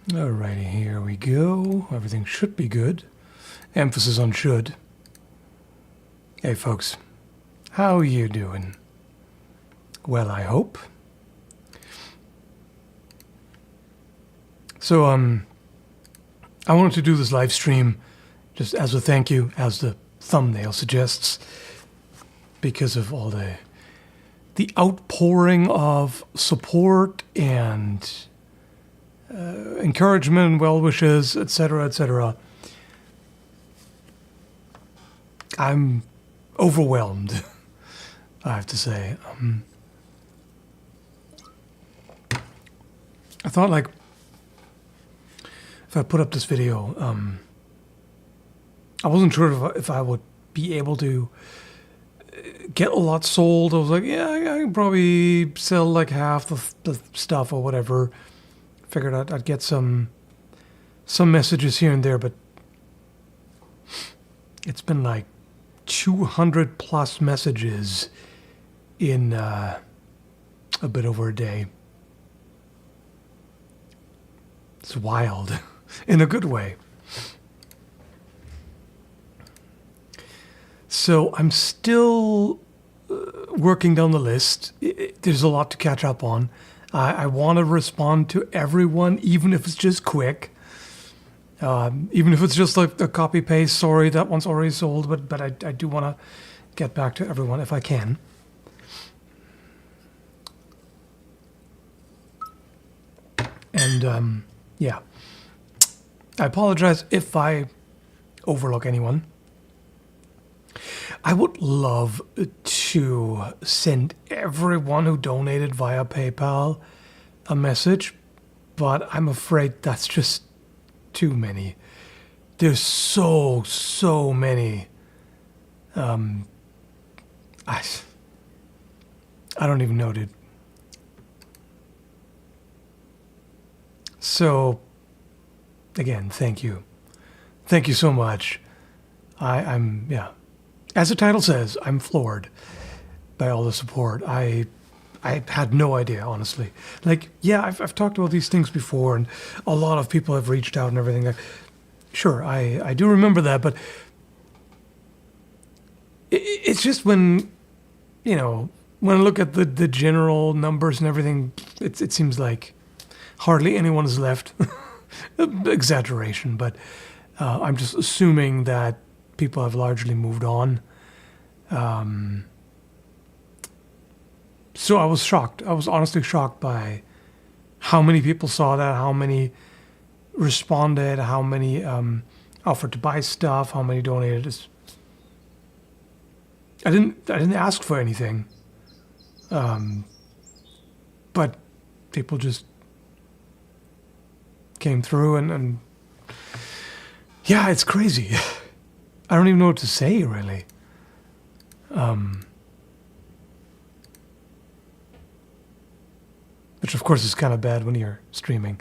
Alrighty, here we go. Everything should be good. Emphasis on should. Hey folks, how you doing? Well, I hope. So, I wanted to do this live stream just as a thank you, as the thumbnail suggests, because of all the outpouring of support and encouragement and well wishes, etc., etc. I'm overwhelmed, I have to say. I thought, like, if I put up this video, I wasn't sure if I would be able to get a lot sold. I was like, yeah, I can probably sell like half the stuff or whatever. Figured I'd get some messages here and there, but it's been like 200 plus messages in a bit over a day. It's wild, in a good way. So I'm still working down the list. There's a lot to catch up on. I want to respond to everyone, even if it's just quick. Even if it's just like a copy paste, sorry, that one's already sold, but I do want to get back to everyone if I can. And yeah, I apologize if I overlook anyone. I would love to send everyone who donated via PayPal a message, but I'm afraid that's just too many. There's so many. I don't even know, dude. So, again, thank you. Thank you so much. I'm yeah. As the title says, I'm floored by all the support. I had no idea, honestly. Like, yeah, I've talked about these things before, and a lot of people have reached out and everything. Like, sure, I do remember that, but it's just when, you know, when I look at the general numbers and everything, it seems like hardly anyone is left. Exaggeration, but I'm just assuming that people have largely moved on. So I was shocked. I was honestly shocked by how many people saw that, how many responded, how many offered to buy stuff, how many donated. I didn't ask for anything, but people just came through and yeah, it's crazy. I don't even know what to say, really. Which, of course, is kind of bad when you're streaming.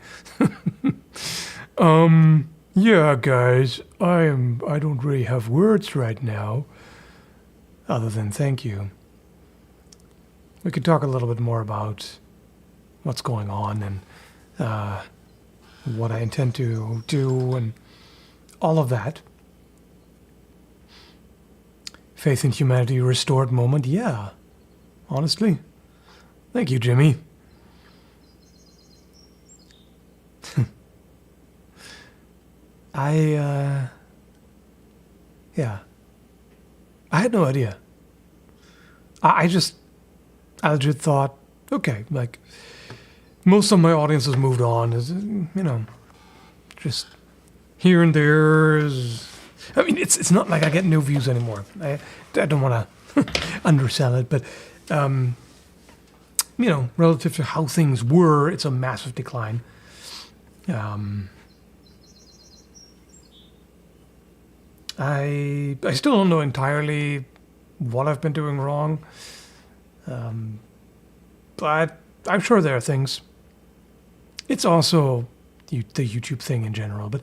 Yeah, guys, I don't really have words right now, other than thank you. We could talk a little bit more about what's going on and what I intend to do and all of that. Faith in humanity restored moment, yeah. Honestly. Thank you, Jimmy. Yeah. I had no idea. I just legit thought, okay, like, most of my audience has moved on, you know, just here and there is... I mean, it's not like I get no views anymore. I don't want to undersell it, but, you know, relative to how things were, it's a massive decline. I still don't know entirely what I've been doing wrong, but I'm sure there are things. It's also the YouTube thing in general, but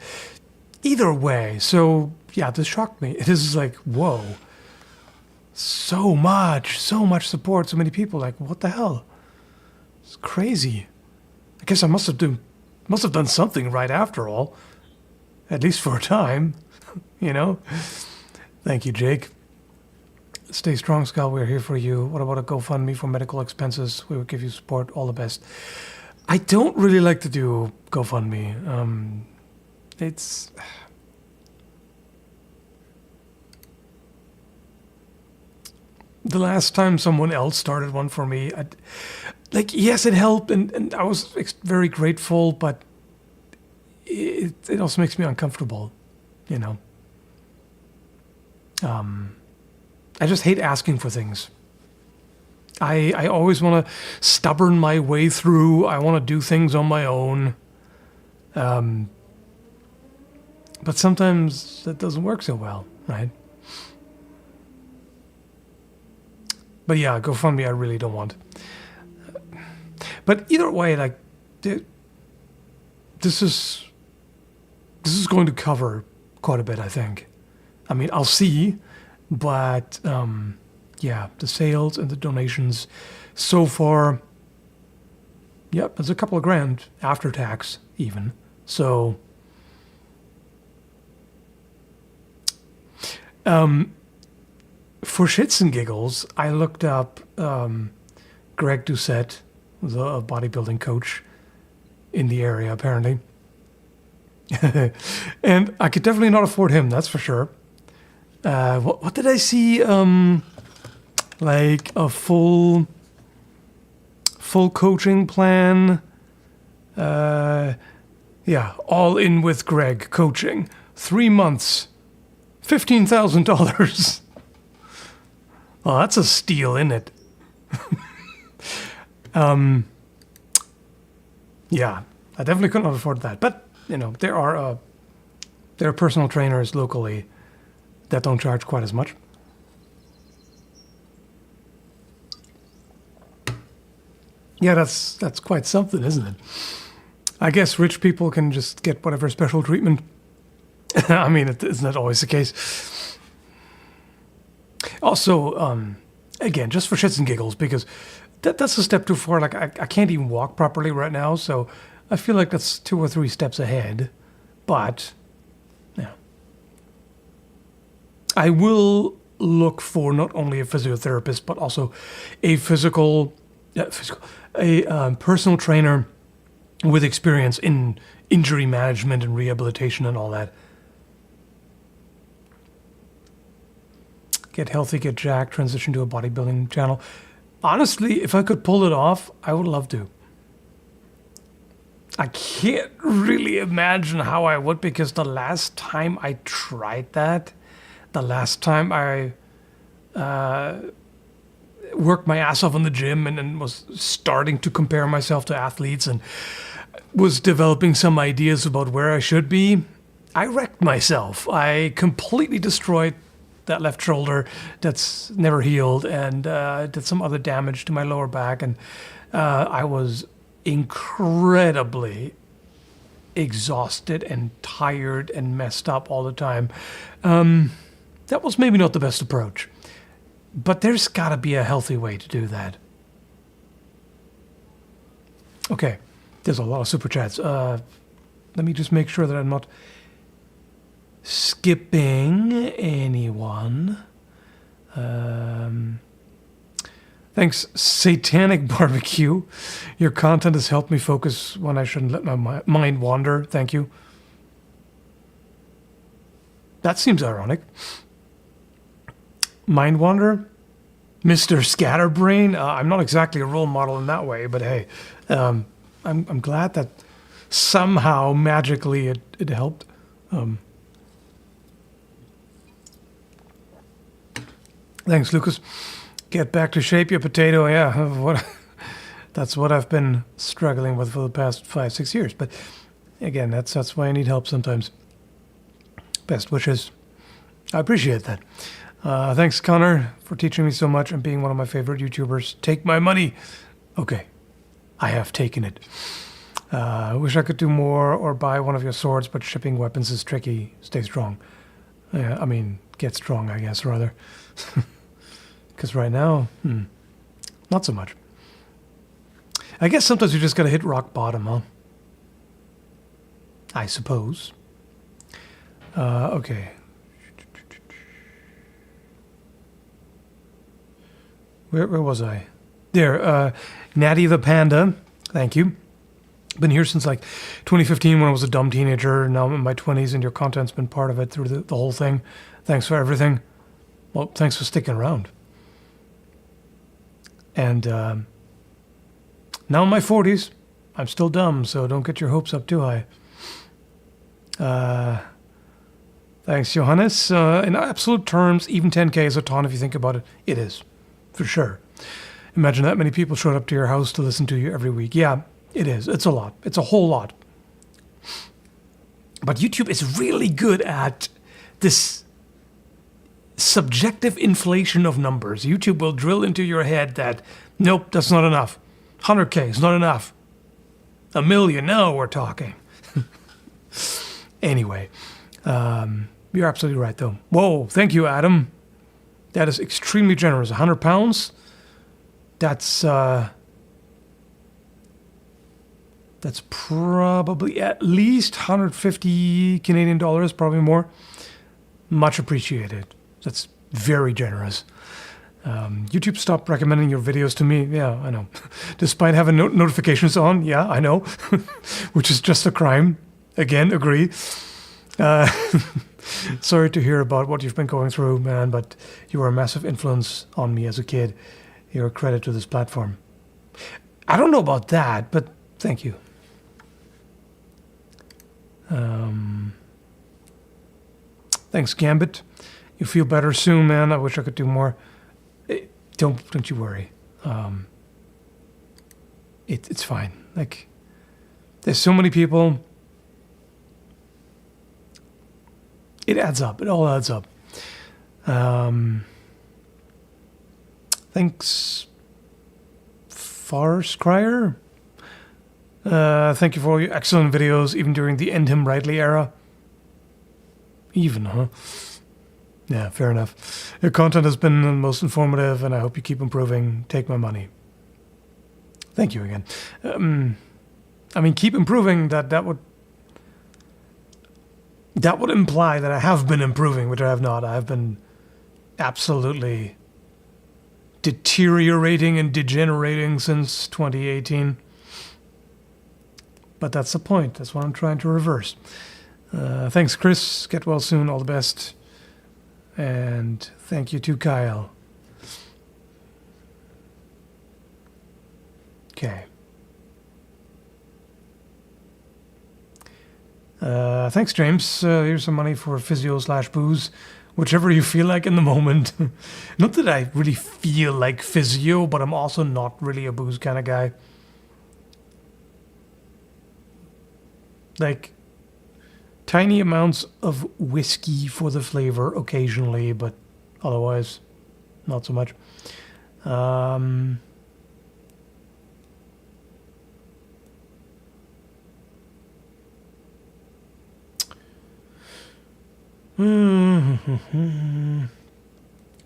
either way, so yeah, this shocked me. It is like, whoa, so much support, so many people, like, what the hell? It's crazy. I guess I must have must have done something right after all, at least for a time, you know? Thank you, Jake. Stay strong, Skull. We're here for you. What about a GoFundMe for medical expenses? We will give you support. All the best. I don't really like to do GoFundMe. It's... The last time someone else started one for me, yes, it helped, and I was very grateful, but it also makes me uncomfortable, you know. I just hate asking for things. I always want to stubborn my way through. I want to do things on my own. But sometimes that doesn't work so well, right? But yeah, GoFundMe I really don't want. But either way, like, this is going to cover quite a bit, I think. I mean, I'll see, but yeah, the sales and the donations so far, yep, it's a couple of grand after tax even. So, for shits and giggles, I looked up Greg Doucette, the bodybuilding coach in the area, apparently. And I could definitely not afford him, that's for sure. What did I see? Like a full coaching plan. Yeah, all in with Greg coaching. 3 months, $15,000. Well, that's a steal, isn't it? Yeah, I definitely couldn't afford that. But you know, there are personal trainers locally that don't charge quite as much. Yeah, that's quite something, isn't it? I guess rich people can just get whatever special treatment. I mean, isn't that always the case? Also, again, just for shits and giggles, because that's a step too far. Like, I can't even walk properly right now, so I feel like that's 2 or 3 steps ahead. But, yeah. I will look for not only a physiotherapist, but also a personal trainer with experience in injury management and rehabilitation and all that. Get healthy, get jacked, transition to a bodybuilding channel. Honestly, if I could pull it off, I would love to. I can't really imagine how I would, because the last time I tried that, the last time I worked my ass off in the gym and was starting to compare myself to athletes and was developing some ideas about where I should be, I wrecked myself. I completely destroyed that left shoulder that's never healed, and did some other damage to my lower back, and I was incredibly exhausted and tired and messed up all the time. That was maybe not the best approach, but there's got to be a healthy way to do that. Okay, there's a lot of super chats. Let me just make sure that I'm not skipping anyone. Thanks, Satanic Barbecue. Your content has helped me focus when I shouldn't let my mind wander. Thank you. That seems ironic. Mind wander? Mr. Scatterbrain? I'm not exactly a role model in that way, but hey, I'm glad that somehow magically it helped. Thanks, Lucas. Get back to shape, you potato. Yeah, that's what I've been struggling with for the past 5-6 years. But again, that's why I need help sometimes. Best wishes. I appreciate that. Thanks, Connor, for teaching me so much and being one of my favorite YouTubers. Take my money. Okay, I have taken it. I wish I could do more or buy one of your swords, but shipping weapons is tricky. Stay strong. Yeah, I mean, get strong, I guess, rather. Because right now, not so much. I guess sometimes you just gotta hit rock bottom, huh? I suppose. Okay. Where was I? There, Natty the Panda, thank you. Been here since like 2015 when I was a dumb teenager. Now I'm in my 20s and your content's been part of it through the whole thing. Thanks for everything. Well, thanks for sticking around. And now in my 40s, I'm still dumb, so don't get your hopes up too high. Thanks, Johannes. In absolute terms, even 10K is a ton if you think about it. It is, for sure. Imagine that many people showed up to your house to listen to you every week. Yeah, it is. It's a lot. It's a whole lot. But YouTube is really good at this subjective inflation of numbers. YouTube will drill into your head that, nope, that's not enough. 100K is not enough. 1 million, now we're talking. Anyway, you're absolutely right, though. Whoa, thank you, Adam. That is extremely generous. £100? That's probably at least 150 Canadian dollars, probably more. Much appreciated. That's very generous. YouTube stopped recommending your videos to me. Yeah, I know. Despite having notifications on. Yeah, I know. Which is just a crime. Again, agree. Sorry to hear about what you've been going through, man, but you were a massive influence on me as a kid. You're a credit to this platform. I don't know about that, but thank you. Thanks, Gambit. You feel better soon, man. I wish I could do more. Don't you worry. It's fine. Like, there's so many people. It adds up. It all adds up. Thanks, Farscrier. Thank you for all your excellent videos, even during the End Him Rightly era. Even, huh? Yeah, fair enough. Your content has been the most informative, and I hope you keep improving. Take my money. Thank you again. I mean, keep improving. That would imply that I have been improving, which I have not. I have been absolutely deteriorating and degenerating since 2018. But that's the point. That's what I'm trying to reverse. Thanks, Chris. Get well soon. All the best. And thank you to Kyle. Okay. Thanks, James. Here's some money for physio/booze, whichever you feel like in the moment. Not that I really feel like physio, but I'm also not really a booze kind of guy. Like, tiny amounts of whiskey for the flavor occasionally, but otherwise, not so much. Do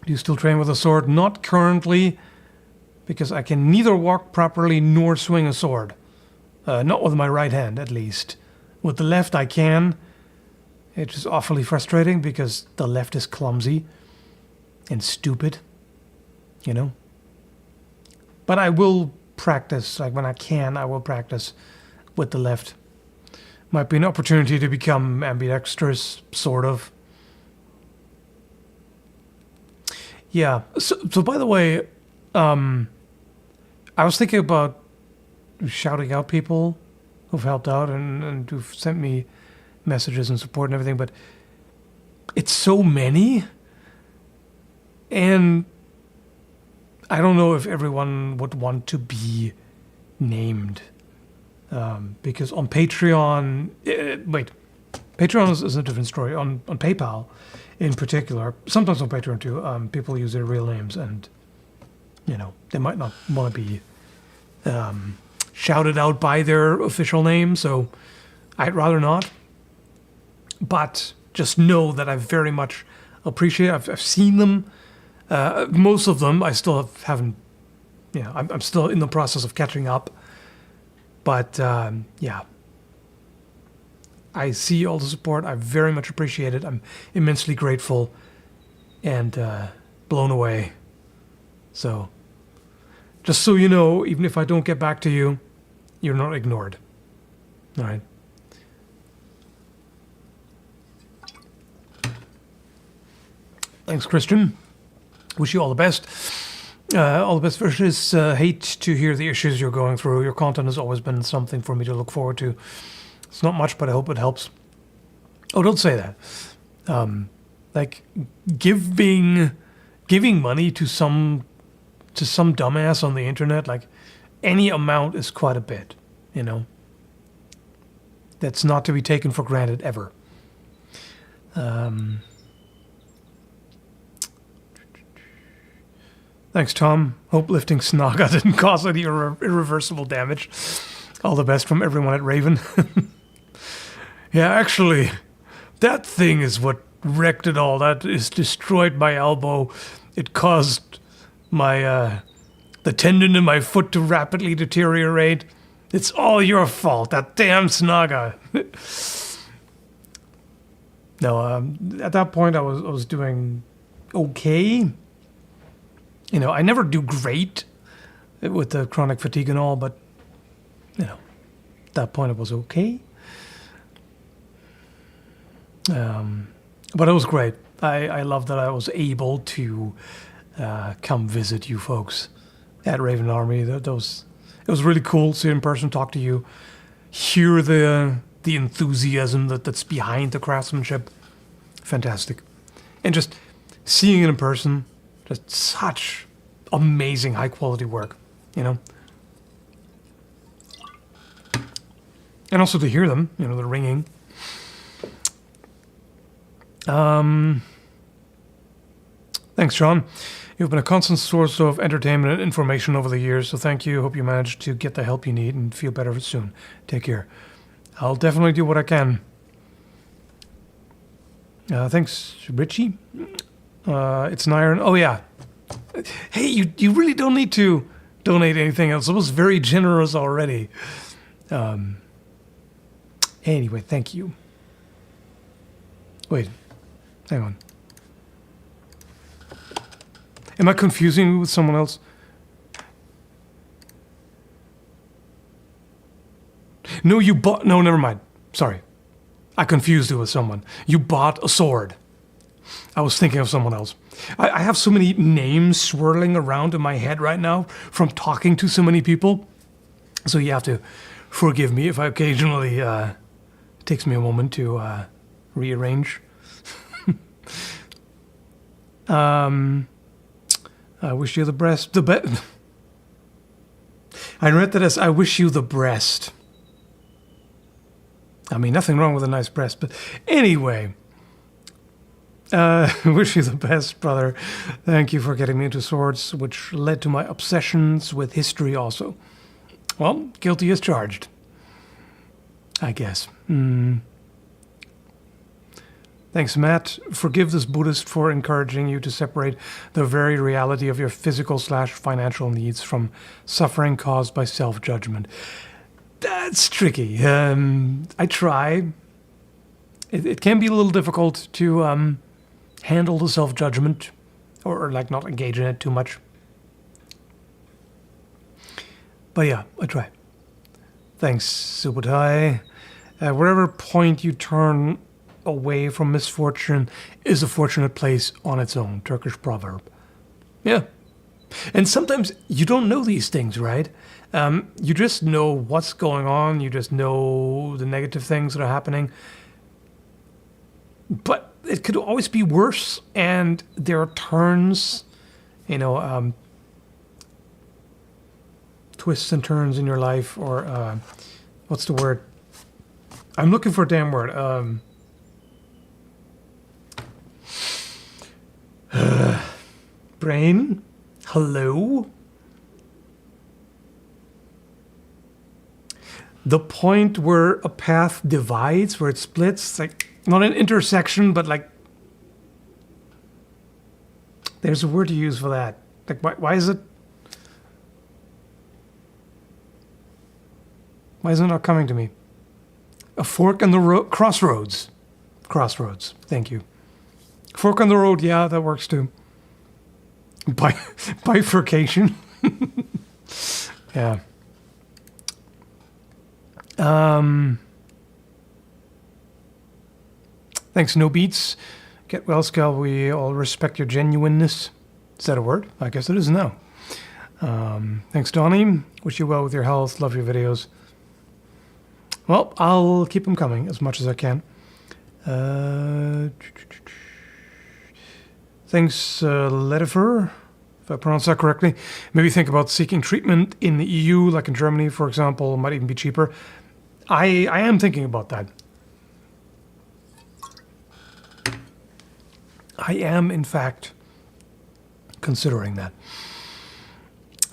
you still train with a sword? Not currently, because I can neither walk properly nor swing a sword. Not with my right hand, at least. With the left, I can. It's just awfully frustrating because the left is clumsy and stupid, you know? But I will practice. Like, when I can, I will practice with the left. Might be an opportunity to become ambidextrous, sort of. Yeah. So by the way, I was thinking about shouting out people who've helped out and who've sent me messages and support and everything, but it's so many, and I don't know if everyone would want to be named, because on Patreon, Patreon is a different story. On PayPal, in particular, sometimes on Patreon too, people use their real names, and you know, they might not want to be shouted out by their official name, so I'd rather not. But just know that I very much appreciate it. I've seen them. Most of them I still haven't, you know, I'm still in the process of catching up. But yeah, I see all the support. I very much appreciate it. I'm immensely grateful and blown away. So, just so you know, even if I don't get back to you, you're not ignored. All right. Thanks, Christian. Wish you all the best. All the best wishes. Hate to hear the issues you're going through. Your content has always been something for me to look forward to. It's not much, but I hope it helps. Oh, don't say that. Like giving money to some dumbass on the internet, like any amount is quite a bit, you know. That's not to be taken for granted ever. Thanks, Tom. Hope lifting Snaga didn't cause any irreversible damage. All the best from everyone at Raven. Yeah, actually, that thing is what wrecked it all. That is destroyed my elbow. It caused my the tendon in my foot to rapidly deteriorate. It's all your fault, that damn Snaga. No, at that point I was doing okay. You know, I never do great with the chronic fatigue and all, but you know, at that point it was okay. But it was great. I love that I was able to come visit you folks at Raven Army. It was really cool to see in person, talk to you, hear the enthusiasm that's behind the craftsmanship. Fantastic. And just seeing it in person, just such amazing high quality work, you know. And also to hear them, you know, the ringing. Thanks, Sean. You've been a constant source of entertainment and information over the years, so thank you. Hope you manage to get the help you need and feel better soon. Take care. I'll definitely do what I can. Thanks, Richie. It's an iron. Oh, yeah. Hey, you really don't need to donate anything else. It was very generous already. Anyway, thank you. Wait. Hang on. Am I confusing you with someone else? No, you bought... No, never mind. Sorry. I confused you with someone. You bought a sword. I was thinking of someone else. I have so many names swirling around in my head right now from talking to so many people. So you have to forgive me if I occasionally... it takes me a moment to rearrange. I wish you the best. I read that as I wish you the breast. I mean, nothing wrong with a nice breast, but anyway. Wish you the best, brother. Thank you for getting me into swords, which led to my obsessions with history also. Well, guilty as charged. I guess. Thanks, Matt. Forgive this Buddhist for encouraging you to separate the very reality of your physical/financial needs from suffering caused by self-judgment. That's tricky. I try. It can be a little difficult to handle the self-judgment or like not engage in it too much. But yeah, I try. Thanks, Subotai. Wherever point you turn away from misfortune is a fortunate place on its own. Turkish proverb. Yeah. And sometimes you don't know these things, right? You just know what's going on. You just know the negative things that are happening. But it could always be worse. And there are turns, you know, twists and turns in your life. Or what's the word? I'm looking for a damn word. Brain? Hello? The point where a path divides, where it splits, like not an intersection, but like there's a word to use for that. Like why is it not coming to me? A fork in the road. Crossroads. Crossroads. Thank you. Fork on the road. Yeah, that works too. Bifurcation. Yeah. Thanks, No Beats. Get well, Skall. We all respect your genuineness. Is that a word? I guess it is now. Thanks, Donnie. Wish you well with your health. Love your videos. Well, I'll keep them coming as much as I can. Thanks, Ledifer, if I pronounce that correctly. Maybe think about seeking treatment in the EU, like in Germany, for example. Might even be cheaper. I am thinking about that. I am, in fact, considering that.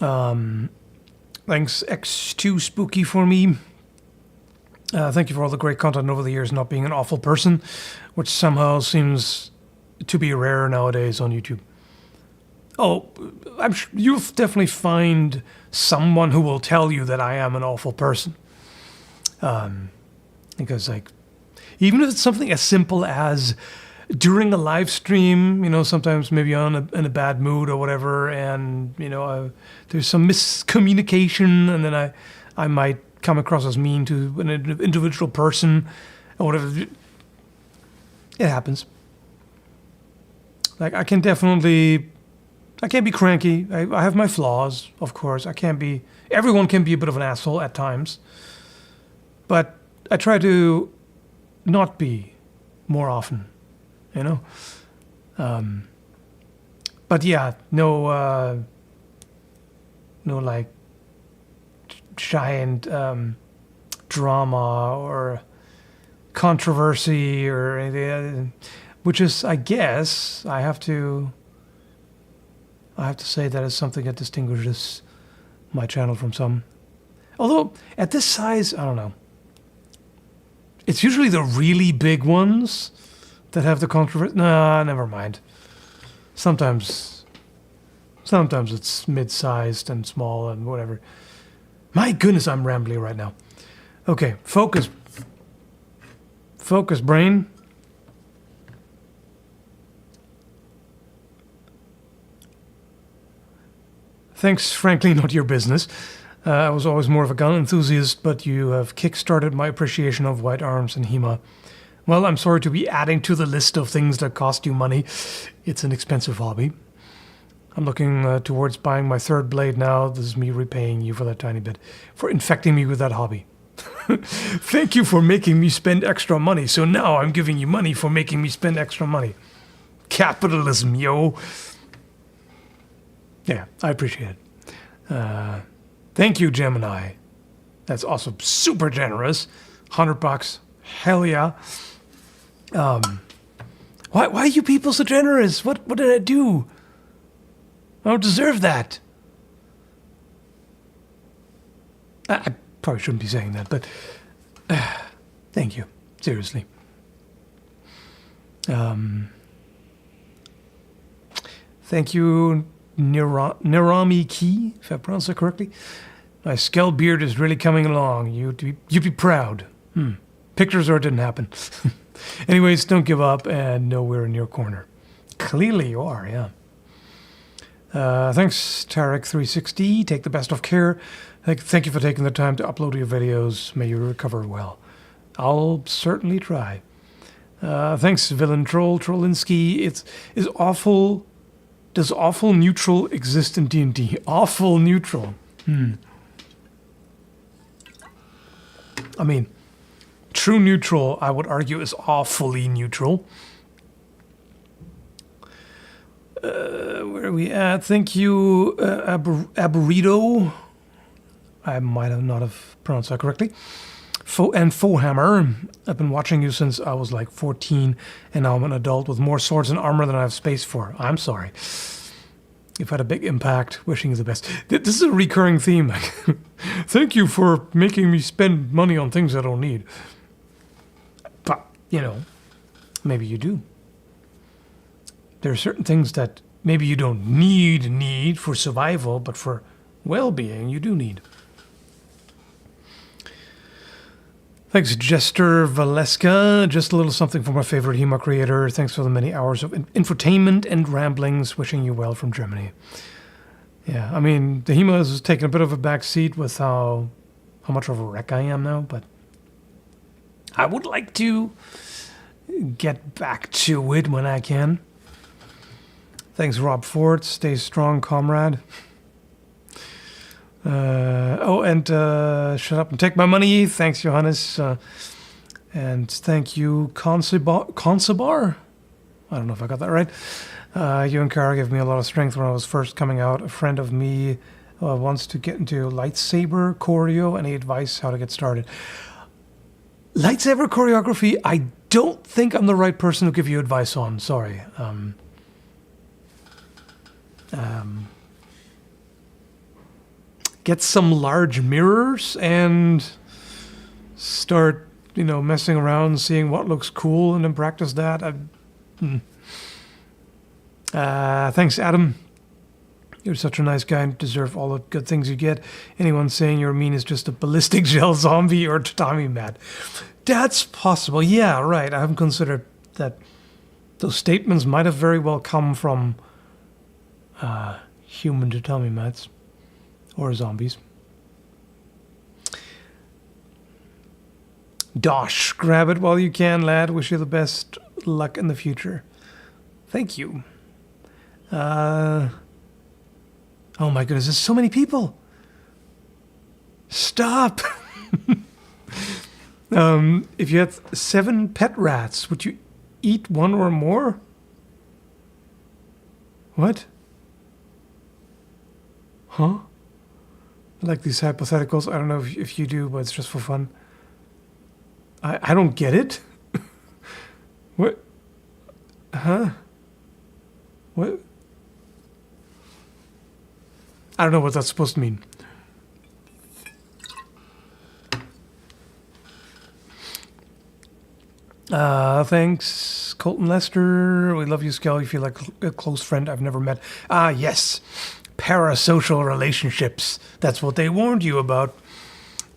Thanks, X2 Spooky, for me. Thank you for all the great content over the years, not being an awful person, which somehow seems to be rare nowadays on YouTube. Oh, I'm sure you'll definitely find someone who will tell you that I am an awful person. Because, like, even if it's something as simple as during a live stream, you know, sometimes maybe in a bad mood or whatever, and, you know, there's some miscommunication, and then I might come across as mean to an individual person or whatever. It happens. Like, I can't be cranky. I have my flaws, of course. Everyone can be a bit of an asshole at times. But I try to not be more often, you know? But yeah, no like giant drama or controversy or anything, which is, I guess, I have to say that is something that distinguishes my channel from some. Although at this size, I don't know. It's usually the really big ones that have the controversy. Nah, never mind. Sometimes it's mid-sized and small and whatever. My goodness, I'm rambling right now. Okay, focus. Focus, brain. Thanks, frankly, not your business. I was always more of a gun enthusiast, but you have kick-started my appreciation of white arms and HEMA. Well, I'm sorry to be adding to the list of things that cost you money. It's an expensive hobby. I'm looking towards buying my third blade now. This is me repaying you for that tiny bit, for infecting me with that hobby. Thank you for making me spend extra money, so now I'm giving you money for making me spend extra money. Capitalism, yo. Yeah, I appreciate it. Thank you, Gemini. That's also super generous. $100. Hell yeah. Why are you people so generous? What did I do? I don't deserve that. I probably shouldn't be saying that, but thank you. Seriously. Thank you, Nerami Key, if I pronounce that correctly. My Skall beard is really coming along. You'd be proud. Pictures or it didn't happen. Anyways, don't give up and know we're in your corner. Clearly you are, yeah. Thanks, Tarek360. Take the best of care. Thank you for taking the time to upload your videos. May you recover well. I'll certainly try. Thanks, Villain Troll, Trollinski. Is awful. Does awful neutral exist in D&D? Awful neutral. I mean, true neutral, I would argue, is awfully neutral. Where are we at? Thank you, Aburrito. I might have not have pronounced that correctly. Fohammer. I've been watching you since I was like 14, and now I'm an adult with more swords and armor than I have space for. I'm sorry. You've had a big impact. Wishing you the best. This is a recurring theme. Thank you for making me spend money on things I don't need. But, you know, maybe you do. There are certain things that maybe you don't need for survival, but for well-being, you do need. Thanks, Jester Valeska. Just a little something from my favorite HEMA creator. Thanks for the many hours of infotainment and ramblings. Wishing you well from Germany. Yeah, I mean, the HEMA is taking a bit of a back seat with how much of a wreck I am now, but I would like to get back to it when I can. Thanks, Rob Ford. Stay strong, comrade. Shut up and take my money. Thanks, Johannes. And thank you, Consabar. I don't know if I got that right. You and Kara gave me a lot of strength when I was first coming out. A friend of me wants to get into lightsaber choreo. Any advice how to get started? Lightsaber choreography, I don't think I'm the right person to give you advice on. Sorry. Get some large mirrors and start, messing around, seeing what looks cool, and then practice that. Thanks, Adam. You're such a nice guy and deserve all the good things you get. Anyone saying you're mean is just a ballistic gel zombie or tatami mat. That's possible. Yeah, right. I haven't considered that. Those statements might have very well come from human tatami mats or zombies. Dosh, grab it while you can, lad. Wish you the best luck in the future. Thank you. Oh my goodness, there's so many people. Stop. If you had 7 pet rats, would you eat one or more? What? Huh? I like these hypotheticals. I don't know if you do, but it's just for fun. I don't get it. What? Huh? What? I don't know what that's supposed to mean. Thanks, Colton Lester. We love you, Skell. You feel like a close friend I've never met. Ah, yes. Parasocial relationships. That's what they warned you about.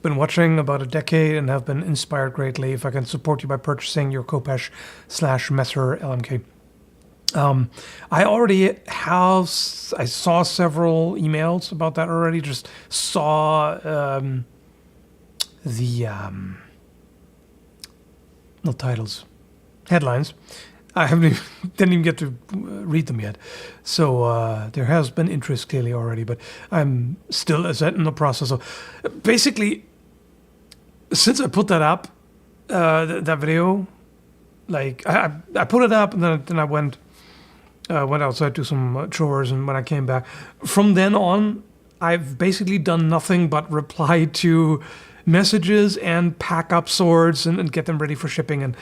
Been watching about a decade and have been inspired greatly. If I can support you by purchasing your Kopesh/Messer LMK. I already have. I saw several emails about that already. Just saw no titles, headlines. I didn't even get to read them yet. So there has been interest clearly already, but I'm still in the process of. Basically, since I put that up, that video, like I put it up and then I went outside to some chores, and when I came back, from then on, I've basically done nothing but reply to messages and pack up swords and get them ready for shipping and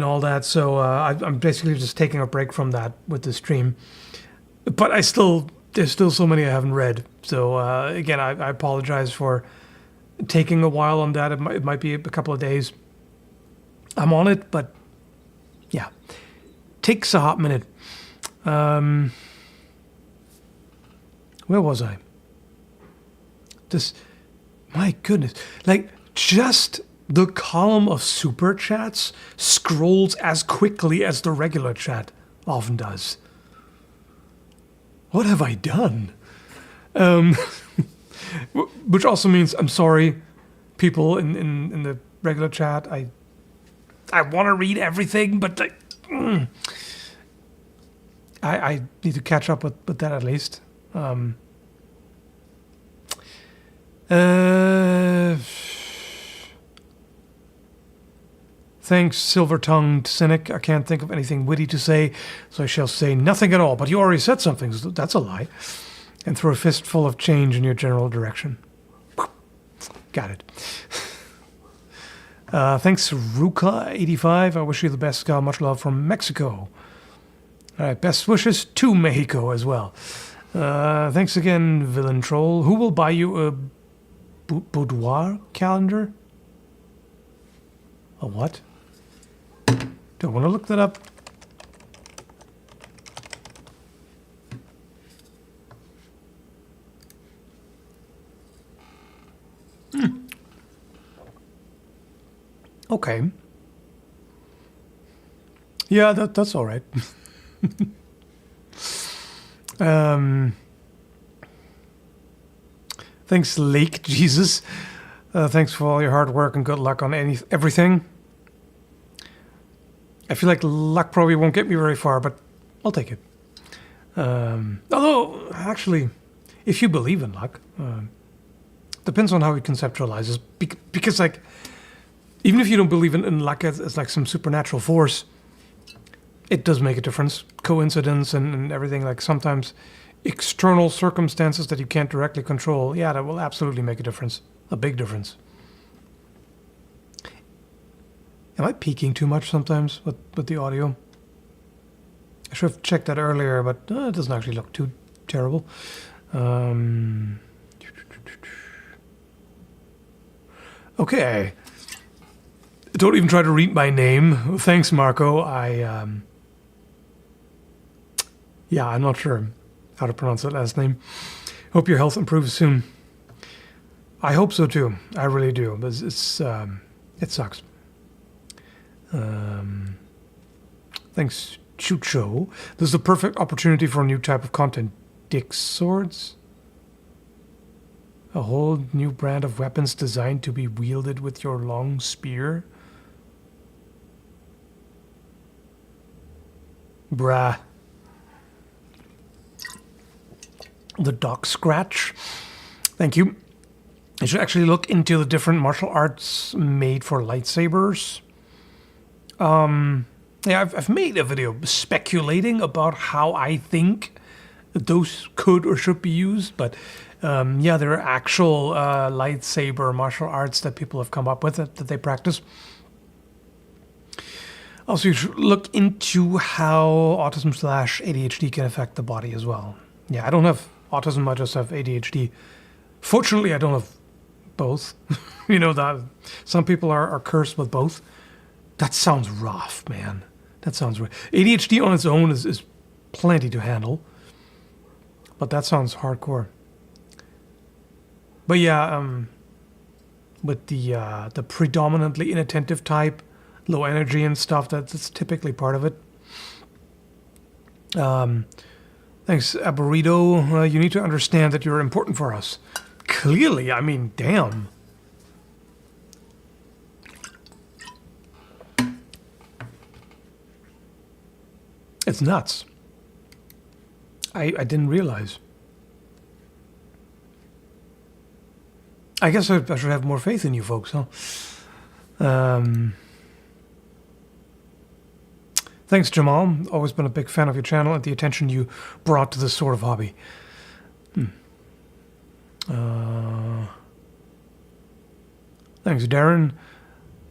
all that. So I'm basically just taking a break from that with the stream. But there's still so many I haven't read. So again, I apologize for taking a while on that. It might be a couple of days. I'm on it, but yeah, takes a hot minute. Where was I? My goodness, like just the column of super chats scrolls as quickly as the regular chat often does. What have I done? Which also means I'm sorry, people in the regular chat. I want to read everything, but I need to catch up with that at least. Thanks, silver-tongued cynic. I can't think of anything witty to say, so I shall say nothing at all. But you already said something, so that's a lie. And throw a fistful of change in your general direction. Got it. Thanks, Ruka85. I wish you the best, Scott. Much love from Mexico. All right, best wishes to Mexico as well. Thanks again, Villain Troll. Who will buy you a boudoir calendar? A what? Do I want to look that up? Okay. Yeah, that's all right. Thanks, Lake Jesus. Thanks for all your hard work and good luck on everything. I feel like luck probably won't get me very far, but I'll take it. Although, actually, if you believe in luck, depends on how it conceptualizes. Because, like, even if you don't believe in luck as like some supernatural force, it does make a difference. Coincidence and everything. Like, sometimes external circumstances that you can't directly control, yeah, that will absolutely make a difference. A big difference. Am I peaking too much sometimes with the audio? I should have checked that earlier, but it doesn't actually look too terrible. Okay. Don't even try to read my name. Thanks, Marco. Yeah, I'm not sure how to pronounce that last name. Hope your health improves soon. I hope so too. I really do. But it sucks. Thanks, Chucho. This is the perfect opportunity for a new type of content. Dick swords? A whole new brand of weapons designed to be wielded with your long spear? Bruh. The Doc Scratch. Thank you. I should actually look into the different martial arts made for lightsabers. Yeah, I've made a video speculating about how I think those could or should be used, but yeah, there are actual lightsaber martial arts that people have come up with that they practice. Also, you should look into how autism/ADHD can affect the body as well. Yeah, I don't have autism, I just have ADHD. Fortunately, I don't have both. You know, that some people are cursed with both. That sounds rough, man. That sounds rough. ADHD on its own is plenty to handle. But that sounds hardcore. But yeah, with the predominantly inattentive type, low energy and stuff, that's typically part of it. Thanks, Aburrito. You need to understand that you're important for us. Clearly, I mean, damn. It's nuts. I didn't realize. I guess I should have more faith in you folks, huh? Thanks, Jamal. Always been a big fan of your channel and the attention you brought to this sort of hobby. Thanks, Darren.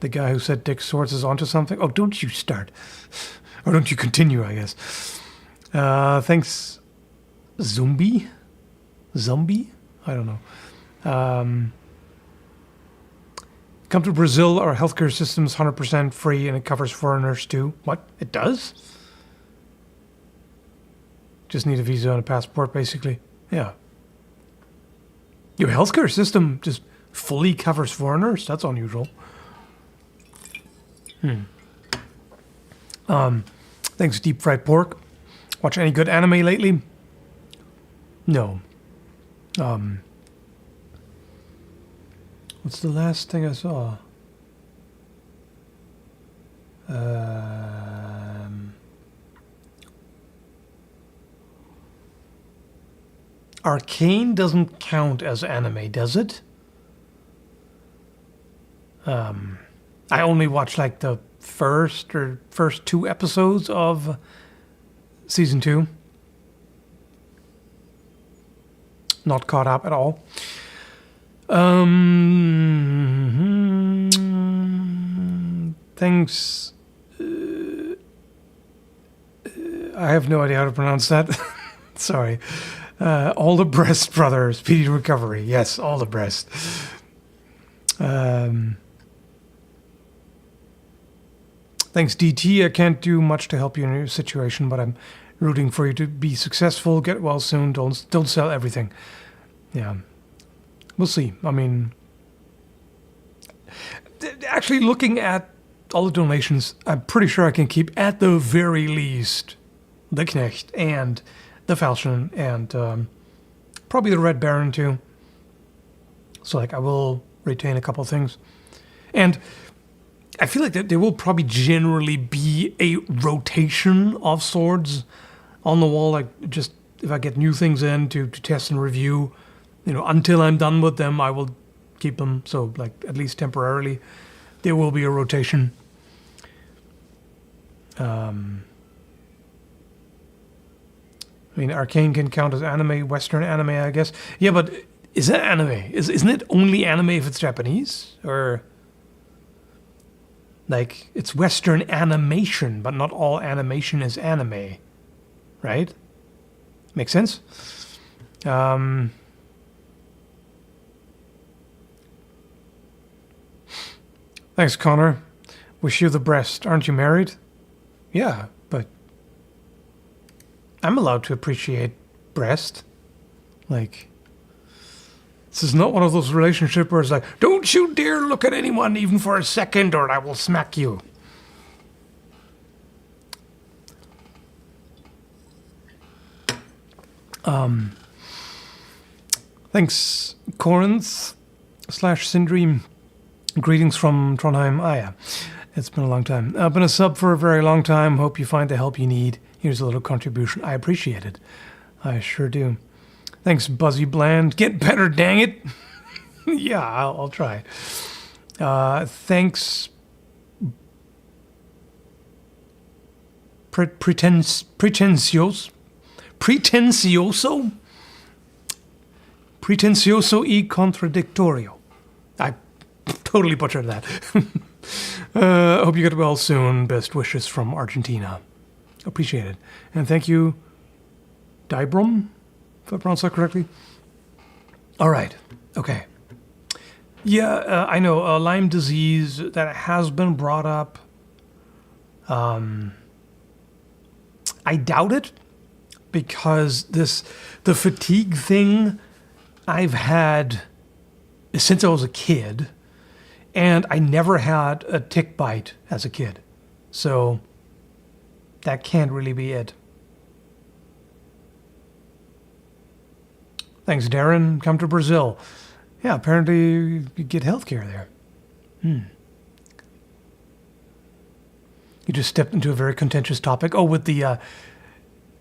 The guy who said Dick Swords is onto something. Oh, don't you start. Or don't you continue, I guess. Thanks, Zombie? I don't know. Come to Brazil, our healthcare system is 100% free and it covers foreigners too. What? It does? Just need a visa and a passport, basically. Yeah. Your healthcare system just fully covers foreigners? That's unusual. Thanks, Deep Fried Pork. Watch any good anime lately? No. What's the last thing I saw? Arcane doesn't count as anime, does it? I only watched like the first two episodes of season 2. Not caught up at all. Thanks. I have no idea how to pronounce that. Sorry. All the breast, brother. Speedy recovery. Yes, all the breast. Thanks, DT. I can't do much to help you in your situation, but I'm rooting for you to be successful, get well soon. Don't sell everything. Yeah. We'll see. I mean, actually looking at all the donations, I'm pretty sure I can keep at the very least the Knecht and the Falchion and probably the Red Baron too. So like I will retain a couple things. And I feel like that there will probably generally be a rotation of swords on the wall, like just if I get new things in to test and review, you know, until I'm done with them, I will keep them. So like at least temporarily, there will be a rotation. I mean, Arcane can count as anime, Western anime, I guess. Yeah, but is that anime? Isn't it only anime if it's Japanese? Or like it's Western animation, but not all animation is anime, right? Makes sense? Thanks, Connor. Wish you the best. Aren't you married? Yeah, but I'm allowed to appreciate breast. Like, this is not one of those relationships where it's like, don't you dare look at anyone even for a second or I will smack you. Thanks, Corinth /Syndream. Greetings from Trondheim. Ah, yeah. It's been a long time. I've been a sub for a very long time. Hope you find the help you need. Here's a little contribution. I appreciate it. I sure do. Thanks, Buzzy Bland. Get better, dang it. Yeah, I'll try. Thanks, Pretencioso y contradictorio. I totally butchered that. Hope you get well soon. Best wishes from Argentina. Appreciate it. And thank you, Dibrum, if I pronounced that correctly. All right. Okay. Yeah, I know. Lyme disease, that has been brought up. I doubt it, because the fatigue thing I've had since I was a kid, and I never had a tick bite as a kid. So that can't really be it. Thanks, Darren. Come to Brazil. Yeah, apparently you get healthcare there. You just stepped into a very contentious topic. Oh, with the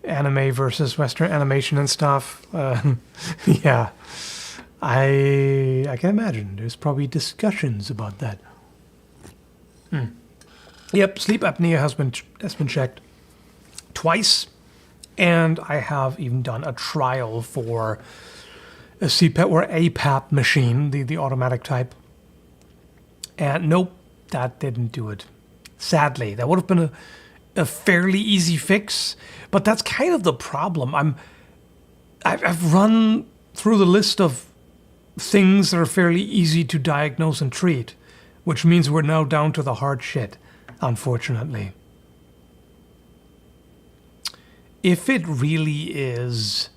anime versus Western animation and stuff. Yeah. I can imagine. There's probably discussions about that. Yep, sleep apnea has been checked twice, and I have even done a trial for a CPAP or APAP machine, the automatic type. And nope, that didn't do it. Sadly, that would have been a fairly easy fix, but that's kind of the problem. I've run through the list of things that are fairly easy to diagnose and treat, which means we're now down to the hard shit, unfortunately. If it really is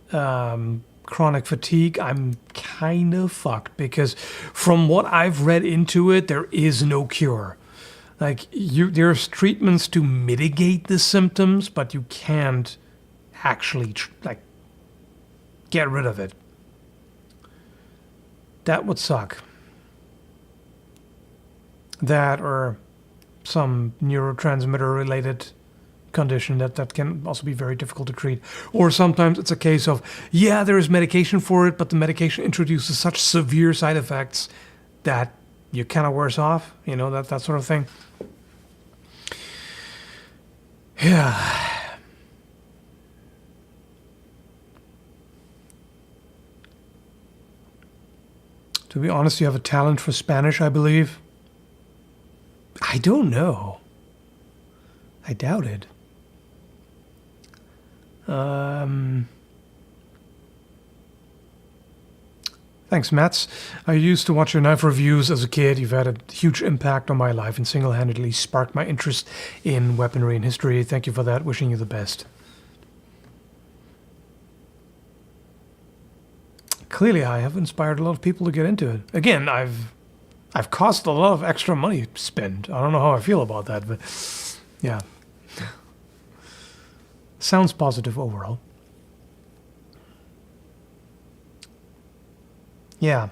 chronic fatigue, I'm kind of fucked, because from what I've read into it, there is no cure. Like, there's treatments to mitigate the symptoms, but you can't actually get rid of it. That would suck. That or some neurotransmitter related condition that can also be very difficult to treat. Or sometimes it's a case of, yeah, there is medication for it, but the medication introduces such severe side effects that you're kind of worse off, that sort of thing. Yeah. To be honest, you have a talent for Spanish, I believe. I don't know. I doubt it. Thanks, Mats. I used to watch your knife reviews as a kid. You've had a huge impact on my life and single-handedly sparked my interest in weaponry and history. Thank you for that. Wishing you the best. Clearly, I have inspired a lot of people to get into it. Again, I've I've cost a lot of extra money spent. I don't know how I feel about that, but yeah. Sounds positive overall. Yeah.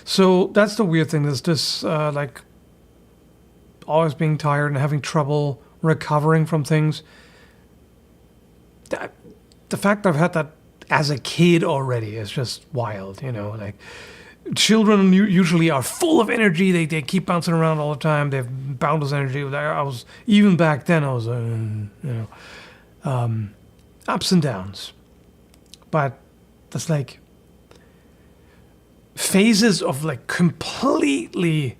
So that's the weird thing. There's this, like, always being tired and having trouble recovering from things. The fact that I've had that as a kid already is just wild, you know, like, children usually are full of energy. They keep bouncing around all the time. They have boundless energy. Even back then, I was, ups and downs. But that's like phases of like completely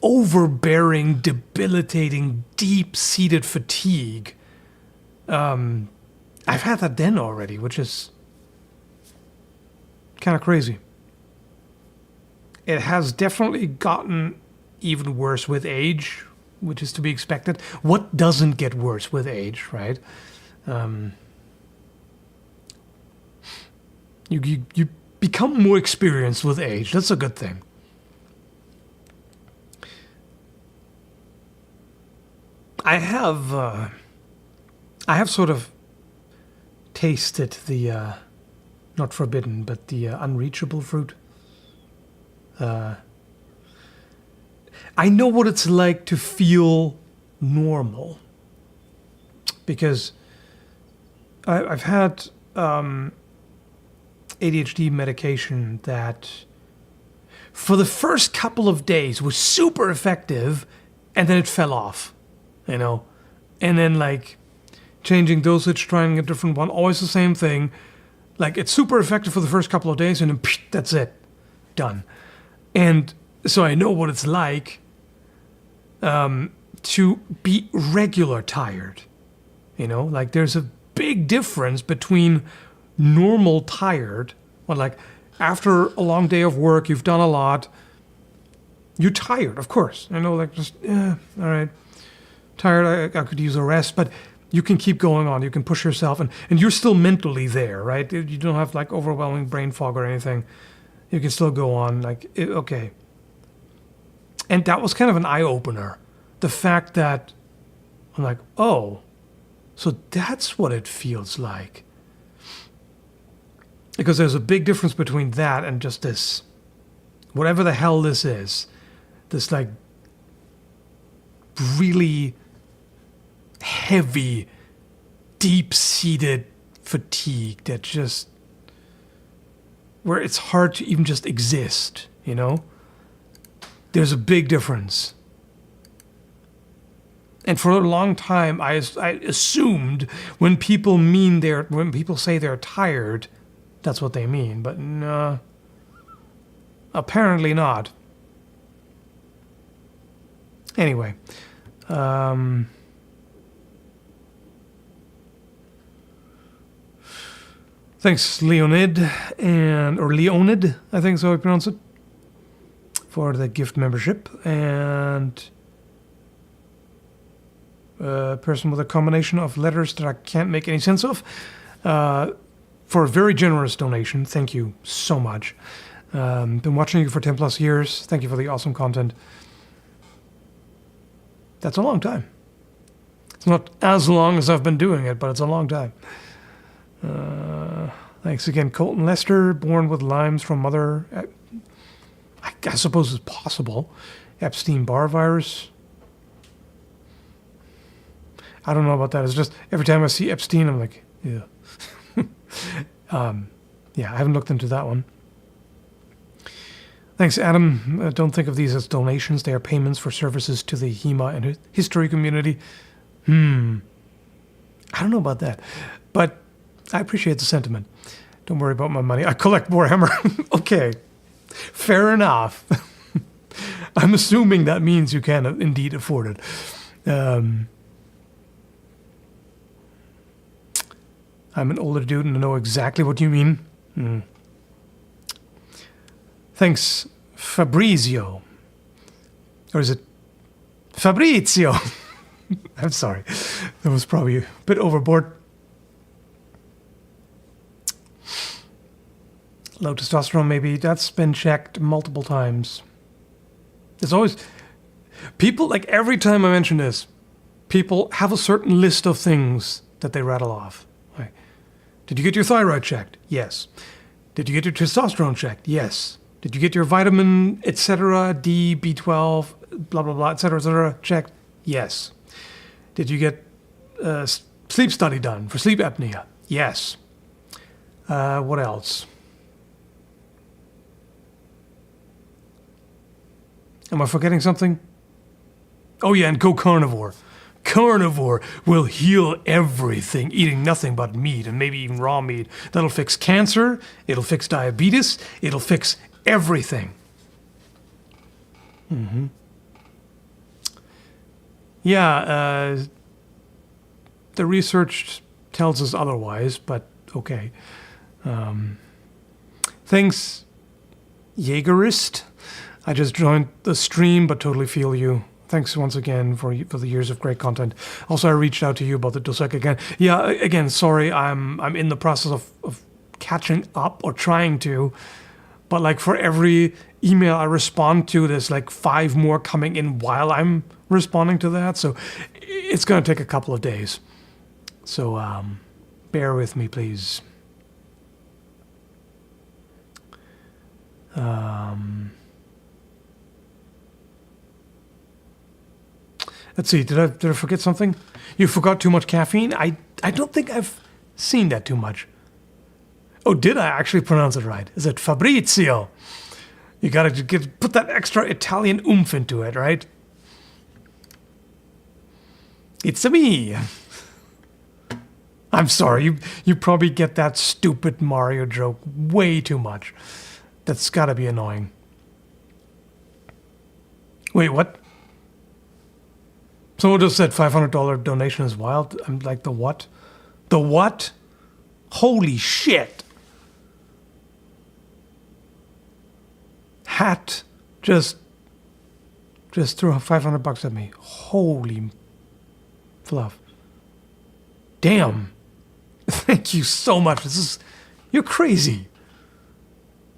overbearing, debilitating, deep-seated fatigue. I've had that then already, which is kind of crazy. It has definitely gotten even worse with age, which is to be expected. What doesn't get worse with age, right? You become more experienced with age. That's a good thing. I have sort of tasted the not forbidden, but the unreachable fruit. I know what it's like to feel normal, because I've had ADHD medication that for the first couple of days was super effective, and then it fell off, you know, and then like changing dosage, trying a different one, always the same thing. Like, it's super effective for the first couple of days, and then that's it, done. And so I know what it's like to be regular tired. You know, like, there's a big difference between normal tired, well, like after a long day of work, you've done a lot, you're tired, of course. I know, like, just, all right, tired, I could use a rest, but you can keep going on. You can push yourself, and you're still mentally there, right? You don't have like overwhelming brain fog or anything. You can still go on, like, okay. And that was kind of an eye-opener. The fact that I'm like, oh, so that's what it feels like. Because there's a big difference between that and just this, whatever the hell this is, this like really heavy, deep-seated fatigue that just, where it's hard to even just exist, you know? There's a big difference. And for a long time, I assumed when people say they're tired, that's what they mean. But no, apparently not. Anyway, thanks, Leonid, I think so I pronounce it, for the gift membership, and a person with a combination of letters that I can't make any sense of, for a very generous donation. Thank you so much. Been watching you for 10 plus years. Thank you for the awesome content. That's a long time. It's not as long as I've been doing it, but it's a long time. Thanks again, Colton Lester, born with Lyme's from mother. I suppose it's possible. Epstein-Barr virus. I don't know about that. It's just every time I see Epstein, I'm like, yeah. Yeah, I haven't looked into that one. Thanks, Adam. Don't think of these as donations. They are payments for services to the HEMA and history community. I don't know about that. But I appreciate the sentiment. Don't worry about my money. I collect Warhammer. Okay. Fair enough. I'm assuming that means you can indeed afford it. I'm an older dude and I know exactly what you mean. Thanks, Fabrizio. Or is it Fabrizio? I'm sorry. That was probably a bit overboard. Low testosterone, maybe. That's been checked multiple times. There's always people, like every time I mention this, people have a certain list of things that they rattle off. Like, did you get your thyroid checked? Yes. Did you get your testosterone checked? Yes. Did you get your vitamin, etc., D, B12, blah, blah, blah, etc., checked? Yes. Did you get a sleep study done for sleep apnea? Yes. What else? Am I forgetting something? Oh yeah, and go carnivore. Carnivore will heal everything, eating nothing but meat and maybe even raw meat. That'll fix cancer, it'll fix diabetes, it'll fix everything. Mm-hmm. Yeah, the research tells us otherwise, but okay. Thanks, Jaegerist. I just joined the stream, but totally feel you. Thanks once again for the years of great content. Also, I reached out to you about the Dos Equis again. Yeah, again, sorry, I'm in the process of catching up or trying to. But like for every email I respond to, there's like 5 more coming in while I'm responding to that. So it's going to take a couple of days. So bear with me, please. Let's see, did I forget something? You forgot too much caffeine? I don't think I've seen that too much. Oh, did I actually pronounce it right? Is it Fabrizio? You gotta put that extra Italian oomph into it, right? It's me. I'm sorry, you probably get that stupid Mario joke way too much. That's gotta be annoying. Wait, what? Someone just said $500 donation is wild. I'm like, the what? The what? Holy shit. Hat just threw $500 at me. Holy fluff. Damn. Thank you so much. You're crazy.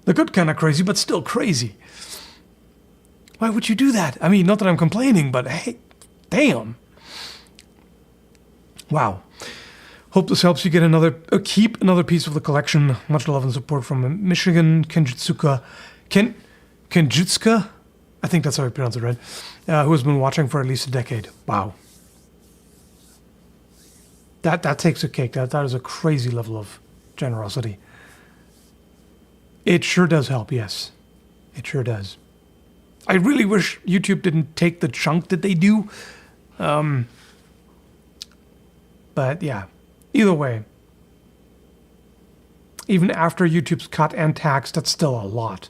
The good kind of crazy, but still crazy. Why would you do that? I mean, not that I'm complaining, but hey, damn. Wow. Hope this helps you get keep another piece of the collection. Much love and support from Michigan Kenjutsuka. Kenjutsuka? I think that's how I pronounce it, right? Who has been watching for at least a decade. Wow. That takes a cake. That is a crazy level of generosity. It sure does help, yes. It sure does. I really wish YouTube didn't take the chunk that they do. But yeah, either way. Even after YouTube's cut and tax, that's still a lot.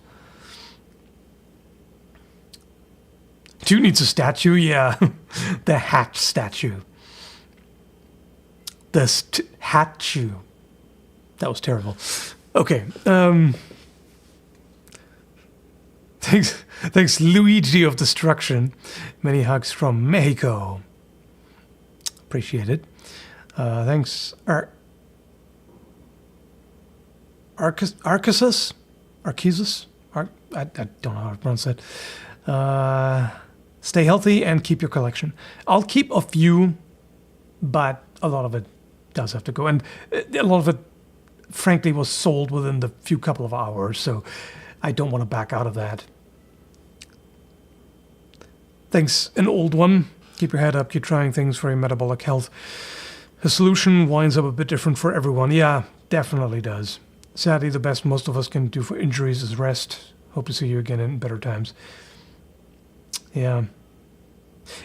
Dude needs a statue? Yeah. The hat statue. The hat shoe. That was terrible. Okay. Thanks, Luigi of Destruction. Many hugs from Mexico. Appreciate it. Thanks, Arcesus? I don't know how to pronounce that. Stay healthy and keep your collection. I'll keep a few, but a lot of it does have to go. And a lot of it, frankly, was sold within the couple of hours, so I don't want to back out of that. Thanks, an old one. Keep your head up, keep trying things for your metabolic health. The solution winds up a bit different for everyone. Yeah, definitely does. Sadly, the best most of us can do for injuries is rest. Hope to see you again in better times. Yeah.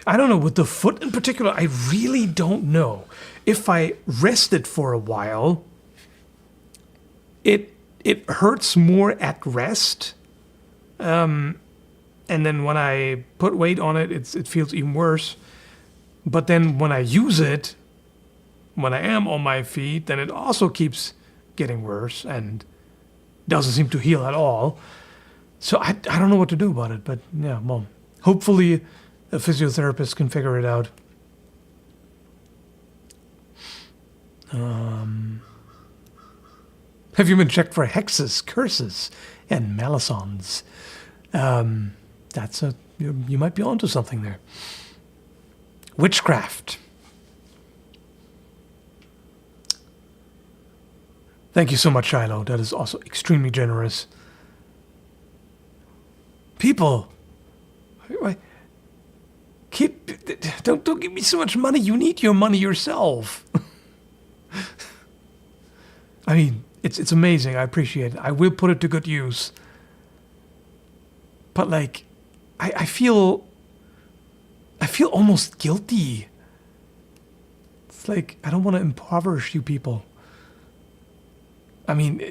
I don't know, with the foot in particular, I really don't know. If I rested for a while, it hurts more at rest. And then when I put weight on it, it feels even worse. But then when I use it, when I am on my feet, then it also keeps getting worse and doesn't seem to heal at all. So I don't know what to do about it, but yeah, well, hopefully a physiotherapist can figure it out. Have you been checked for hexes, curses, and malisons? That's a you might be onto something there. Witchcraft. Thank you so much, Shiloh. That is also extremely generous. People, don't give me so much money. You need your money yourself. I mean, it's amazing. I appreciate it. I will put it to good use. But like, I feel almost guilty. It's like I don't want to impoverish you people. I mean,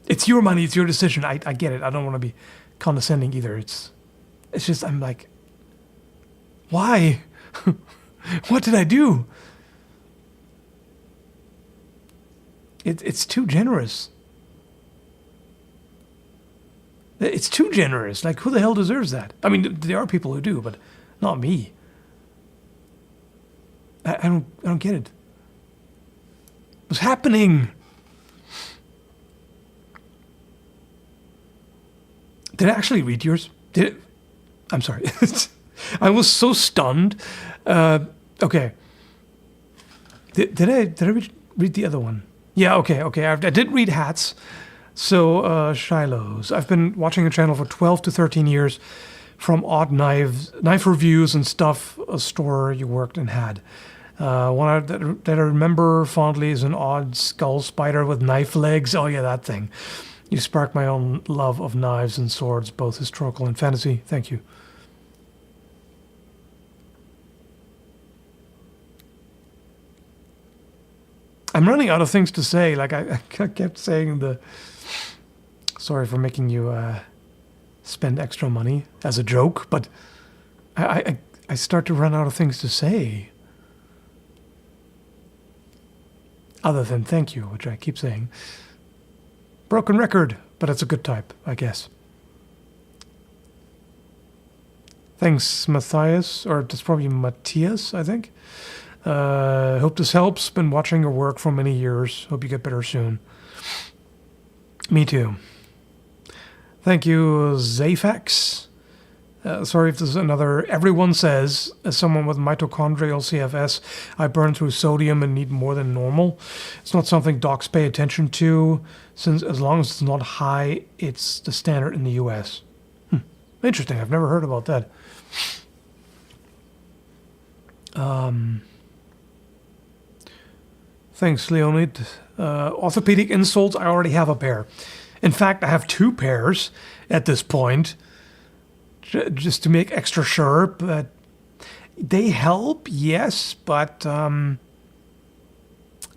it's your money, it's your decision. I get it. I don't want to be condescending either. It's just I'm like, why? What did I do? It's too generous. It's too generous. Like, who the hell deserves that? I mean, there are people who do, but not me. I don't get it. What's happening? Did I actually read yours? Did it? I'm sorry. I was so stunned. Okay. Did I read the other one? Yeah, okay. I did read hats. So, Shiloh's. I've been watching a channel for 12 to 13 years from odd knife reviews and stuff a store you worked and had. One that I remember fondly is an odd skull spider with knife legs. Oh, yeah, that thing. You sparked my own love of knives and swords, both historical and fantasy. Thank you. I'm running out of things to say. Like, I kept saying sorry for making you spend extra money as a joke, but I start to run out of things to say. Other than thank you, which I keep saying. Broken record, but it's a good type, I guess. Thanks, Matthias, or that's probably Matthias, I think. Hope this helps. Been watching your work for many years. Hope you get better soon. Me too. Thank you, Zafax. Sorry if this is another. Everyone says, as someone with mitochondrial CFS, I burn through sodium and need more than normal. It's not something docs pay attention to, since as long as it's not high, it's the standard in the US. Interesting. I've never heard about that. Thanks, Leonid. Orthopedic insoles, I already have a pair. In fact, I have 2 pairs at this point. Just to make extra sure, but they help, yes, but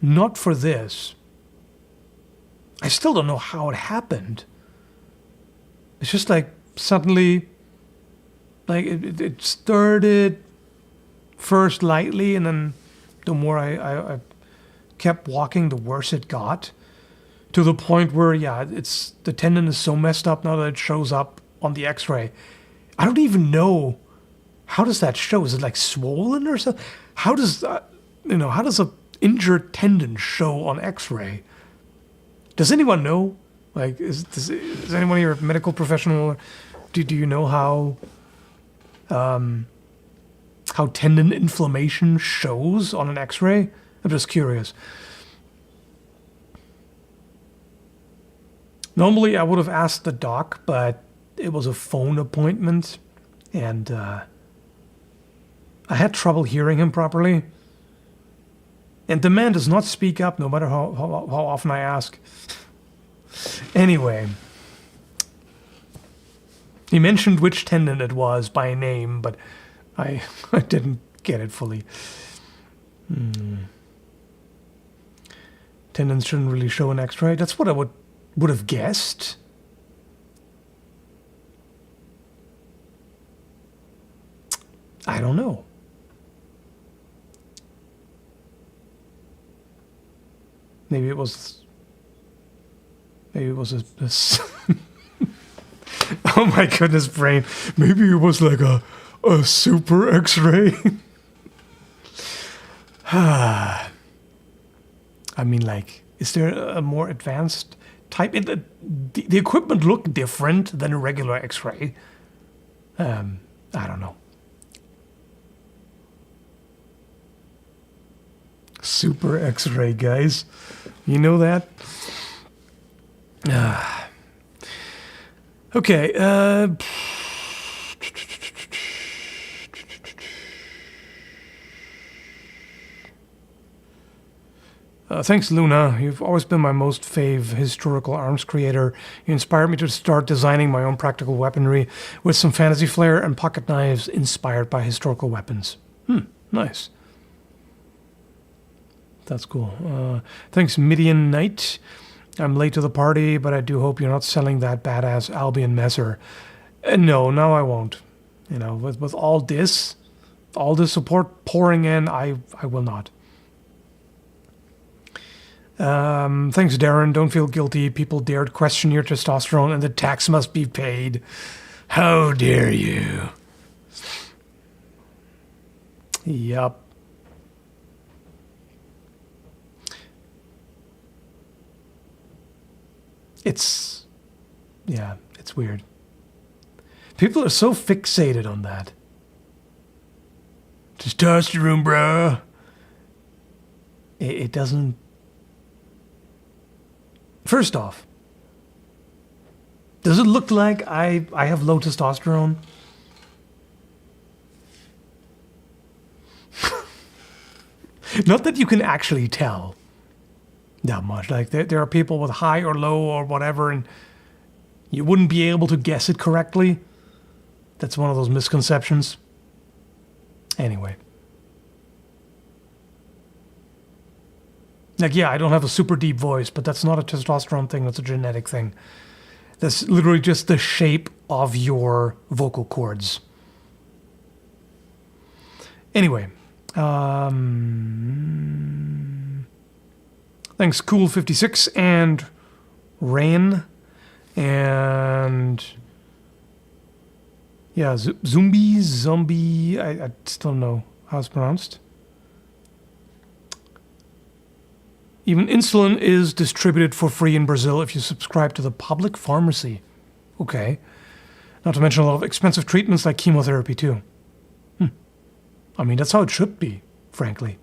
not for this. I still don't know how it happened. It's just like suddenly, like it started first lightly, and then the more I kept walking, the worse it got, to the point where, yeah, the tendon is so messed up now that it shows up on the X-ray. I don't even know, how does that show? Is it like swollen or something? How does how does a injured tendon show on X-ray? Does anyone know? Like, is anyone here a medical professional? Do you know how tendon inflammation shows on an X-ray? I'm just curious. Normally, I would have asked the doc, but it was a phone appointment, and I had trouble hearing him properly. And the man does not speak up, no matter how often I ask. Anyway, he mentioned which tendon it was by name, but I didn't get it fully. Tendons shouldn't really show an X-ray. That's what I would have guessed. I don't know. Maybe it was a oh my goodness, brain. Maybe it was like a super X-ray. I mean, like, is there a more advanced type? The equipment looked different than a regular X-ray. I don't know. Super X-ray, guys. You know that? Okay. Thanks, Luna. You've always been my most fave historical arms creator. You inspired me to start designing my own practical weaponry with some fantasy flair and pocket knives inspired by historical weapons. Nice. That's cool. Thanks, Midian Knight. I'm late to the party, but I do hope you're not selling that badass Albion Messer. No, I won't. You know, with all this support pouring in, I will not. Thanks, Darren. Don't feel guilty. People dared question your testosterone and the tax must be paid. How dare you? Yup. It's weird. People are so fixated on that. Testosterone, bro. It doesn't... First off, does it look like I have low testosterone? Not that you can actually tell that much. Like there are people with high or low or whatever, and you wouldn't be able to guess it correctly. That's one of those misconceptions. Anyway. Like, yeah, I don't have a super deep voice, but that's not a testosterone thing. That's a genetic thing. That's literally just the shape of your vocal cords. Anyway. Thanks, Cool56 and Rain. And... yeah, Zombie, I still don't know how it's pronounced. Even insulin is distributed for free in Brazil if you subscribe to the public pharmacy. Okay. Not to mention a lot of expensive treatments like chemotherapy too. I mean, that's how it should be, frankly.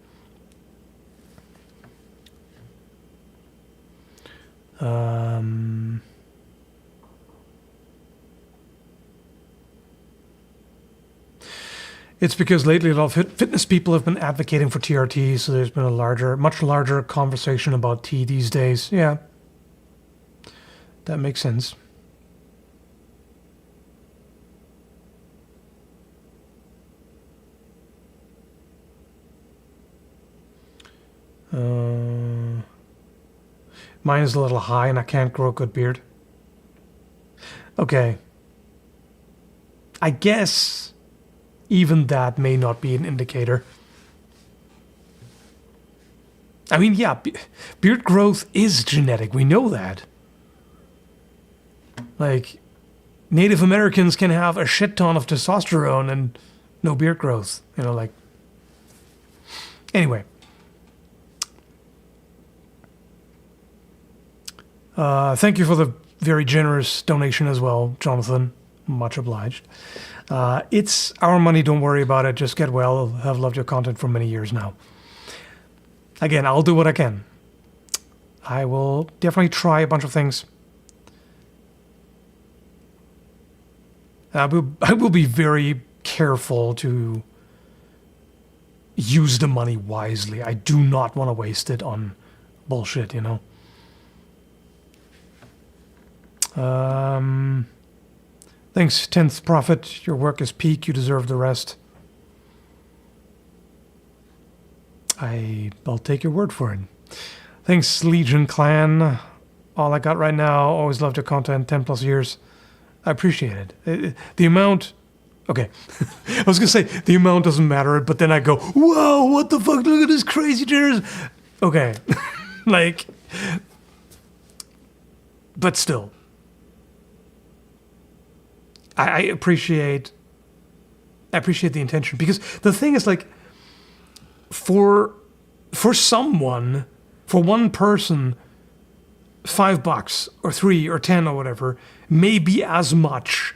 It's because lately a lot of fitness people have been advocating for TRT, so there's been a much larger conversation about tea these days. Yeah, that makes sense. Mine is a little high and I can't grow a good beard. Okay. I guess even that may not be an indicator. I mean, yeah, beard growth is genetic. We know that. Like, Native Americans can have a shit ton of testosterone and no beard growth. You know, like... Anyway. Thank you for the very generous donation as well, Jonathan. Much obliged. It's our money, don't worry about it. Just get well. I've loved your content for many years now. Again, I'll do what I can. I will definitely try a bunch of things. I will be very careful to use the money wisely. I do not want to waste it on bullshit, you know? Thanks, 10th Prophet. Your work is peak. You deserve the rest. I'll take your word for it. Thanks, Legion Clan. All I got right now. Always loved your content. 10 plus years. I appreciate it. The amount... Okay. I was going to say, the amount doesn't matter, but then I go, whoa, what the fuck? Look at this crazy generous... Okay. Like... But still... I appreciate the intention, because the thing is, like, for someone, for one person, $5 or $3 or $10 or whatever may be as much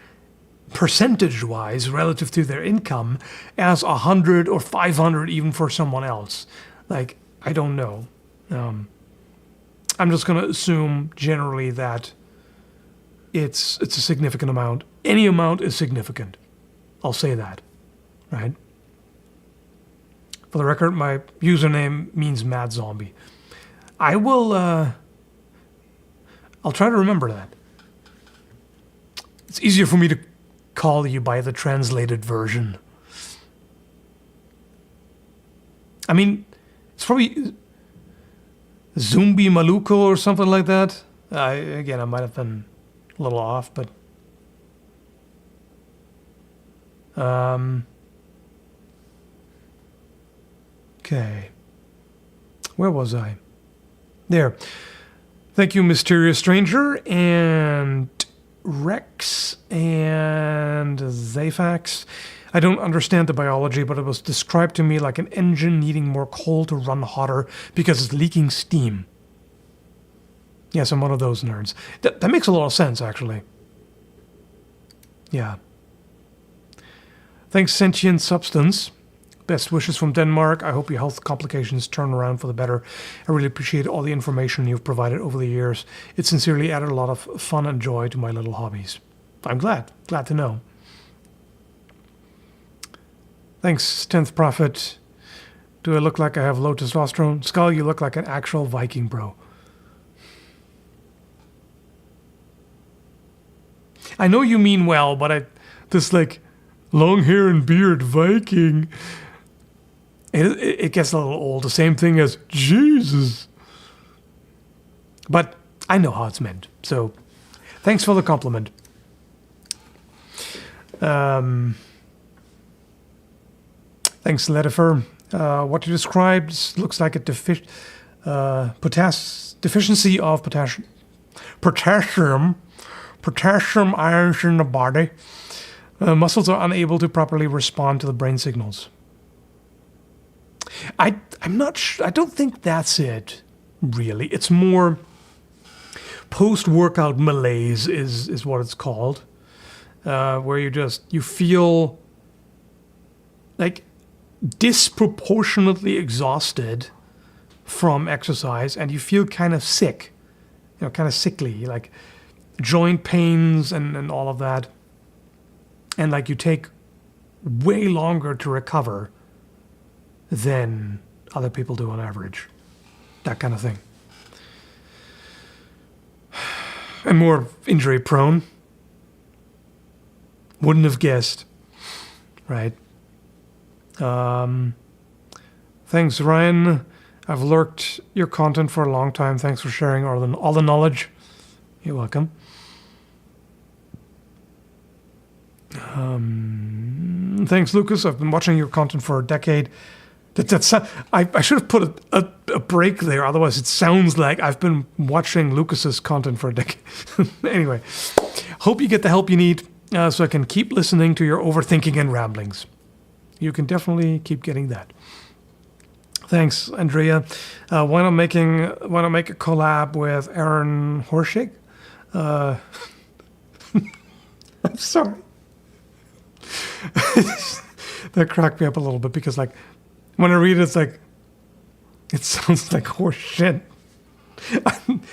percentage-wise relative to their income as 100 or 500 even for someone else. Like, I don't know. I'm just going to assume generally that it's a significant amount. Any amount is significant. I'll say that, right? For the record, my username means Mad Zombie. I'll try to remember that. It's easier for me to call you by the translated version. I mean, it's probably Zumbi Maluko or something like that. Again, I might have been a little off, but okay. Where was I? There. Thank you, Mysterious Stranger, and Rex, and Zafax. I don't understand the biology, but it was described to me like an engine needing more coal to run hotter because it's leaking steam. Yes, I'm one of those nerds. That makes a lot of sense, actually. Yeah. Thanks, Sentient Substance. Best wishes from Denmark. I hope your health complications turn around for the better. I really appreciate all the information you've provided over the years. It sincerely added a lot of fun and joy to my little hobbies. I'm glad to know. Thanks, 10th Prophet. Do I look like I have low testosterone? Skull, you look like an actual Viking, bro. I know you mean well, but this like long hair and beard Viking, it gets a little old. The same thing as Jesus. But I know how it's meant. So thanks for the compliment. Thanks, Letifer. What you described looks like a deficiency of potassium ions in the body. Muscles are unable to properly respond to the brain signals. I'm not sure. I don't think that's it, really. It's more post-workout malaise is what it's called, where you feel like disproportionately exhausted from exercise, and you feel kind of sick, kind of sickly, like joint pains and all of that. And like you take way longer to recover than other people do on average. That kind of thing. And more injury prone. Wouldn't have guessed. Right. Thanks, Ryan. I've lurked your content for a long time. Thanks for sharing all the knowledge. You're welcome. Thanks, Lucas. I've been watching your content for a decade. I should have put a break there. Otherwise, it sounds like I've been watching Lucas's content for a decade. Anyway, hope you get the help you need so I can keep listening to your overthinking and ramblings. You can definitely keep getting that. Thanks, Andrea. Why not make a collab with Aaron Horschig? I'm sorry. That cracked me up a little bit because, like, when I read it, it's like, it sounds like horse shit.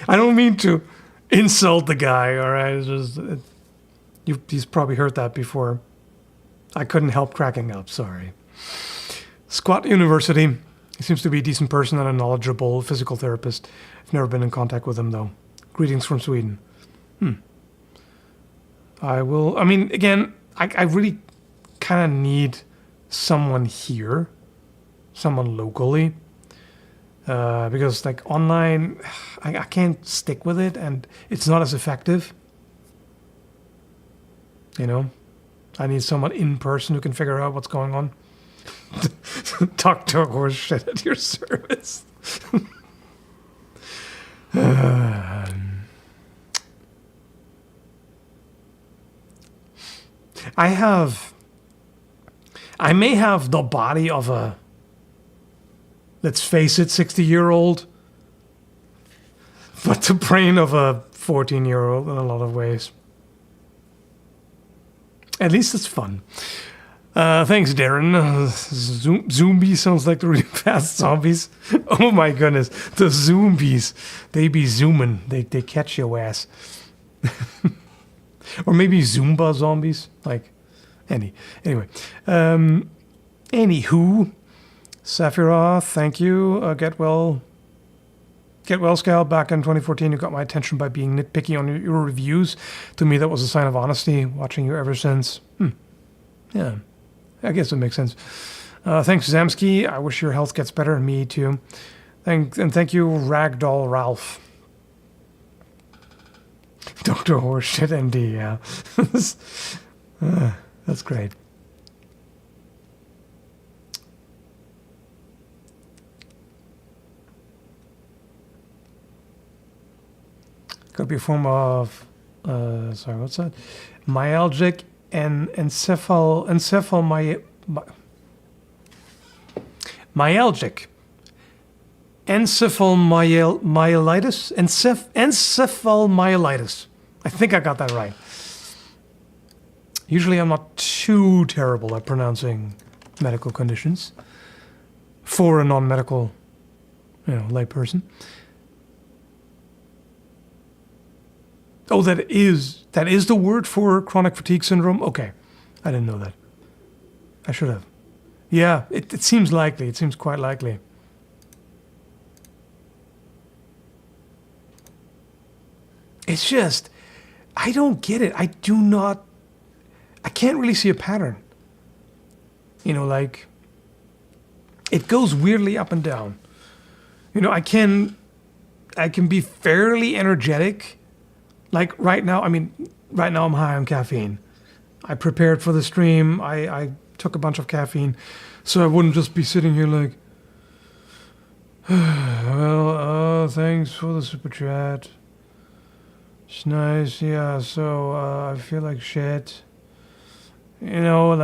I don't mean to insult the guy, all right? It's just, he's probably heard that before. I couldn't help cracking up, sorry. Squat University. He seems to be a decent person and a knowledgeable physical therapist. I've never been in contact with him, though. Greetings from Sweden. I mean, again, I really kind of need someone here, someone locally, because like online, I can't stick with it and it's not as effective. I need someone in person who can figure out what's going on. Talk to a horse shit at your service. I may have the body of a, let's face it, 60-year-old, but the brain of a 14-year-old in a lot of ways. At least it's fun. Thanks, Darren. Zombie sounds like the really fast zombies. Oh my goodness, the zombies. They be zooming. They catch your ass. Or maybe Zumba zombies. Like, anyway. Anywho, Sephiroth, thank you. Get well, Scal. Back in 2014, you got my attention by being nitpicky on your reviews. To me, that was a sign of honesty. Watching you ever since. Yeah, I guess it makes sense. Thanks, Zamsky. I wish your health gets better. Me too. Thank you, Ragdoll Ralph. Dr. Horseshit MD, yeah. That's great. Could be a form of, sorry, what's that? Myalgic and myalgic encephalomyelitis. I think I got that right. Usually I'm not too terrible at pronouncing medical conditions for a non-medical, layperson. Oh, that is the word for chronic fatigue syndrome? Okay. I didn't know that. I should have. Yeah, it seems likely. It seems quite likely. It's just, I don't get it. I can't really see a pattern. Like, it goes weirdly up and down. I can be fairly energetic. Like right now I'm high on caffeine. I prepared for the stream. I took a bunch of caffeine so I wouldn't just be sitting here like, well, thanks for the super chat. It's nice, yeah, so I feel like shit. But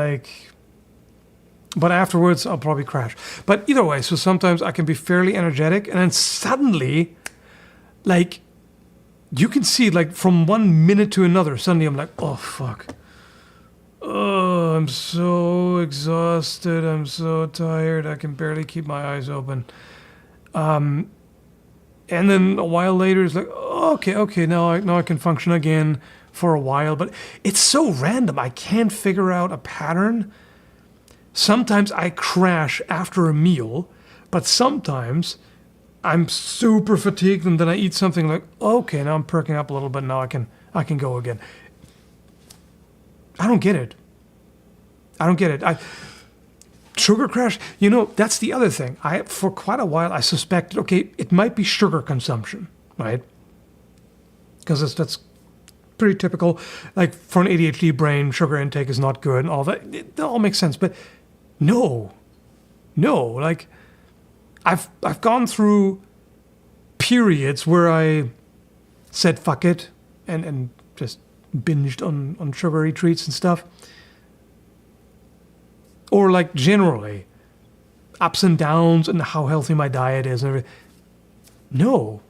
afterwards I'll probably crash. But either way, so sometimes I can be fairly energetic and then suddenly, like, you can see, like, from 1 minute to another, suddenly I'm like, oh, fuck. Oh, I'm so exhausted. I'm so tired. I can barely keep my eyes open. And then a while later, it's like, oh, okay, now I can function again for a while. But it's so random. I can't figure out a pattern. Sometimes I crash after a meal, but sometimes I'm super fatigued, and then I eat something like, okay, now I'm perking up a little bit. Now I can go again. I don't get it. Sugar crash. That's the other thing. For quite a while I suspected, okay, it might be sugar consumption, right? Because that's pretty typical. Like for an ADHD brain, sugar intake is not good, and all that. It all makes sense, but no. Like, I've gone through periods where I said fuck it and just binged on sugary treats and stuff. Or like generally ups and downs and how healthy my diet is and everything. No.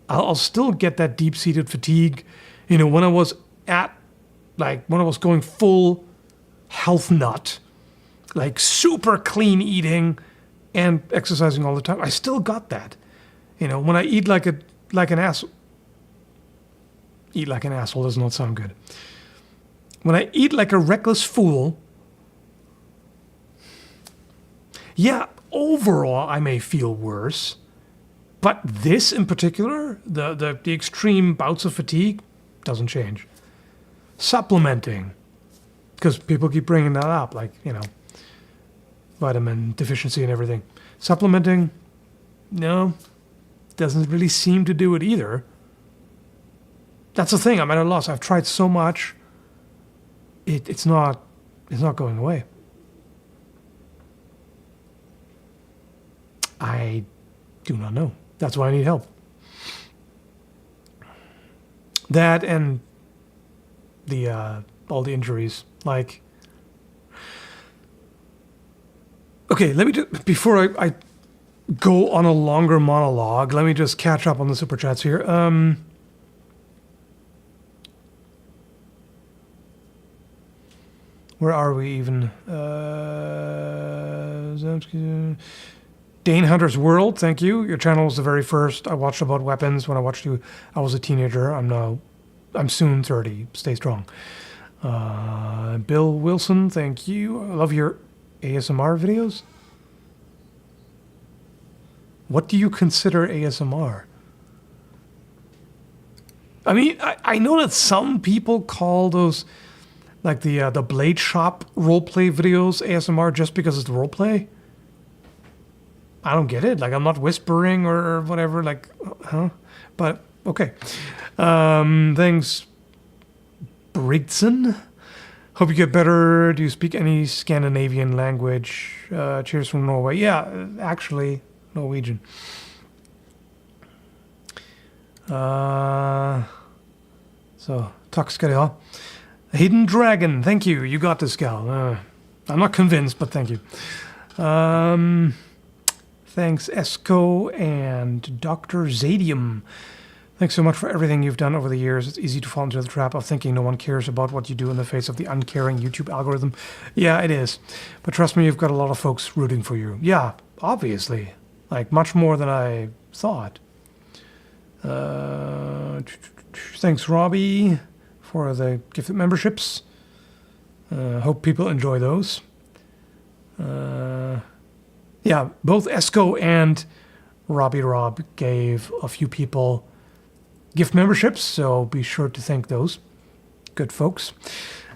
I'll still get that deep-seated fatigue. When I was going full health nut, like super clean eating and exercising all the time, I still got that. When I eat like an asshole. Eat like an asshole does not sound good. When I eat like a reckless fool, yeah, overall I may feel worse, but this in particular, the extreme bouts of fatigue, doesn't change. Supplementing, because people keep bringing that up, like, vitamin deficiency and everything. Supplementing, no, doesn't really seem to do it either. That's the thing, I'm at a loss. I've tried so much, it's not going away. I do not know. That's why I need help. That and all the injuries. Like, okay, let me just, before I go on a longer monologue, let me just catch up on the super chats here. Where are we even? Dane Hunter's World, thank you. Your channel was the very first I watched about weapons. When I watched you, I was a teenager. I'm soon 30. Stay strong. Bill Wilson, thank you. I love your ASMR videos. What do you consider ASMR? I mean, I know that some people call those, like the Blade Shop roleplay videos ASMR just because it's roleplay. I don't get it. Like, I'm not whispering or whatever. Like, huh? But, okay. Thanks, Brigtson. Hope you get better. Do you speak any Scandinavian language? Cheers from Norway. Yeah, actually, Norwegian. So, tack ska du ha. Hidden Dragon, thank you. You got this, gal. I'm not convinced, but thank you. Thanks, Esco and Dr. Zadium. Thanks so much for everything you've done over the years. It's easy to fall into the trap of thinking no one cares about what you do in the face of the uncaring YouTube algorithm. Yeah, it is. But trust me, you've got a lot of folks rooting for you. Yeah, obviously. Like, much more than I thought. Thanks, Robbie, for the gifted memberships. Hope people enjoy those. Yeah, both Esco and Robbie Rob gave a few people gift memberships, so be sure to thank those good folks.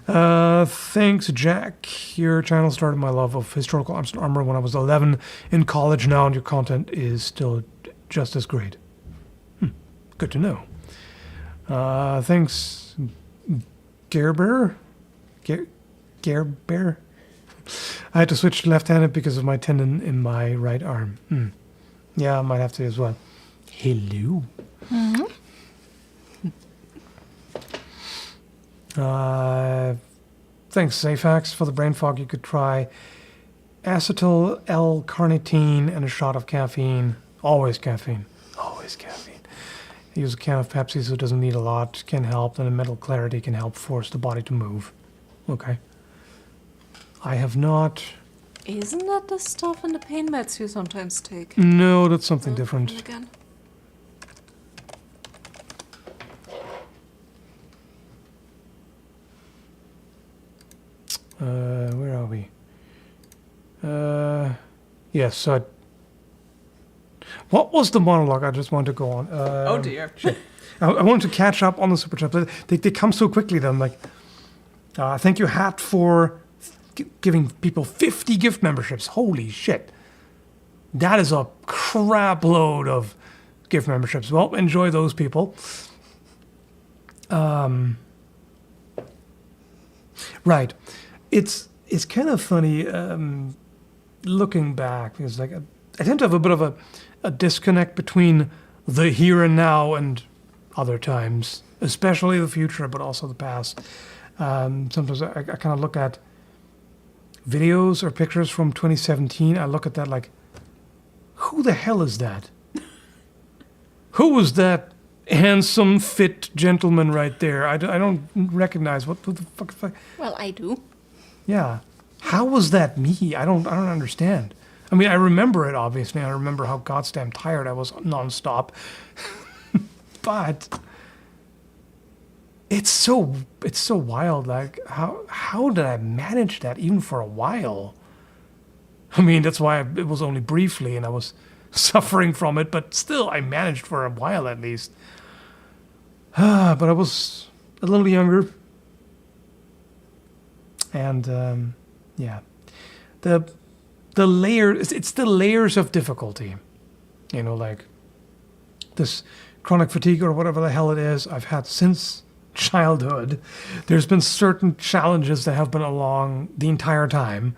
Thanks, Jack. Your channel started my love of historical arms and armor when I was 11 in college now, and your content is still just as great. Good to know. Thanks, Gerber. Gerber. I had to switch to left-handed because of my tendon in my right arm. Yeah, I might have to as well. Hello. Thanks, Zafax, for the brain fog. You could try acetyl L-carnitine and a shot of caffeine. Always caffeine. Always caffeine. Use a can of Pepsi so it doesn't need a lot. Can help, and a mental clarity can help force the body to move. Okay. I have not... Isn't that the stuff in the pain meds you sometimes take? No, that's something different. Again. Where are we? Yes, so what was the monologue? I just wanted to go on. Oh dear. I wanted to catch up on the super chat, but they come so quickly that I'm like, thank you, Hat, for giving people 50 gift memberships. Holy shit. That is a crap load of gift memberships. Well, enjoy those people. Right. It's kind of funny looking back, because like I tend to have a bit of a disconnect between the here and now and other times, especially the future, but also the past. Sometimes I kind of look at videos or pictures from 2017. I look at that like, who the hell is that? Who was that handsome, fit gentleman right there? I don't recognize. Who the fuck? Well, I do. Yeah. How was that me? I don't understand. I mean, I remember it, obviously. I remember how goddamn tired I was nonstop. But it's so wild. Like, how did I manage that even for a while? I mean, that's why it was only briefly and I was suffering from it, but still I managed for a while at least. But I was a little younger. And, yeah. The layers, it's the layers of difficulty. You know, like this chronic fatigue or whatever the hell it is I've had since childhood. There's been certain challenges that have been along the entire time.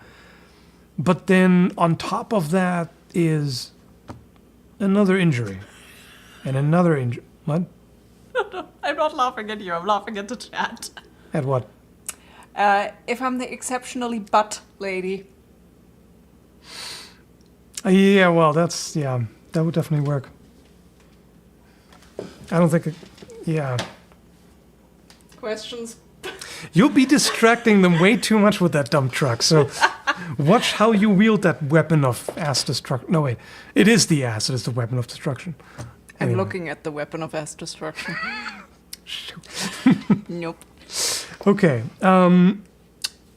But then on top of that is another injury. And another injury. What? No, I'm not laughing at you. I'm laughing at the chat. At what? If I'm the exceptionally butt lady. Yeah, well, that would definitely work. I don't think yeah. Questions? You'll be distracting them way too much with that dump truck. So watch how you wield that weapon of ass destruction. No, wait. It is the ass. It is the weapon of destruction. I'm Anyway. looking at the weapon of ass destruction. Nope. Okay.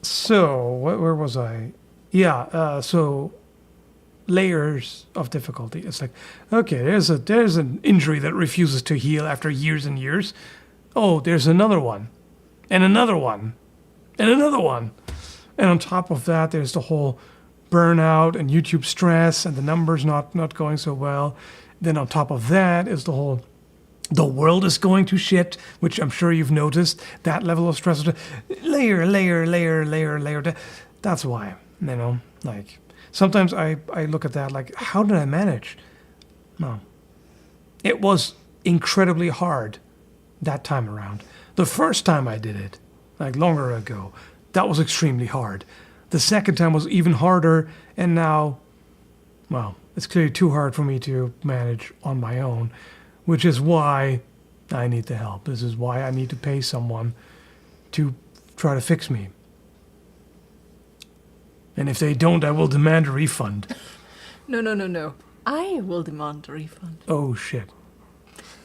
So where was I? Yeah. So layers of difficulty. It's like, okay, there's an injury that refuses to heal after years and years. Oh, there's another one, and another one, and another one, and on top of that, there's the whole burnout and YouTube stress and the numbers not going so well. Then on top of that is the world is going to shit, which I'm sure you've noticed. That level of stress, layer. That's why, like sometimes I look at that like, how did I manage? No, it was incredibly hard that time around. The first time I did it, like longer ago, that was extremely hard. The second time was even harder, and now, well, it's clearly too hard for me to manage on my own, which is why I need the help. This is why I need to pay someone to try to fix me. And if they don't, I will demand a refund. No. I will demand a refund. Oh, shit.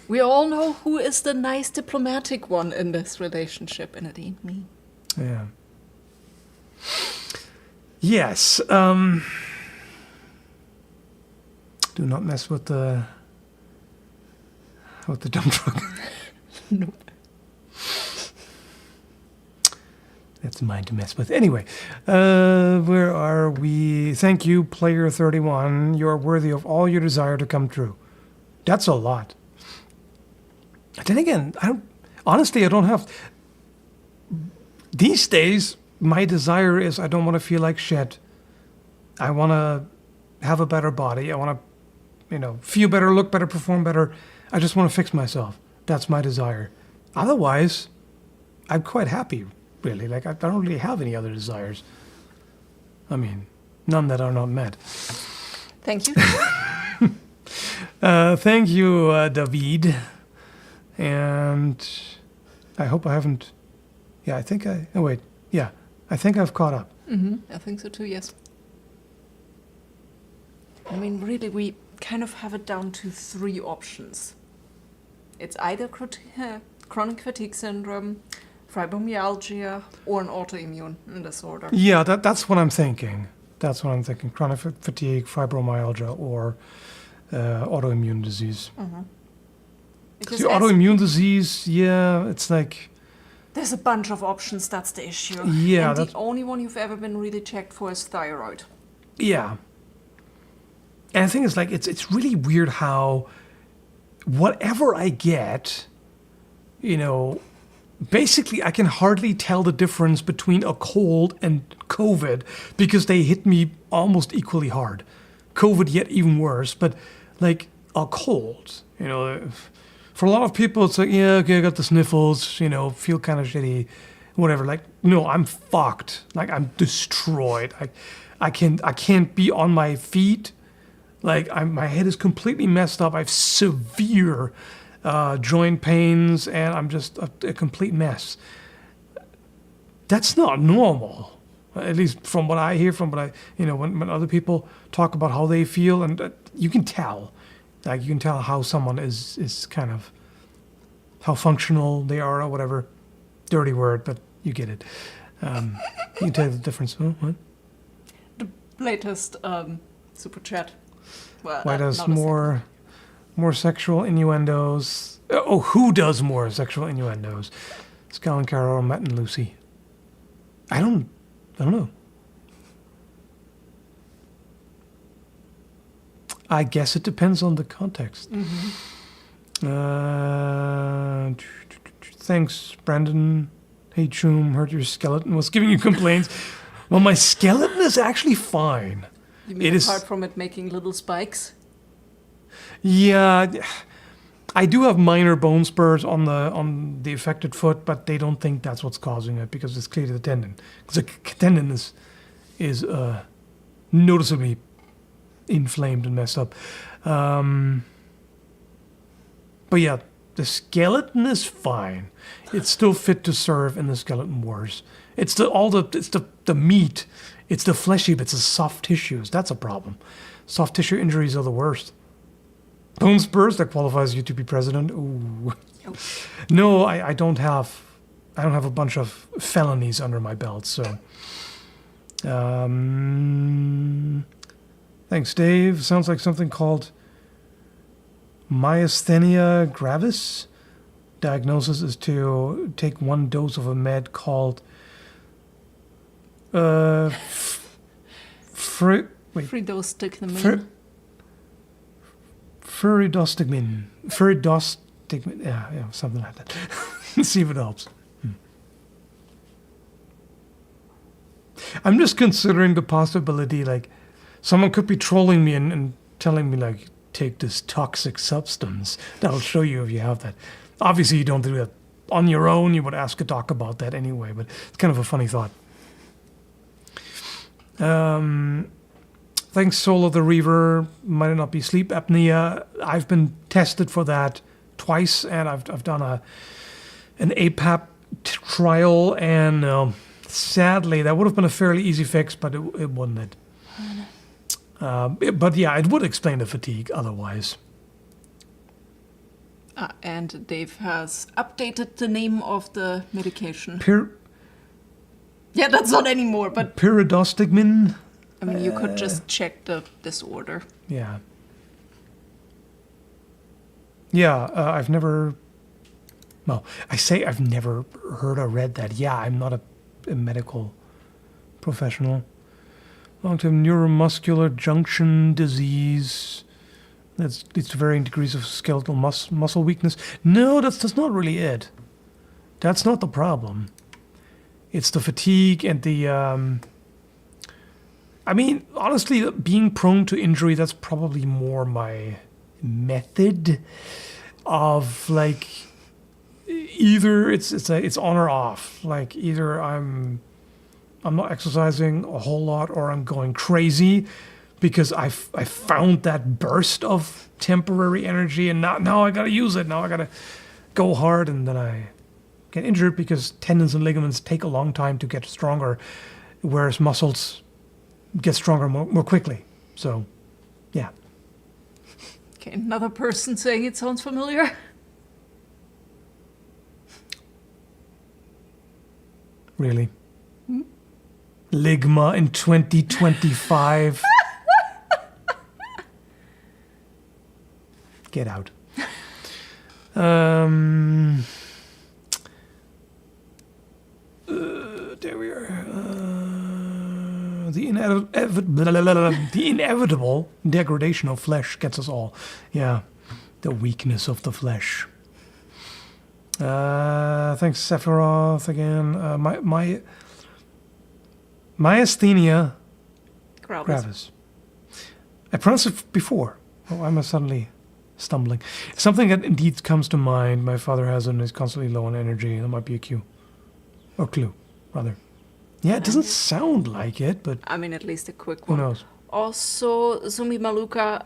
We all know who is the nice diplomatic one in this relationship, and it ain't me. Yeah. Yes. Do not mess with the dump truck. Nope. That's mine to mess with. Anyway, where are we? Thank you, Player 31. You are worthy of all your desire to come true. That's a lot. Then again, I don't have. These days, my desire is I don't want to feel like shit. I want to have a better body. I want to, feel better, look better, perform better. I just want to fix myself. That's my desire. Otherwise, I'm quite happy, really. Like, I don't really have any other desires. I mean, none that are not met. Thank you. Thank you, David. And I hope I haven't... Yeah, I think I... Oh, wait. Yeah, I think I've caught up. I think so too, yes. I mean, really, we kind of have it down to 3 options. It's either chronic fatigue syndrome, fibromyalgia, or an autoimmune disorder. Yeah, that's what I'm thinking. Chronic fatigue, fibromyalgia, or autoimmune disease. Because See, autoimmune disease, yeah, it's like... There's a bunch of options, that's the issue. Yeah, and the only one you've ever been really checked for is thyroid. Yeah. And the thing is, like, it's really weird how whatever I get, basically I can hardly tell the difference between a cold and COVID because they hit me almost equally hard. COVID yet even worse, but like a cold, for a lot of people it's like, yeah, okay, I got the sniffles, feel kind of shitty, whatever. Like, no, I'm fucked. Like, I'm destroyed. I can't be on my feet. Like, my head is completely messed up. I have severe joint pains, and I'm just a complete mess. That's not normal, at least from what I hear, from what I, when other people talk about how they feel, and you can tell. Like, you can tell how someone is kind of, how functional they are or whatever. Dirty word, but you get it. You can tell the difference. Oh, what? The latest super chat. Well, Why does more sexual innuendos? Oh, who does more sexual innuendos? Skallagrim, Carol, or Matt and Lucy? I don't know. I guess it depends on the context. Thanks, Brandon. Hey, Choom, heard your skeleton was giving you complaints. Well, my skeleton is actually fine. You mean apart from it making little spikes? Yeah, I do have minor bone spurs on the affected foot, but they don't think that's what's causing it because it's clearly the tendon. Because the tendon is noticeably inflamed and messed up. But yeah, The skeleton is fine. It's still fit to serve in the skeleton wars. It's the meat. It's the fleshy bits, the soft tissues. That's a problem. Soft tissue injuries are the worst. Bone spurs, that qualifies you to be president. Ooh. Oh. No, I don't have a bunch of felonies under my belt, so. Thanks, Dave. Sounds like something called myasthenia gravis. Diagnosis is to take 1 dose of a med called Fridostigmine. Furidostigmine. Yeah, something like that. See if it helps. I'm just considering the possibility, like, someone could be trolling me and telling me, like, take this toxic substance. That'll show you if you have that. Obviously, you don't do that on your own. You would ask a doc about that anyway, but it's kind of a funny thought. Thanks, Soul of the Reaver. Might not be sleep apnea. I've been tested for that twice, and I've done an APAP trial, and sadly, that would have been a fairly easy fix, but it wouldn't. But yeah, it would explain the fatigue otherwise. And Dave has updated the name of the medication. Yeah, that's not anymore, but... Pyridostigmine? I mean, you could just check the disorder. Yeah. Yeah, I've never... Well, I say I've never heard or read that. Yeah, I'm not a medical professional. Long-term neuromuscular junction disease. That leads to varying degrees of skeletal muscle weakness. No, that's not really it. That's not the problem. It's the fatigue and the... I mean, honestly, being prone to injury, that's probably more my method of, like, either it's on or off. Like, either I'm not exercising a whole lot or I'm going crazy because I found that burst of temporary energy and now I gotta use it. Now I gotta go hard, and then I get injured because tendons and ligaments take a long time to get stronger, whereas muscles get stronger more quickly. So, yeah. Okay, another person saying it sounds familiar. Really? Ligma in 2025. Get out. There we are. The inevitable degradation of flesh gets us all. Yeah, the weakness of the flesh. Thanks, Sephiroth, again. My myasthenia gravis. I pronounced it before. Oh, I'm suddenly stumbling. Something that indeed comes to mind. My father has and is constantly low on energy. That might be a cue. Or clue, rather. Yeah, it doesn't sound like it, but... I mean, at least a quick one. Who knows? Also, Zumi Maluka,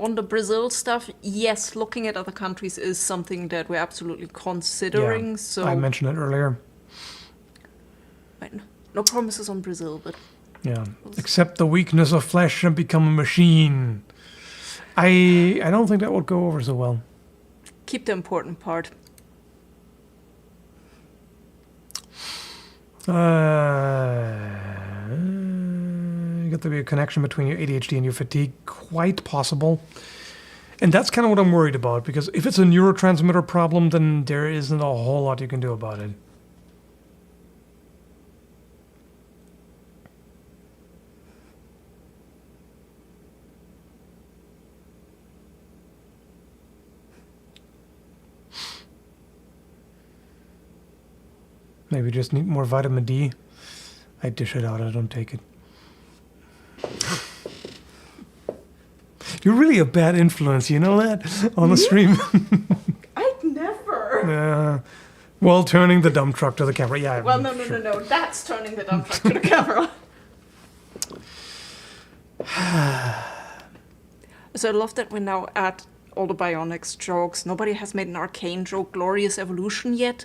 on the Brazil stuff, yes, looking at other countries is something that we're absolutely considering. Yeah, so I mentioned it earlier. Right, no promises on Brazil, but... Yeah, accept the weakness of flesh and become a machine. I don't think that would go over so well. Keep the important part. Got to be a connection between your ADHD and your fatigue. Quite possible. And that's kind of what I'm worried about, because if it's a neurotransmitter problem, then there isn't a whole lot you can do about it. Maybe just need more vitamin D. I dish it out, I don't take it. You're really a bad influence, you know that? On the stream. I'd never. Well, turning the dump truck to the camera, yeah. Well, no. That's turning the dump truck to the camera. So I love that we're now at all the bionics jokes. Nobody has made an arcane joke, glorious evolution yet.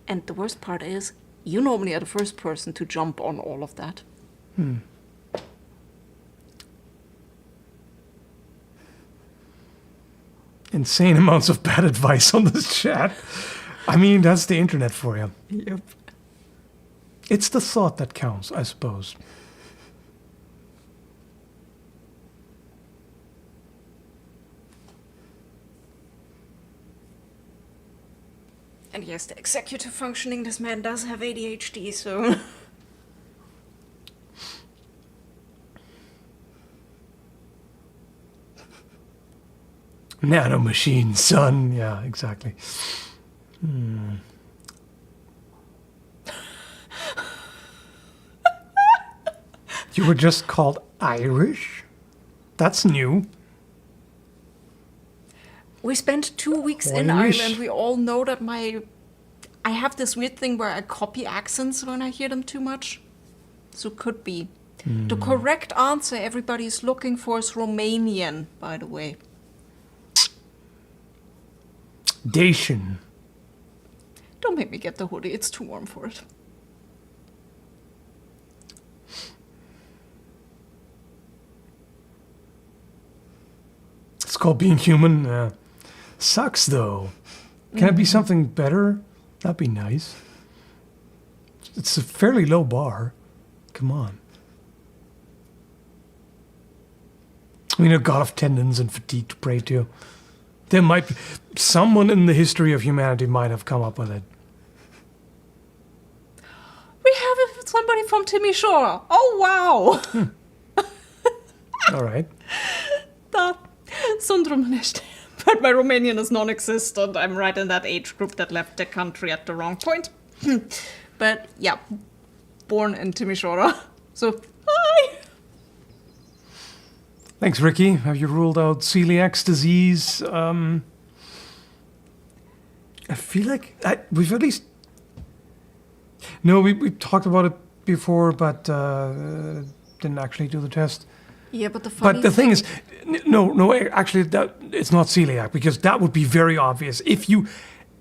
And the worst part is, you normally are the first person to jump on all of that. Insane amounts of bad advice on this chat. I mean, that's the internet for you. Yep. It's the thought that counts, I suppose. And yes, the executive functioning, this man does have ADHD, so... Nano machine, son. Yeah, exactly. You were just called Irish? That's new. We spent 2 weeks in Irish. Ireland. We all know that I have this weird thing where I copy accents when I hear them too much. So could be. The correct answer everybody is looking for is Romanian, by the way. Dacian. Don't make me get the hoodie. It's too warm for it. It's called being human. Sucks, though. Can it be something better? That'd be nice. It's a fairly low bar. Come on. I mean, a god of tendons and fatigue to pray to. There might be... Someone in the history of humanity might have come up with it. We have somebody from Timisoara. Oh, wow. All right. That Sundrumnest. But my Romanian is non-existent. I'm right in that age group that left the country at the wrong point. But yeah, born in Timisoara. So, hi. Thanks, Ricky. Have you ruled out celiac disease? I feel like we've at least... No, we talked about it before, but didn't actually do the test. Yeah, but the funny But the thing is, no, actually, that it's not celiac, because that would be very obvious. If you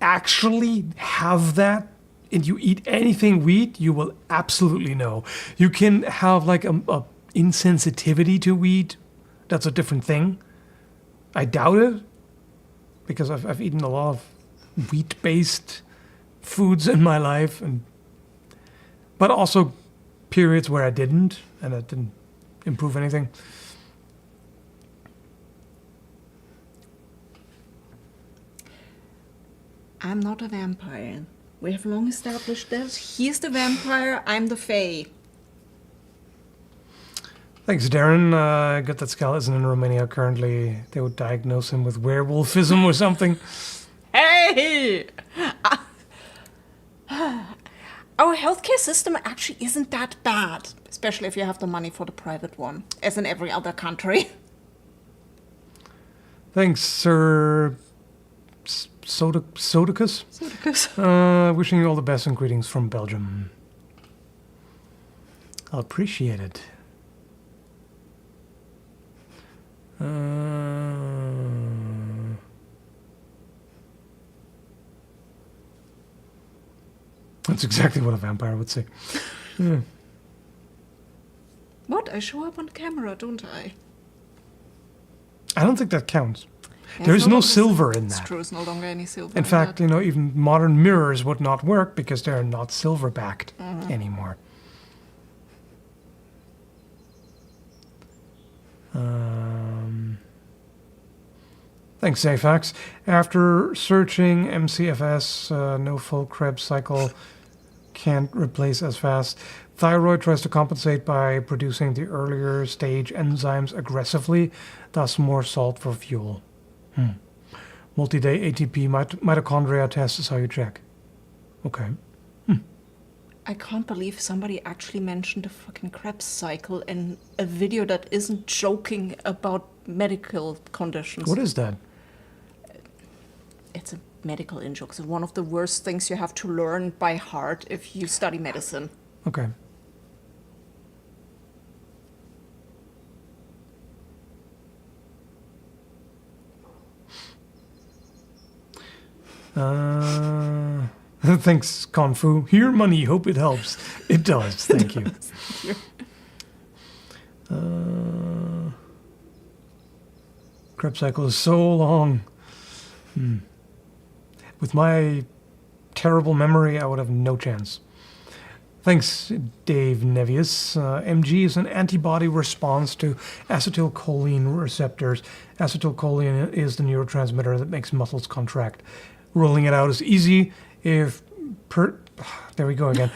actually have that and you eat anything wheat, you will absolutely know. You can have like a insensitivity to wheat. That's a different thing. I doubt it, because I've eaten a lot of wheat-based foods in my life, but also periods where I didn't, and it didn't improve anything. I'm not a vampire. We have long established that. He's the vampire, I'm the fae. Thanks, Darren. Good that Skal isn't in Romania currently. They would diagnose him with werewolfism or something. Hey! Our healthcare system actually isn't that bad, especially if you have the money for the private one, as in every other country. Thanks, Sir Sodicus. Wishing you all the best and greetings from Belgium. I'll appreciate it. That's exactly what a vampire would say. Yeah. What? I show up on camera, don't I? I don't think that counts. Yeah, There it's is no longer- silver in It's that. true, it's no longer any silver. In fact, that. even modern mirrors would not work because they're not silver-backed anymore. Thanks, Zafax. After searching MCFS, no full Krebs cycle can't replace as fast. Thyroid tries to compensate by producing the earlier stage enzymes aggressively, thus more salt for fuel. Multi-day ATP mitochondria test is how you check. Okay. I can't believe somebody actually mentioned the fucking Krebs cycle in a video that isn't joking about medical conditions. What is that? It's a medical in-joke. It's one of the worst things you have to learn by heart if you study medicine. Okay. Thanks, Confu. Here, money. Hope it helps. It does. Thank you. Crep cycle is so long. With my terrible memory, I would have no chance. Thanks, Dave Nevius. MG is an antibody response to acetylcholine receptors. Acetylcholine is the neurotransmitter that makes muscles contract. Ruling it out is easy. If there we go again.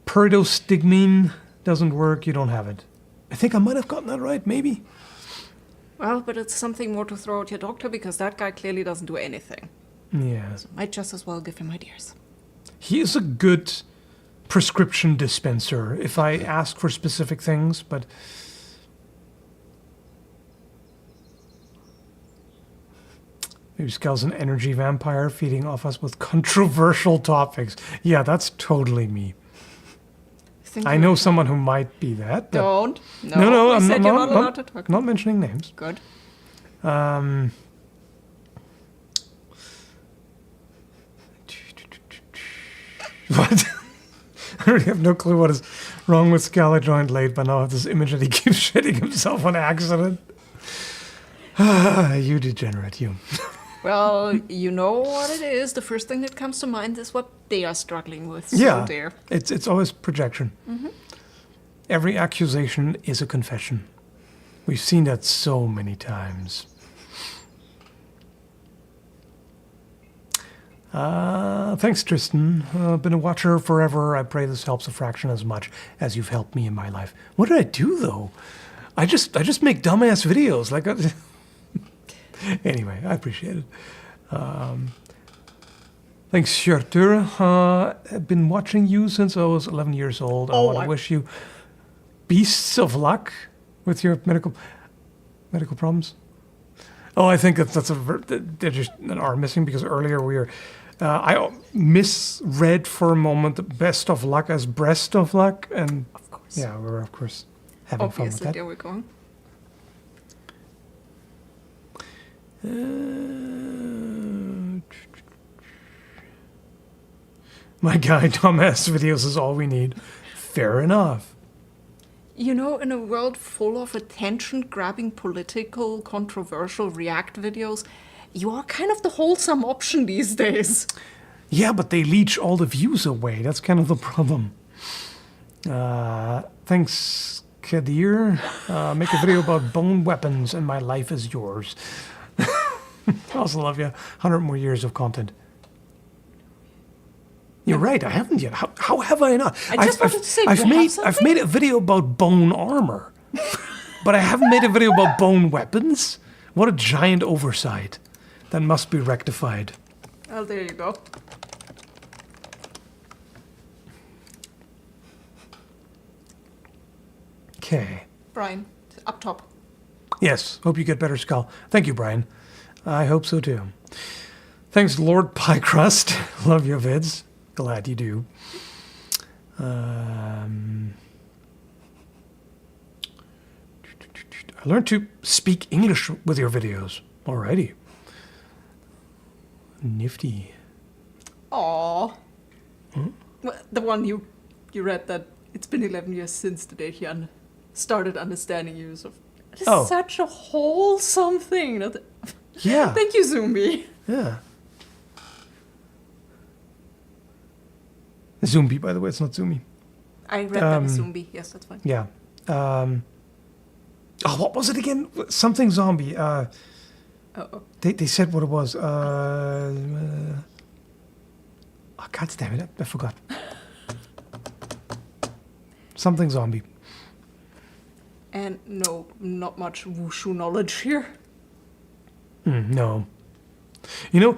Pyridostigmine doesn't work, you don't have it. I think I might have gotten that right, maybe. Well, but it's something more to throw at your doctor because that guy clearly doesn't do anything. Yeah. So might just as well give him ideas. He is a good prescription dispenser if I ask for specific things, but maybe Skell's an energy vampire feeding off us with controversial topics. Yeah, that's totally me. I know someone who might be that. But Don't. No, we I'm said not, you're not allowed to talk. not mentioning names. Good. What? I really have no clue what is wrong with Skallagrim late, but now I have this image that he keeps shitting himself on accident. You degenerate, you. Well, you know what it is. The first thing that comes to mind is what they are struggling with. So Yeah, there. it's always projection. Every accusation is a confession. We've seen that so many times. Thanks, Tristan. Been a watcher forever. I pray this helps a fraction as much as you've helped me in my life. What did I do, though? I just make dumbass videos. Like, anyway, I appreciate it. Thanks, Shirtur. I've been watching you since I was 11 years old. I want to wish you beasts of luck with your medical problems. Oh, I think that's they're just are missing because earlier we were. I misread for a moment the best of luck as breast of luck, and Of course. yeah, we were of course having fun with Obviously, that. there we go. My guy, dumbass videos is all we need. Fair enough. You know, in a world full of attention-grabbing political, controversial React videos, you are kind of the wholesome option these days. Yeah, but they leech all the views away. That's kind of the problem. Thanks, Kadir. Make a video about bone weapons and my life is yours. I also love you. 100 more years of content. You're right. I haven't yet. How have I not? I just wanted to say, I've do you have made something? a video about bone armor, but I haven't made a video about bone weapons. What a giant oversight! That must be rectified. Oh, there you go. Okay. Brian, up top. Yes. Hope you get better, Skull. Thank you, Brian. I hope so too. Thanks, Lord Pie Crust. Love your vids. Glad you do. I learned to speak English with your videos. Alrighty. Nifty. Aww. Well, the one you read that it's been 11 years since the day he started understanding use of. It is Oh. such a wholesome thing. Yeah. Thank you, Zumbi. Yeah. Zumbi, by the way, it's not Zumi. I read that as Zumbi. Yes, that's fine. Yeah. Oh, what was it again? Something zombie. Uh-oh. They said what it was. Oh, God damn it. I forgot. Something zombie. And no, not much wushu knowledge here. No. You know,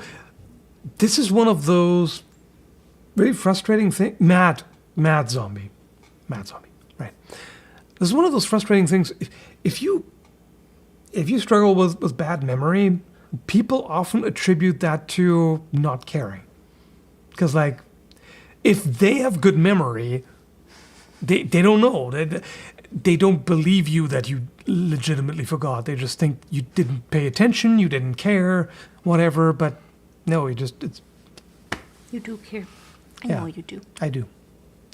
this is one of those really frustrating things. Mad zombie. Right. This is one of those frustrating things. If you struggle with bad memory, people often attribute that to not caring. Because, like, if they have good memory, they don't know. They don't believe you that you legitimately forgot. They just think you didn't pay attention, you didn't care, whatever. But no, it's You do care. I Yeah. know you do. I do.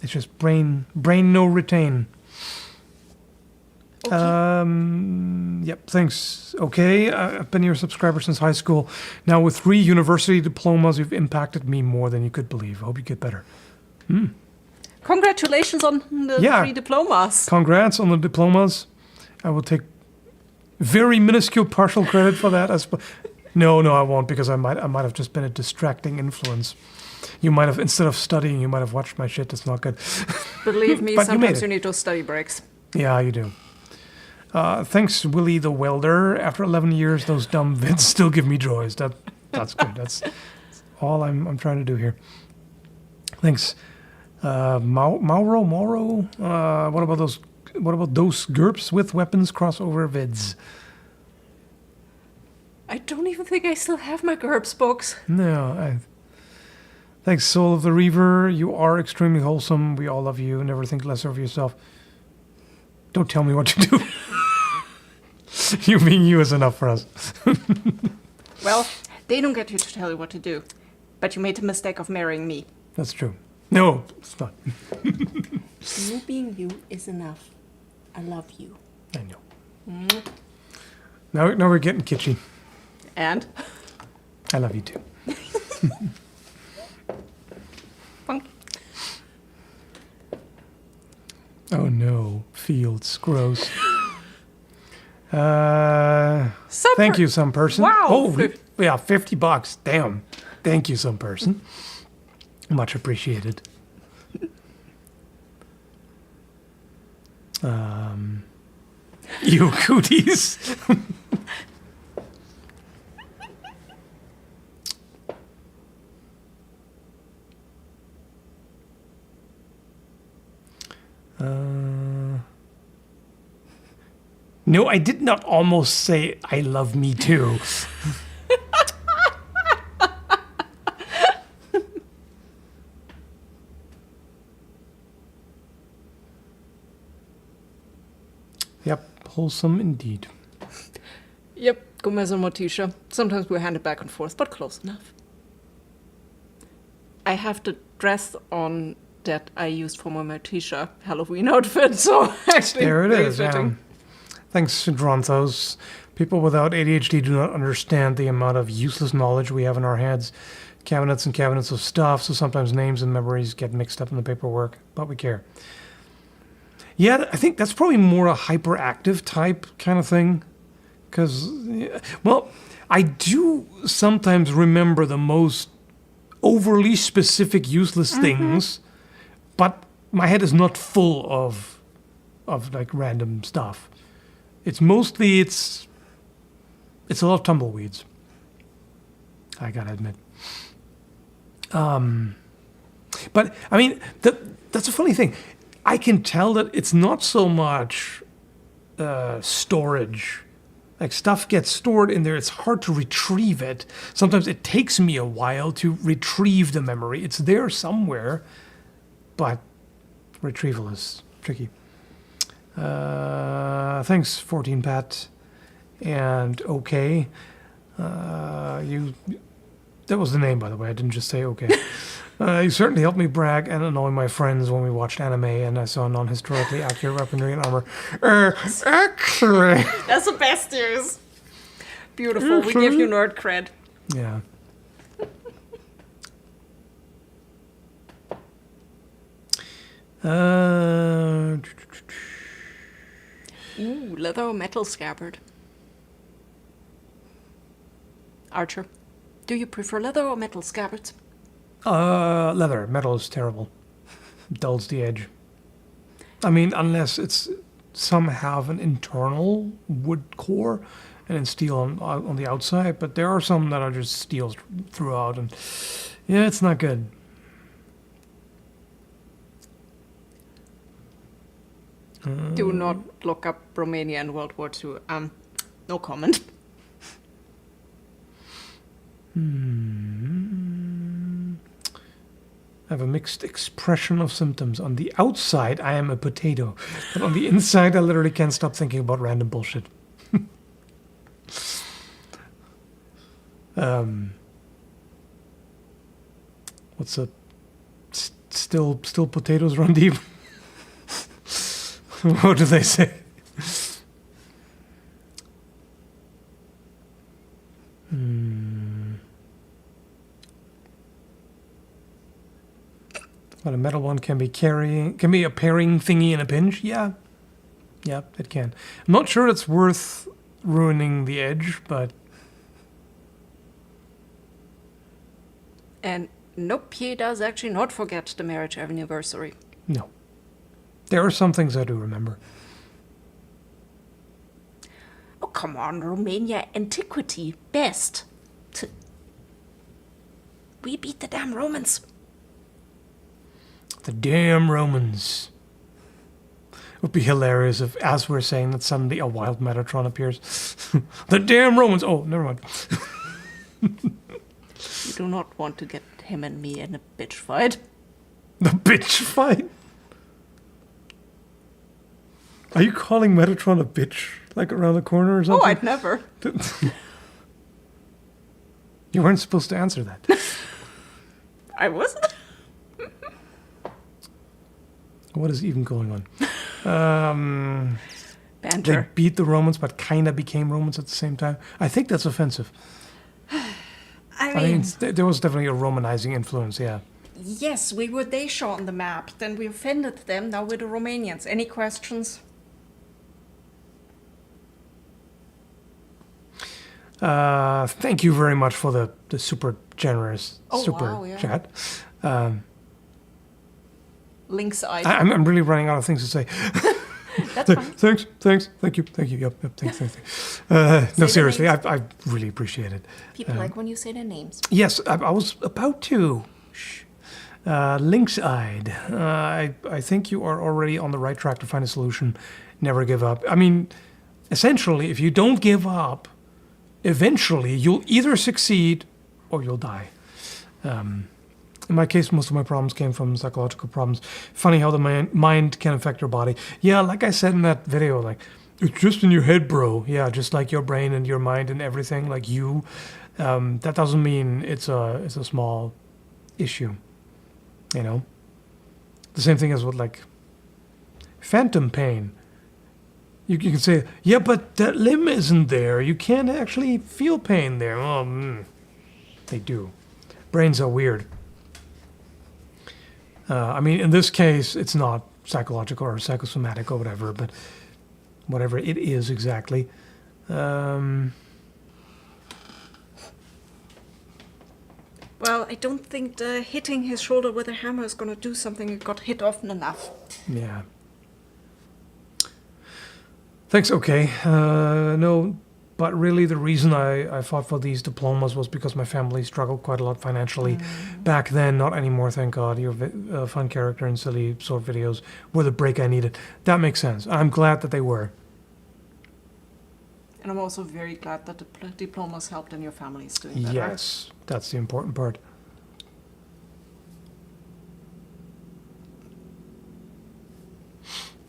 It's just brain no retain. Okay. Yep, thanks. Okay, I've been your subscriber since high school. Now with 3 university diplomas, you've impacted me more than you could believe. I hope you get better. Congratulations on the Yeah. 3 diplomas. Congrats on the diplomas. I will take very minuscule partial credit for that. No, I won't, because I might have just been a distracting influence. You might have, instead of studying, you might have watched my shit. That's not good. Believe me, But you made sometimes it. you need those study breaks. Yeah, you do. Thanks, Willie the Welder. After 11 years, those dumb vids still give me joys. That's good. That's all I'm trying to do here. Thanks, Mauro. What about those GURPS with weapons crossover vids? I don't even think I still have my GURPS books. No. Thanks, Soul of the Reaver. You are extremely wholesome. We all love you. Never think lesser of yourself. Don't tell me what to do. You being you is enough for us. Well, they don't get you to tell you what to do. But you made the mistake of marrying me. That's true. No, it's not. You being you is enough. I love you. I know. Now we're getting kitschy. And? I love you too. Funk. Oh no, Fields, gross. Thank you, some person. Wow. Oh, yeah, $50. Damn. Thank you, some person. Much appreciated. You cooties. No, I did not almost say I love me too. Yep, wholesome indeed. Yep, Gomez and Morticia. Sometimes we hand it back and forth, but close enough. I have the dress on that I used for my Morticia Halloween outfit, so actually There it very is. fitting. Thanks, Dronthos. People without ADHD do not understand the amount of useless knowledge we have in our heads. Cabinets and cabinets of stuff, so sometimes names and memories get mixed up in the paperwork, but we care. Yeah, I think that's probably more a hyperactive type kind of thing. Because, well, I do sometimes remember the most overly specific, useless things, but my head is not full of like random stuff. It's mostly, it's a lot of tumbleweeds. I gotta admit. But, I mean, that's a funny thing. I can tell that it's not so much storage. Like, stuff gets stored in there. It's hard to retrieve it. Sometimes it takes me a while to retrieve the memory. It's there somewhere, but retrieval is tricky. Thanks, 14 Pat. And okay. That was the name, by the way. I didn't just say okay. You certainly helped me brag and annoy my friends when we watched anime and I saw non-historically accurate weaponry and armor. Actually. That's the best news. Beautiful. We give you nerd cred. Yeah. Ooh, leather or metal scabbard? Archer, do you prefer leather or metal scabbards? Leather. Metal is terrible. Dulls the edge. I mean, unless some have an internal wood core and then steel on the outside, but there are some that are just steel throughout, and yeah, it's not good. Do not look up Romania and World War II. No comment. I have a mixed expression of symptoms. On the outside, I am a potato, but on the inside, I literally can't stop thinking about random bullshit. What's a still potatoes run deep? What do they say? But a metal one can be a pairing thingy in a pinch. Yeah, it can. I'm not sure it's worth ruining the edge, but And nope, he does actually not forget the marriage anniversary. no. There are some things I do remember. Oh, come on, Romania antiquity, best. We beat the damn Romans. The damn Romans. It would be hilarious if, as we're saying, that suddenly a wild Metatron appears. The damn Romans! Oh, never mind. You do not want to get him and me in a bitch fight. The bitch fight? Are you calling Metatron a bitch? Like around the corner or something? Oh, I'd never. You weren't supposed to answer that. I wasn't. What is even going on? They Banter. beat the Romans, but kind of became Romans at the same time. I think that's offensive. I I mean, mean, there was definitely a Romanizing influence, yeah. yes, we were Dacia on the map. Then we offended them. Now we're the Romanians. Any questions? Thank you very much for the super generous super wow, yeah. chat. Lynx eye. I'm really running out of things to say. That's fine. Thanks, thank you. Yep, thanks. No, seriously, I really appreciate it. People like when you say their names. Yes, I was about to. Shh. Lynx-eyed. I think you are already on the right track to find a solution. Never give up. I mean, essentially, if you don't give up, eventually you'll either succeed or you'll die. In my case, most of my problems came from psychological problems. Funny how the mind can affect your body. Yeah, like I said in that video, like, it's just in your head, bro. Yeah, just like your brain and your mind and everything, like you. That doesn't mean it's a small issue, you know? The same thing as with, like, phantom pain. You can say, yeah, but that limb isn't there. You can't actually feel pain there. Oh, they do. Brains are weird. I mean, in this case, it's not psychological or psychosomatic or whatever, but whatever it is exactly. Well, I don't think the hitting his shoulder with a hammer is going to do something. It got hit often enough. Yeah. Thanks, okay. No, but really the reason I fought for these diplomas was because my family struggled quite a lot financially back then. Not anymore, thank God. Your fun character and silly sword videos were the break I needed. That makes sense. I'm glad that they were. And I'm also very glad that the diplomas helped and your family is doing better. Yes, that's the important part.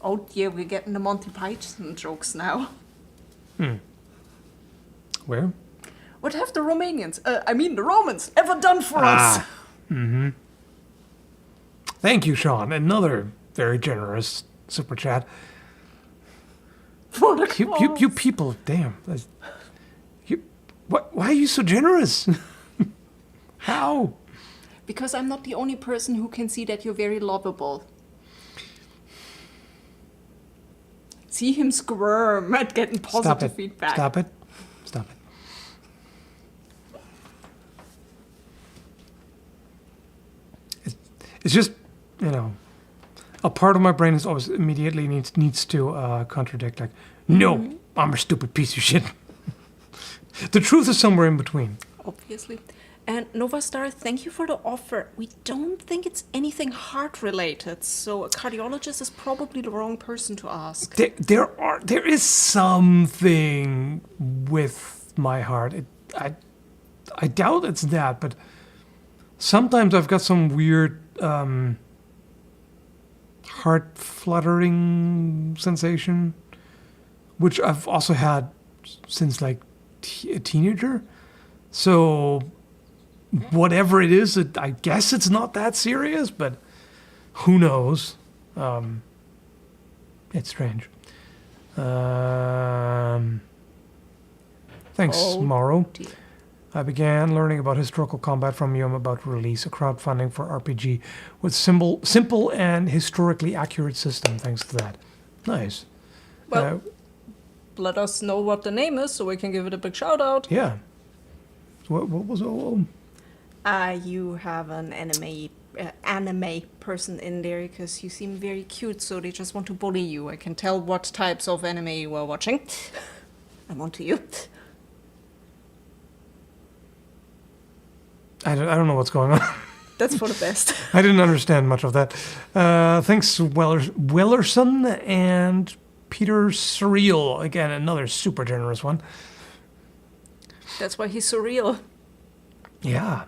Oh dear, we're getting the Monty Python jokes now. Where? What have the the Romans, ever done for us? Thank you, Sean. Another very generous super chat. For the You people, damn. Why are you so generous? How? Because I'm not the only person who can see that you're very lovable. See him squirm at getting positive feedback. Stop it. It's just, a part of my brain is always immediately needs to contradict, like, no, I'm a stupid piece of shit. The truth is somewhere in between. Obviously. And Novastar, thank you for the offer. We don't think it's anything heart-related, so a cardiologist is probably the wrong person to ask. There is something with my heart. I doubt it's that, but sometimes I've got some weird heart fluttering sensation, which I've also had since like a teenager. So whatever it is, I guess it's not that serious, but who knows? It's strange. Thanks, Oh, Morrow. dear. I began learning about historical combat from you. I'm about to release a crowdfunding for RPG with simple and historically accurate system. Thanks to that. Nice. Well, let us know what the name is so we can give it a big shout out. Yeah. What was it? You have an anime person in there because you seem very cute, so they just want to bully you. I can tell what types of anime you are watching. I'm on to you. I don't know what's going on. That's for the best. I didn't understand much of that. Thanks, Wellerson and Peter Surreal. Again, another super generous one. That's why he's surreal. Yeah.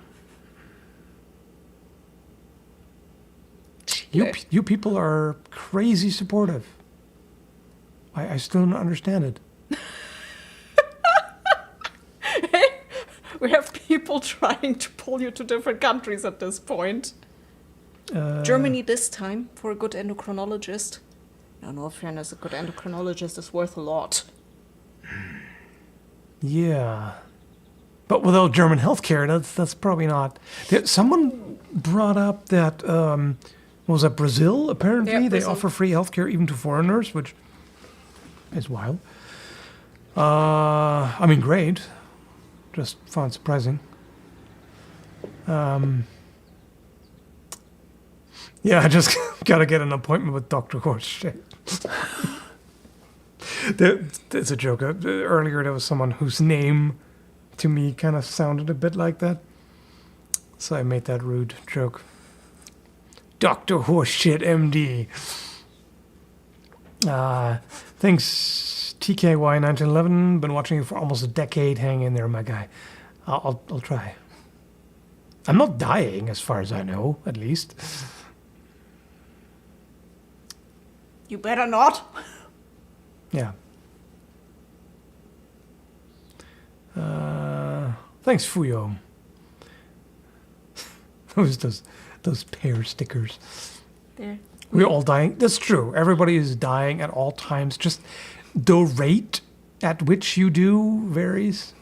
You people are crazy supportive. I still don't understand it. We have people trying to pull you to different countries at this point. Germany this time for a good endocrinologist. Now, in all fairness, a good endocrinologist is worth a lot. Yeah. But without German healthcare, that's probably not. Someone brought up that, what was that, Brazil? Apparently, Yeah, they Brazil. offer free healthcare even to foreigners, which is wild. I mean, great. Just found surprising. Yeah, I just gotta get an appointment with Dr. Horseshit. It's a joke. Earlier, there was someone whose name, to me, kind of sounded a bit like that. So I made that rude joke. Dr. Horseshit, MD. Thanks, TKY1911. Been watching you for almost a decade. Hang in there, my guy. I'll try. I'm not dying, as far as I know, at least. You better not. Yeah. Thanks, Fuyo. those pair stickers. There. We're all dying. That's true. Everybody is dying at all times. Just the rate at which you do varies.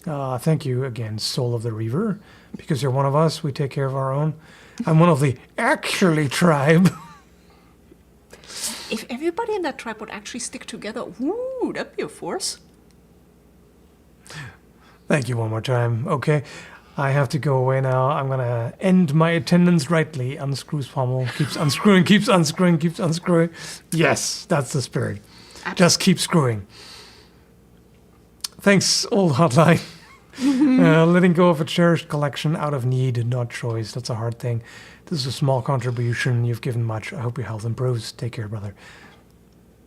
Thank you again, Soul of the Reaver. Because you're one of us, we take care of our own. I'm one of the actually tribe. If everybody in that tribe would actually stick together, ooh, that'd be a force. Thank you one more time. Okay, I have to go away now. I'm going to end my attendance rightly. Unscrews pommel. Keeps unscrewing, keeps unscrewing, keeps unscrewing. Yes, that's the spirit. Just keep screwing. Thanks, old hotline. Letting go of a cherished collection out of need, not choice. That's a hard thing. This is a small contribution. You've given much. I hope your health improves. Take care, brother.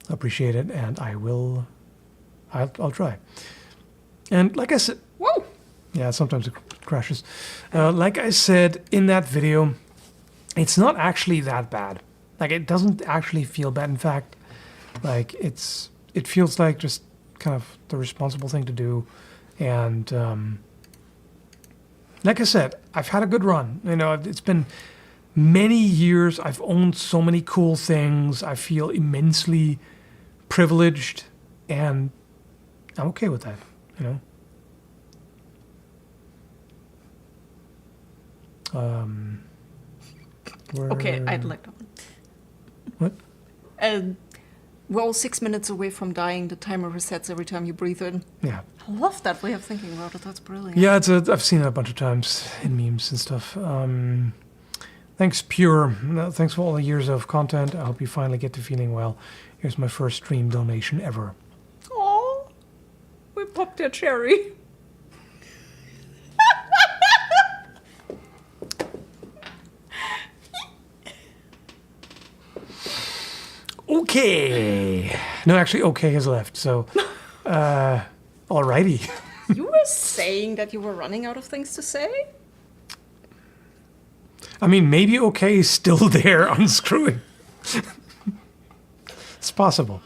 Appreciate it, and I'll try. And like I said, Whoa! yeah, sometimes it crashes. Like I said in that video, it's not actually that bad. Like, it doesn't actually feel bad. In fact, like, it feels like just kind of the responsible thing to do. And like I said, I've had a good run. You know, it's been many years. I've owned so many cool things. I feel immensely privileged, and I'm okay with that, you know. Okay, I'd like that one. What? We're all 6 minutes away from dying. The timer resets every time you breathe in. Yeah. I love that way of thinking about it. That's brilliant. Yeah, I've seen it a bunch of times in memes and stuff. Thanks, Pure. Thanks for all the years of content. I hope you finally get to feeling well. Here's my first stream donation ever. Oh, we popped your cherry. Okay. No, actually, okay has left. So, alrighty. You were saying that you were running out of things to say? I mean, maybe okay is still there unscrewing. It's possible.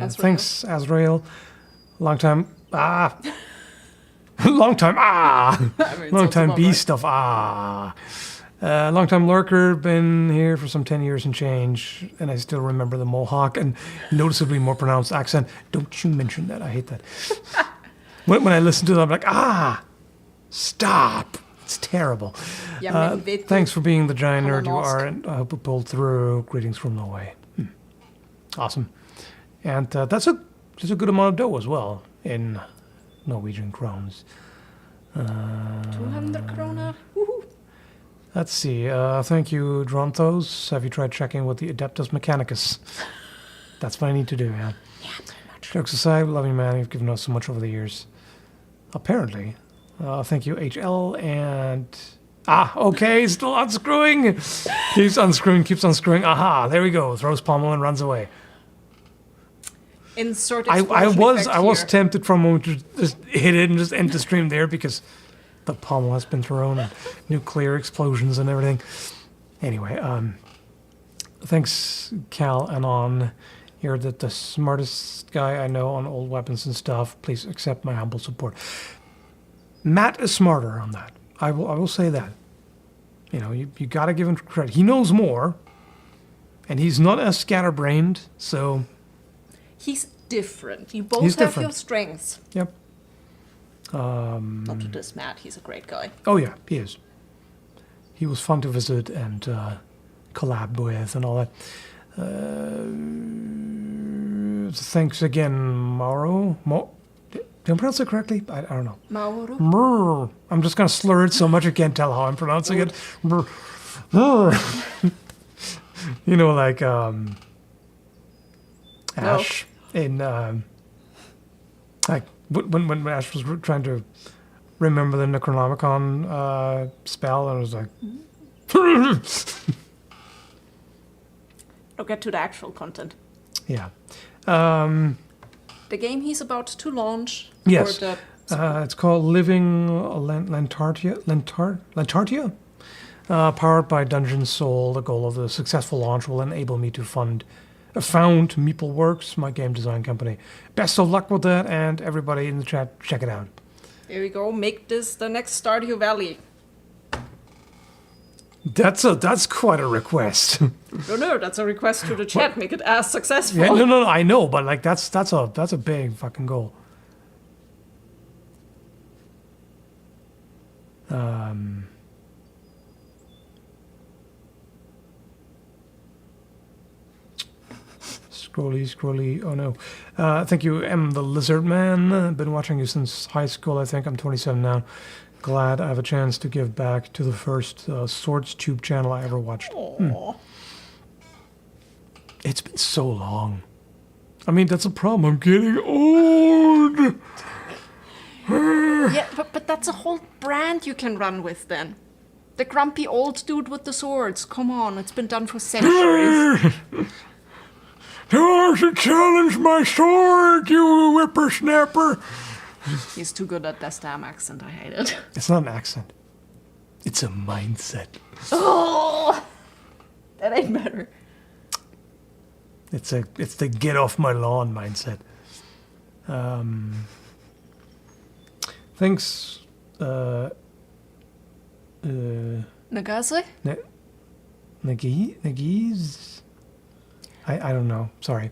Thanks, Azrael. long time. Long time. I mean, it's Long also time about beast of long time lurker. Been here for some 10 years and change, and I still remember the mohawk and noticeably more pronounced accent. Don't you mention that? I hate that. when I listen to it, I'm like, stop. It's terrible. Ja, men vet Thanks for being the giant Han er nerd you norsk. are, and I hope it pulled through. Greetings from Norway. Awesome. And that's a good amount of dough as well in Norwegian crowns. 200 kroner. Woohoo. Let's see. Thank you, Dronthos. Have you tried checking with the Adeptus Mechanicus? That's what I need to do, man. Yeah, pretty much. Jokes aside, we love you, man. You've given us so much over the years. Apparently. Thank you, HL, and... okay, still unscrewing. Keeps unscrewing. Aha, there we go. Throws pommel and runs away. Insert I explosion was effect here. tempted for a moment to just hit it and just end the stream there because the pommel has been thrown and nuclear explosions and everything. Anyway, thanks, Cal Anon. You're the smartest guy I know on old weapons and stuff. Please accept my humble support. Matt is smarter on that. I will say that. You know, you got to give him credit. He knows more, and he's not as scatterbrained, so... He's different. You both He's have different. your strengths. Yep. Not to diss Matt, he's a great guy. Oh, yeah, he is. He was fun to visit and collab with and all that. Thanks again, Mauro. Did I pronounce it correctly? I don't know. Mauro? Brr. I'm just going to slur it so much I can't tell how I'm pronouncing it. Brr. Brr. You know, like Ash in... like when Ash was trying to remember the Necronomicon spell, and it was like... I'll get to the actual content. Yeah. The game he's about to launch. Yes. Or It's called Living Lantartia. Powered by Dungeon Soul, the goal of the successful launch will enable me to found MeepleWorks, my game design company. Best of luck with that, and everybody in the chat, check it out. there we go. Make this the next Stardew Valley. That's quite a request. No, that's a request to the chat. Make it as successful. Yeah, no, I know, but like that's a big fucking goal. Scrolly. Oh no. Thank you, M the Lizard Man. Been watching you since high school. I think I'm 27 now. Glad I have a chance to give back to the first Swords Tube channel I ever watched. It's been so long. I mean, that's a problem. I'm getting old. Yeah, but that's a whole brand you can run with then. The grumpy old dude with the swords. Come on, it's been done for centuries. To challenge my sword, you whippersnapper. He's too good at that damn accent. I hate it. It's not an accent. It's a mindset. Oh, that ain't better. It's the get off my lawn mindset. Thanks. Nagase? Nagiz? I don't know. Sorry.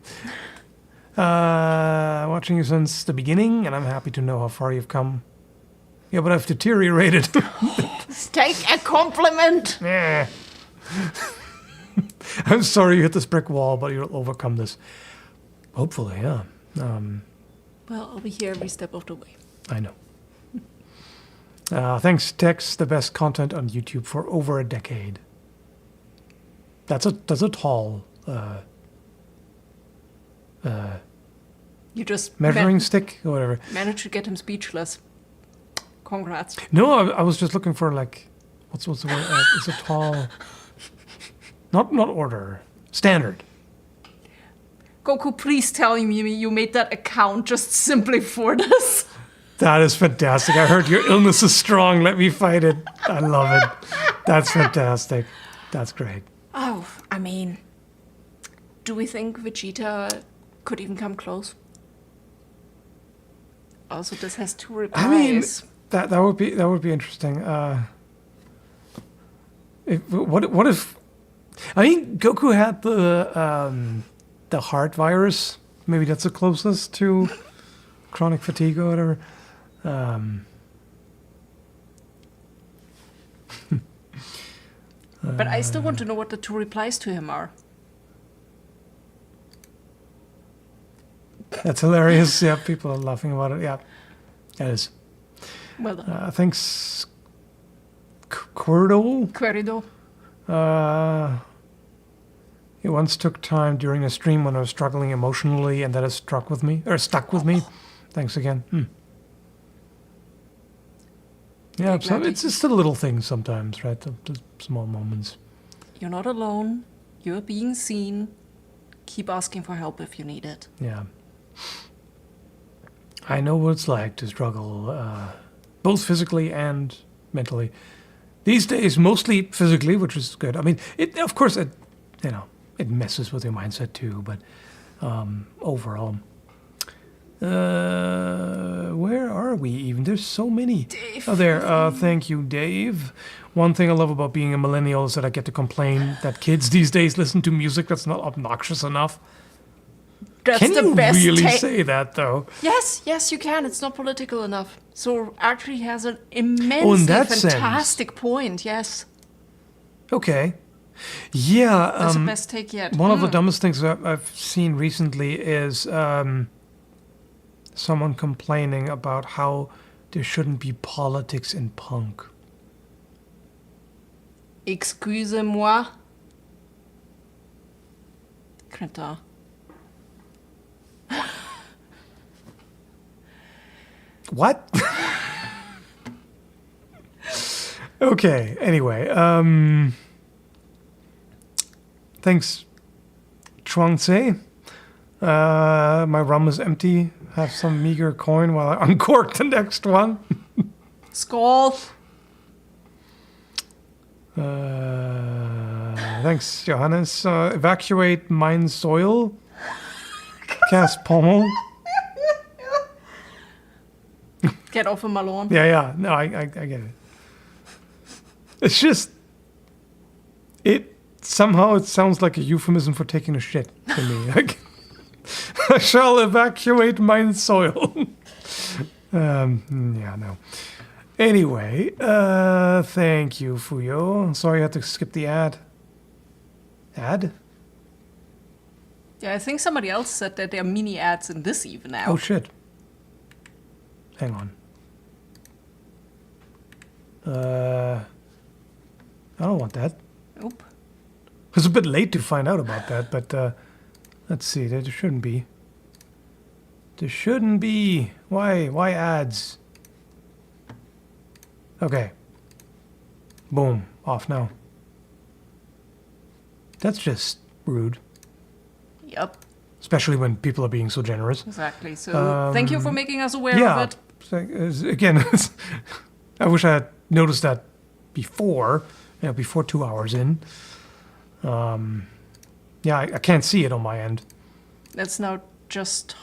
Watching you since the beginning, and I'm happy to know how far you've come. Yeah, but I've deteriorated. Take a compliment. Yeah. I'm sorry you hit this brick wall, but you'll overcome this. Hopefully, yeah. Well, I'll be here every step of the way. I know. Thanks, Tex. The best content on YouTube for over a decade. That's a tall You just measuring stick or whatever. managed to get him speechless. Congrats. No, I was just looking for like, what's the word? It's a tall, not order, standard. Goku, please tell me you made that account just simply for this. That is fantastic. I heard your illness is strong. Let me fight it. I love it. That's fantastic. That's great. Oh, I mean, do we think Vegeta could even come close? Also, this has 2 replies. I mean, that would be interesting. What if? I mean, Goku had the heart virus. Maybe that's the closest to chronic fatigue or whatever. But I still want to know what the 2 replies to him are. That's hilarious. Yeah, people are laughing about it. Yeah, it is. Well done. Thanks, Quirdo. Querido. It once took time during a stream when I was struggling emotionally, and that has stuck with me. Thanks again. Yeah, so it's just the little things sometimes, right? The small moments. You're not alone. You're being seen. Keep asking for help if you need it. Yeah. I know what it's like to struggle, both physically and mentally. These days, mostly physically, which is good. I mean, of course, it messes with your mindset too, but overall. Where are we even? There's so many. Dave. Oh, there. Thank you, Dave. One thing I love about being a millennial is that I get to complain that kids these days listen to music that's not obnoxious enough. That's Can the you best really say that, though? Yes, you can. It's not political enough. So actually has an immensely fantastic point, yes. Okay. Yeah. That's the best take yet. One of the dumbest things I've seen recently is someone complaining about how there shouldn't be politics in punk. Excusez-moi. Crétin. What? Okay, anyway. Thanks, Chuangtse. My rum is empty. Have some meager coin while I uncork the next one. Skål. Thanks, Johannes. Evacuate mine soil. Cast pommel. Get off of my lawn. Yeah. No, I get it. It's just... Somehow it sounds like a euphemism for taking a shit to me. Like, I shall evacuate mine soil. Yeah, no. Anyway, thank you, Fuyo. Sorry I had to skip the ad. Ad? Yeah, I think somebody else said that there are mini ads in this even now. Oh, shit. Hang on. I don't want that. Nope. It was a bit late to find out about that, but let's see. There shouldn't be. There shouldn't be. Why ads? Okay. Boom. Off now. That's just rude. Yep. Especially when people are being so generous. Exactly. So thank you for making us aware of it. Again, I wish I had noticed that before 2 hours in. Yeah, I can't see it on my end. Let's now just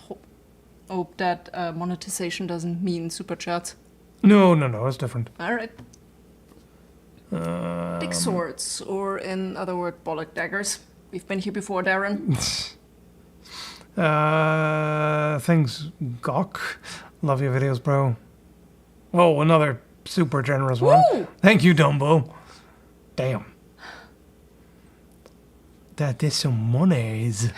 hope that monetization doesn't mean super chats. No, it's different. All right. Dick swords, or in other words, bollock daggers. We've been here before, Darren. Thanks, Gok. Love your videos, bro. Oh, another super generous one. Woo! Thank you, Dumbo. Damn. That is some monies.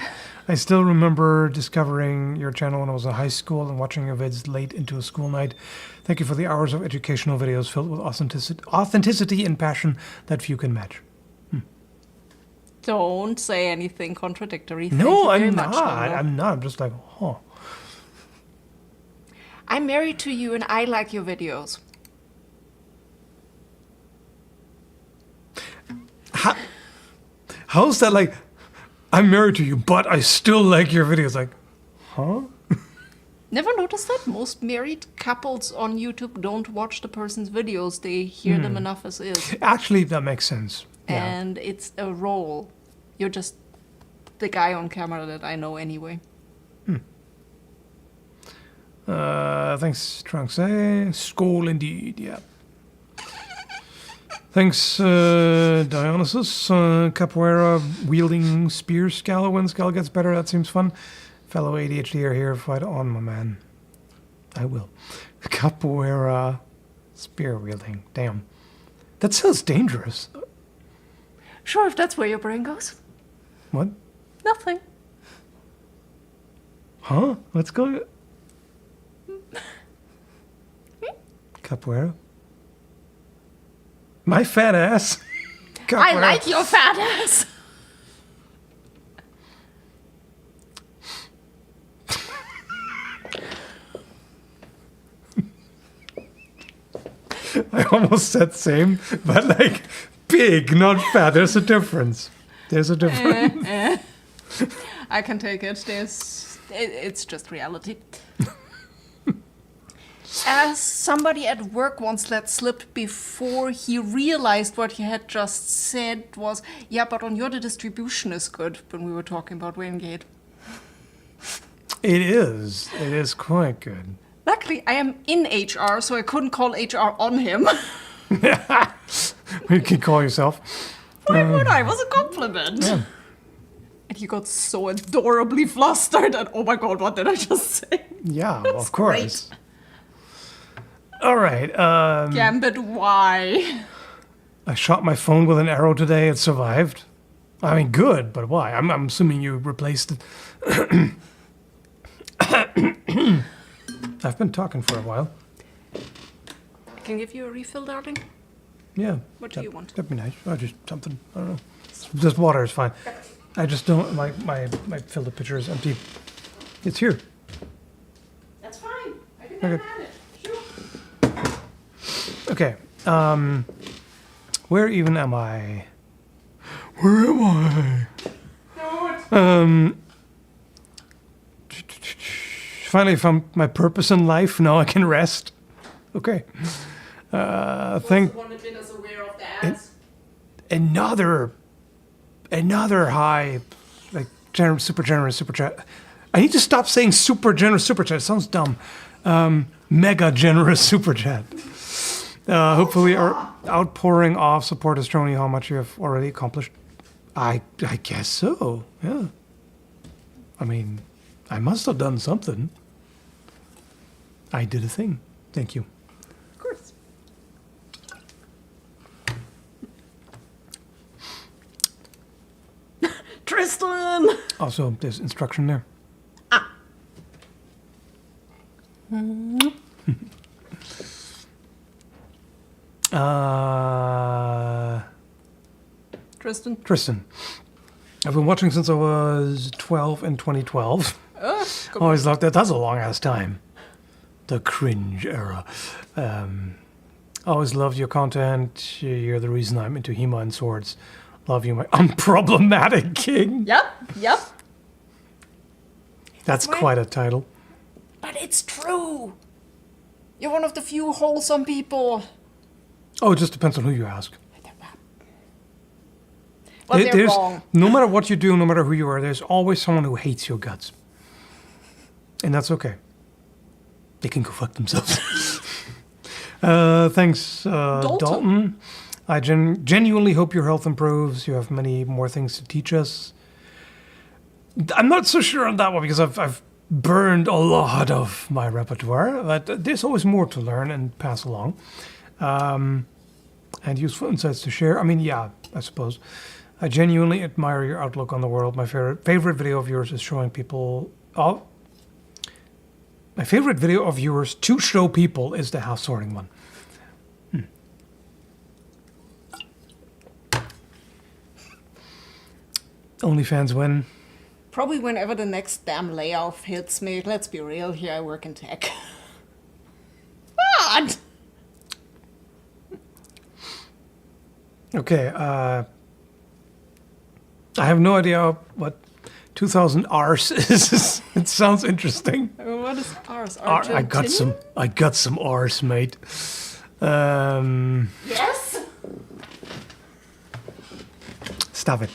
I still remember discovering your channel when I was in high school and watching your vids late into a school night. Thank you for the hours of educational videos filled with authenticity and passion that few can match. Don't say anything contradictory. No, Thank you I'm very much, not. Dumbo. I'm not. I'm just like, huh. I'm married to you and I like your videos. How's that like, I'm married to you, but I still like your videos? Like, huh? Never noticed that? Most married couples on YouTube don't watch the person's videos. They hear them enough as is. Actually, that makes sense. Yeah. And it's a role. You're just the guy on camera that I know anyway. Thanks, Trunks. Skål indeed, yeah. Thanks, Dionysus. Capoeira wielding spear Scala when Scala gets better. That seems fun. Fellow ADHD are here. Fight on, my man. I will. Capoeira spear wielding. Damn. That sounds dangerous. Sure, if that's where your brain goes. What? Nothing. Huh? What's going on? Capoeira? My fat ass? I Capoeira. like your fat ass. I almost said same, but like big, not fat. There's a difference. There's a difference. I can take it. It's just reality. As somebody at work once let slip before he realized what he had just said was, yeah, but on your the distribution is good, when we were talking about Waingate. It is. It is quite good. Luckily, I am in HR, so I couldn't call HR on him. You can call yourself. Why would I? It was a compliment. Yeah. And he got so adorably flustered, and oh my god, what did I just say? Yeah, of course. All right. Gambit, why? I shot my phone with an arrow today. It survived. I mean, good, but why? I'm assuming you replaced it. I've been talking for a while. I can give you a refill, darling. Yeah. What do you want? That'd be nice. Or just something. I don't know. Just water is fine. I just don't. My filter pitcher is empty. It's here. That's fine. I can Okay. have it. Sure. Okay. Where even am I? Where am I? Finally found my purpose in life. Now I can rest. Okay. Thank another high, like super generous super chat. I need to stop saying super generous super chat. It sounds dumb. Mega generous super chat. Hopefully, our outpouring of support has shown you how much you have already accomplished. I guess so. Yeah. I mean, I must have done something. I did a thing. Thank you. Of course. Tristan! Also, there's instruction there. Tristan. I've been watching since I was 12 in 2012. Always loved that. That's a long ass time. The cringe era. Always loved your content. You're the reason I'm into HEMA and swords. Love you, my unproblematic king. Yep. That's quite a title. But it's true. You're one of the few wholesome people. Oh, it just depends on who you ask. Well, they're wrong. No matter what you do, no matter who you are, there's always someone who hates your guts. And that's okay. They can go fuck themselves. Thanks, Dalton. I genuinely hope your health improves. You have many more things to teach us. I'm not so sure on that one because I've burned a lot of my repertoire, but there's always more to learn and pass along. And useful insights to share. I mean, yeah, I suppose. I genuinely admire your outlook on the world. My favorite video of yours is showing people... My favorite video of yours to show people is the house sorting one. OnlyFans win. Probably whenever the next damn layoff hits me. Let's be real here, I work in tech. What? Okay, I have no idea what 2000 Rs is. It sounds interesting. What is ours? I got some Rs, mate. Yes? Stop it.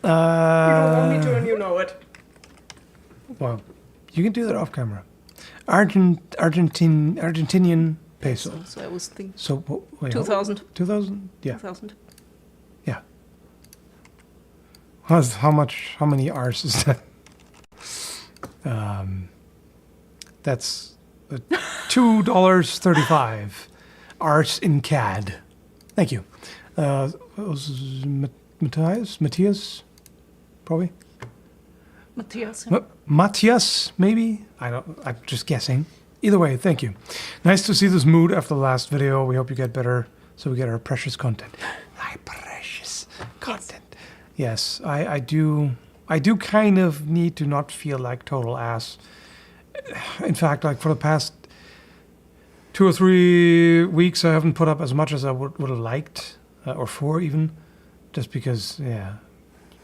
You don't want me to and you know it. Well, you can do that off camera. Argentinian peso. So I was thinking So wait, 2,000. 2,000? Yeah. 2,000. Yeah. How many R's is that? That's $2.35 R's in CAD. Thank you. Was Matthias? Probably. Matthias. Matthias, maybe? I'm just guessing. Either way, thank you. Nice to see this mood after the last video. We hope you get better so we get our precious content. My precious content. Yes, I do kind of need to not feel like total ass. In fact, like for the past 2 or 3 weeks, I haven't put up as much as I would have liked, or 4 even, just because, yeah,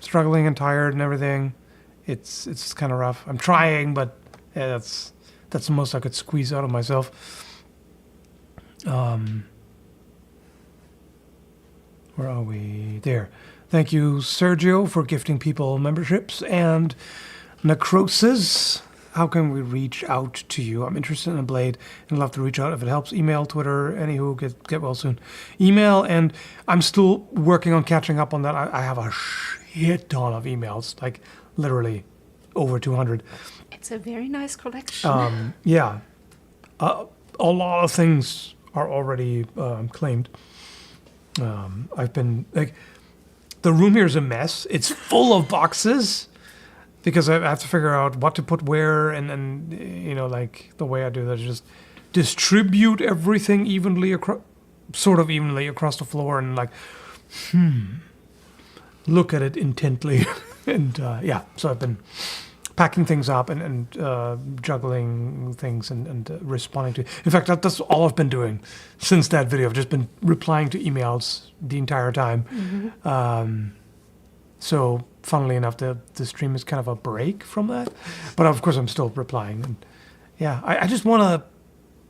struggling and tired and everything. It's kind of rough. I'm trying, but yeah, that's the most I could squeeze out of myself. Where are we? There. Thank you, Sergio, for gifting people memberships. And Necrosis, how can we reach out to you? I'm interested in a blade and love to reach out if it helps. Email, Twitter, anywho, get well soon. Email, and I'm still working on catching up on that. I have a shit ton of emails, like literally over 200. It's a very nice collection. Yeah. A lot of things are already claimed. I've been, like, the room here is a mess. It's full of boxes because I have to figure out what to put where, and you know, like, the way I do that is just distribute everything evenly across the floor and, like, look at it intently. And yeah, so I've been packing things up and juggling things and responding to. In fact, that's all I've been doing since that video. I've just been replying to emails the entire time. So, funnily enough, the stream is kind of a break from that. But of course, I'm still replying. And yeah, I just want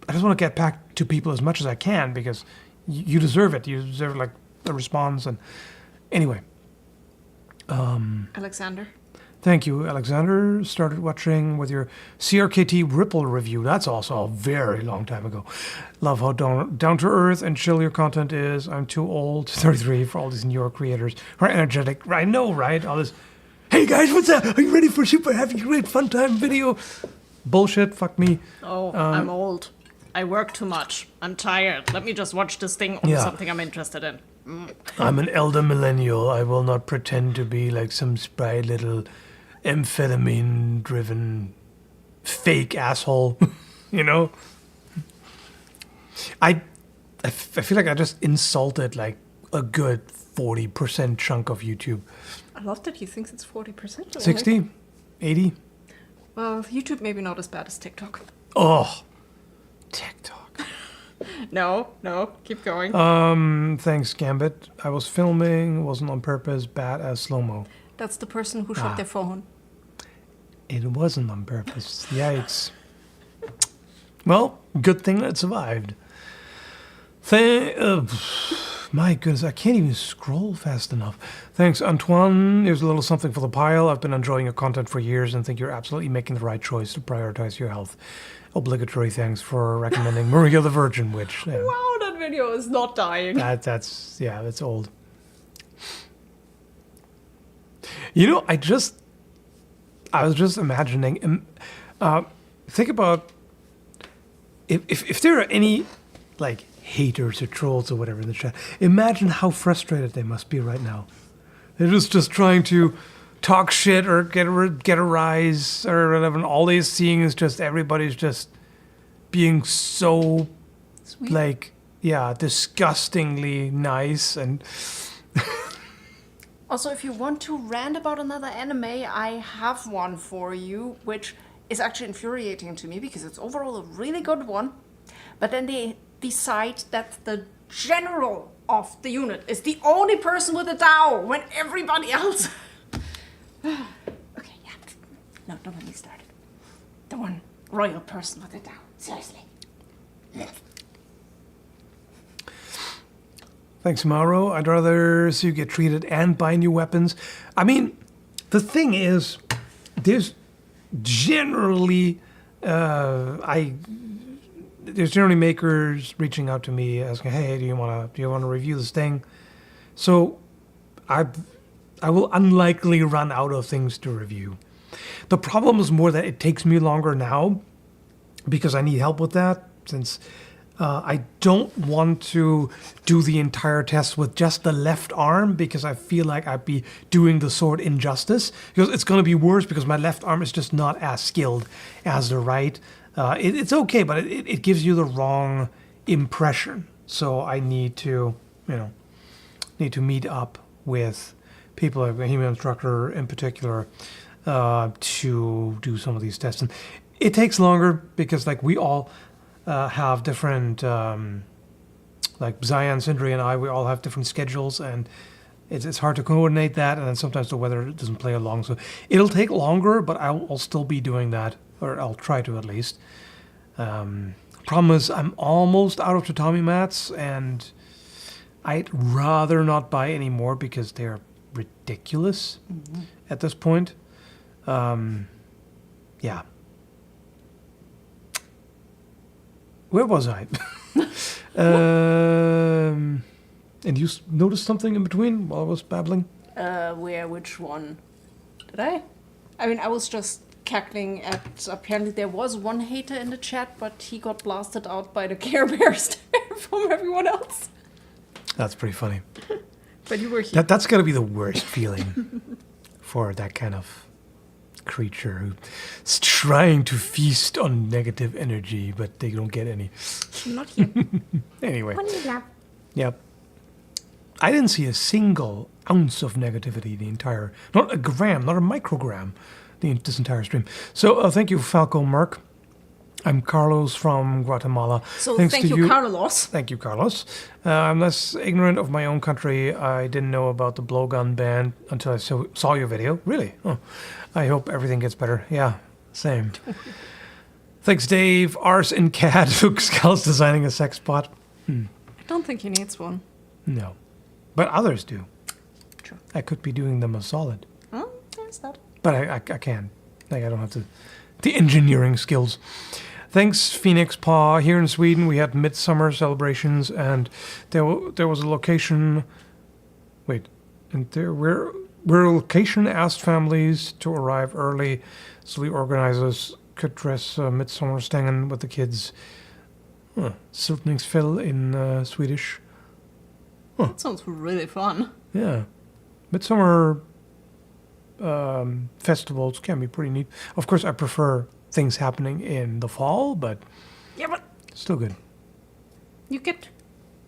to get back to people as much as I can because you deserve it. You deserve, like, a response. And anyway. Alexander. Thank you, Alexander. Started watching with your CRKT Ripple review. That's also a very long time ago. Love how down to earth and chill your content is. I'm too old, 33, for all these New York creators who are energetic. I know, right? All this, hey guys, what's up? Are you ready for super happy, great fun time video? Bullshit, fuck me. Oh, I'm old. I work too much. I'm tired. Let me just watch this thing on something I'm interested in. I'm an elder millennial. I will not pretend to be like some spry little amphetamine-driven fake asshole, you know? I feel like I just insulted like a good 40% chunk of YouTube. I love that he thinks it's 40%. 60? 80? Well, YouTube maybe not as bad as TikTok. Oh, TikTok. No, keep going. Thanks, Gambit. I was filming, wasn't on purpose, bad as slow-mo. That's the person who shot their phone. It wasn't on purpose. Yikes. Well, good thing that it survived. My goodness, I can't even scroll fast enough. Thanks, Antoine. Here's a little something for the pile. I've been enjoying your content for years and think you're absolutely making the right choice to prioritize your health. Obligatory thanks for recommending Maria the Virgin Witch. Yeah. Wow, that video is not dying. That's old. You know, I was just imagining, think about if there are any, like, haters or trolls or whatever in the chat, imagine how frustrated they must be right now. They're just trying to talk shit or get a rise or whatever, and all they're seeing is just everybody's just being so, Sweet. like, yeah, disgustingly nice. And also, if you want to rant about another anime, I have one for you, which is actually infuriating to me because it's overall a really good one. But then they decide that the general of the unit is the only person with a Dao when everybody else... Okay, yeah. No, don't get me started. The one royal person with a Dao. Seriously. Thanks, Mauro. I'd rather see you get treated and buy new weapons. I mean, the thing is, there's generally there's generally makers reaching out to me asking, "Hey, do you want to review this thing?" So, I will unlikely run out of things to review. The problem is more that it takes me longer now because I need help with that, since I don't want to do the entire test with just the left arm, because I feel like I'd be doing the sword injustice, because it's going to be worse because my left arm is just not as skilled as the right. It's okay, but it gives you the wrong impression. So I need to, meet up with people like a HEMA instructor in particular to do some of these tests. And it takes longer because like we all have different, like Zion, Sindri, and we all have different schedules, and it's hard to coordinate that, and then sometimes the weather doesn't play along. So it'll take longer, but I'll still be doing that, or I'll try to at least. Problem is I'm almost out of tatami mats, and I'd rather not buy any more because they're ridiculous at this point. Yeah. Where was I? And you noticed something in between while I was babbling? Which one? Did I? I mean, I was just cackling at, apparently there was one hater in the chat, but he got blasted out by the Care Bears from everyone else. That's pretty funny. But you were here. That's got to be the worst feeling for that kind of creature who's trying to feast on negative energy, but they don't get any. Not here. Anyway. Yep. I didn't see a single ounce of negativity the entire, not a gram, not a microgram, this entire stream. So thank you, Falco Merc. I'm Carlos from Guatemala. So Thanks thank to you, Carlos. Thank you, Carlos. I'm less ignorant of my own country. I didn't know about the blowgun ban until I saw your video. Really? Oh. I hope everything gets better. Yeah, same. Thanks, Dave. Ars and Cat. Skall's designing a sex bot. I don't think he needs one. No. But others do. True. I could be doing them a solid. Oh, there's that. But I can. Like, I don't have the engineering skills. Thanks, Phoenix Paw. Here in Sweden, we had midsummer celebrations, and there was a location. Wait, and there were location asked families to arrive early, so the organizers could dress midsummer stängen with the kids. Siltningsfäll in Swedish. That sounds really fun. Yeah, midsummer festivals can be pretty neat. Of course, I prefer things happening in the fall, but yeah, but still good. You get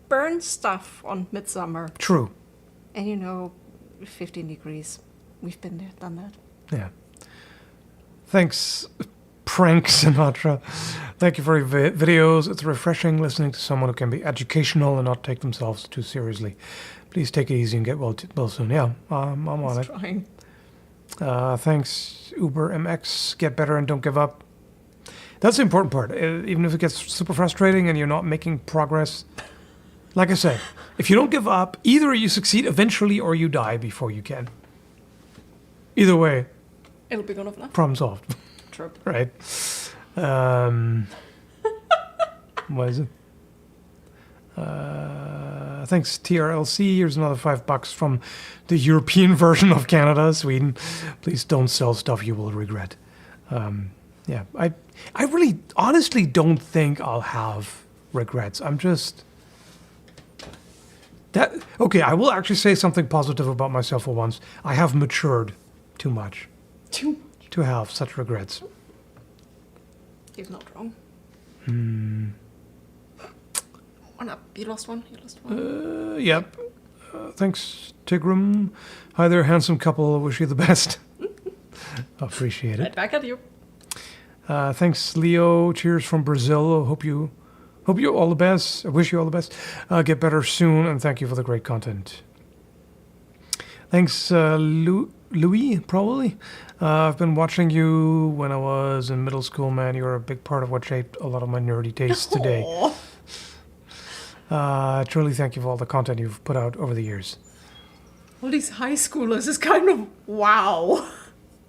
burn stuff on midsummer. True. And 15 degrees. We've been there, done that. Yeah. Thanks, Prank Sinatra. Thank you for your videos. It's refreshing listening to someone who can be educational and not take themselves too seriously. Please take it easy and get well soon. Yeah, I'm on it. Trying. Thanks, Uber MX. Get better and don't give up. That's the important part. Even if it gets super frustrating and you're not making progress, like I said, if you don't give up, either you succeed eventually or you die before you can. Either way, it'll be good enough. problem solved. True. Right. What is it? Thanks, TRLC. Here's another $5 from the European version of Canada, Sweden. Please don't sell stuff you will regret. Yeah, I really honestly don't think I'll have regrets. I'm just that okay. I will actually say something positive about myself for once. I have matured too much to have such regrets. He's not wrong. One up. You lost one. Yep. Thanks, Tigrum. Hi there, handsome couple. Wish you the best. Appreciate it. Right back at you. Thanks, Leo. Cheers from Brazil. Hope you all the best. I wish you all the best. Get better soon, and thank you for the great content. Thanks, Louis, probably. I've been watching you when I was in middle school, man. You're a big part of what shaped a lot of my nerdy tastes today. Truly thank you for all the content you've put out over the years. All these high schoolers is kind of wow.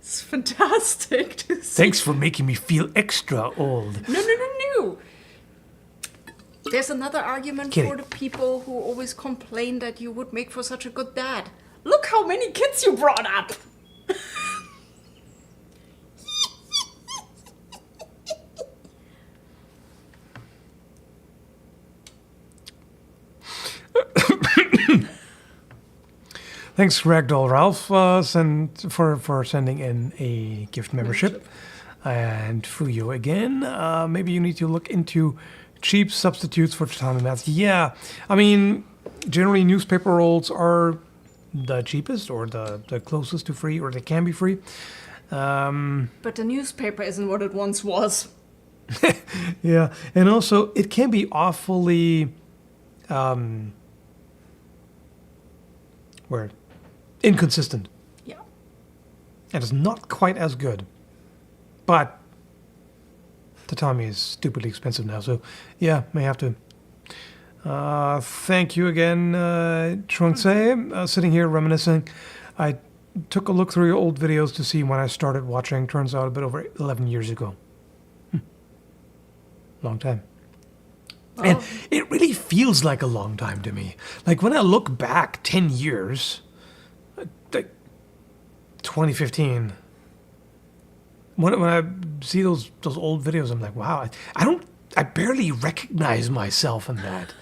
It's fantastic to see. Thanks for making me feel extra old. No. There's another argument Kitty. for the people who always complain that you would make for such a good dad. Look how many kids you brought up. Thanks, Ragdoll Ralph, for sending in a gift membership. And Fuyo again. Maybe you need to look into cheap substitutes for tatami mats. Yeah, I mean, generally newspaper rolls are the cheapest or the closest to free, or they can be free. But the newspaper isn't what it once was. Yeah, and also it can be awfully inconsistent. Yeah. And it's not quite as good. But tatami is stupidly expensive now, so yeah, may have to. Thank you again, Trunksei. Sitting here reminiscing, I took a look through your old videos to see when I started watching. Turns out a bit over 11 years ago. Long time. Oh. And it really feels like a long time to me. Like when I look back 10 years, like 2015, when I see those old videos, I'm like, wow, I barely recognize myself in that.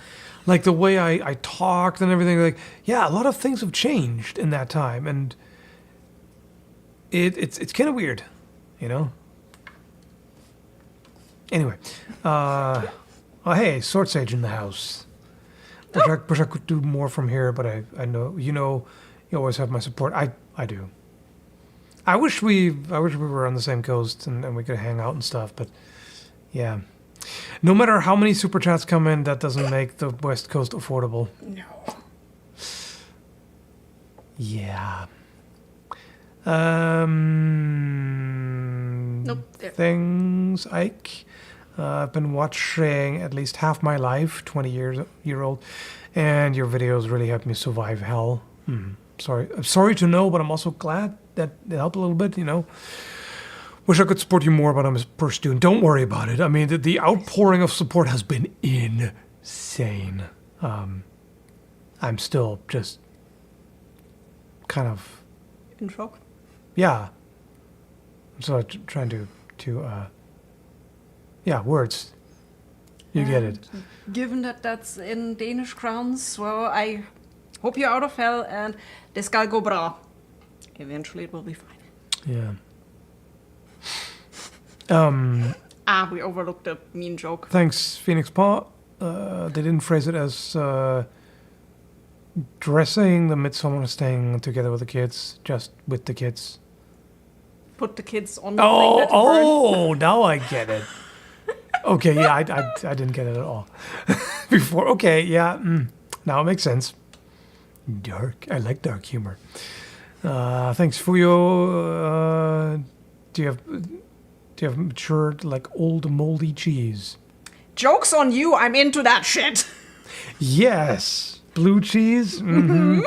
Like the way I talked and everything, like, yeah, a lot of things have changed in that time, and it's kind of weird, you know? Anyway, oh hey, Sword Sage in the house. Wish I could do more from here, but I know you always have my support. I do. I wish we were on the same coast and we could hang out and stuff, but yeah. No matter how many super chats come in, that doesn't make the West Coast affordable. No. Yeah. Nope. There. Things, Ike. I've been watching at least half my life, 20-year old, and your videos really helped me survive hell. Sorry. I'm sorry to know, but I'm also glad that it helped a little bit, you know. Wish I could support you more, but I'm a poor student. Don't worry about it. I mean, the outpouring of support has been insane. I'm still just kind of... In shock? Yeah. I'm still trying to yeah, words. You get it. Given that that's in Danish crowns, well, I hope you're out of hell and det skal gå bra. Eventually it will be fine. Yeah. We overlooked a mean joke. Thanks, Phoenix Paw. They didn't phrase it as dressing the midsummer staying together with the kids, just with the kids. Put the kids on the thing that you burn. Oh, now I get it. Okay, yeah, I didn't get it at all before. Okay, yeah, now it makes sense. Dark. I like dark humor. Thanks, Fuyo. Do you have matured like old moldy cheese? Joke's on you, I'm into that shit. Yes, blue cheese. Mm-hmm.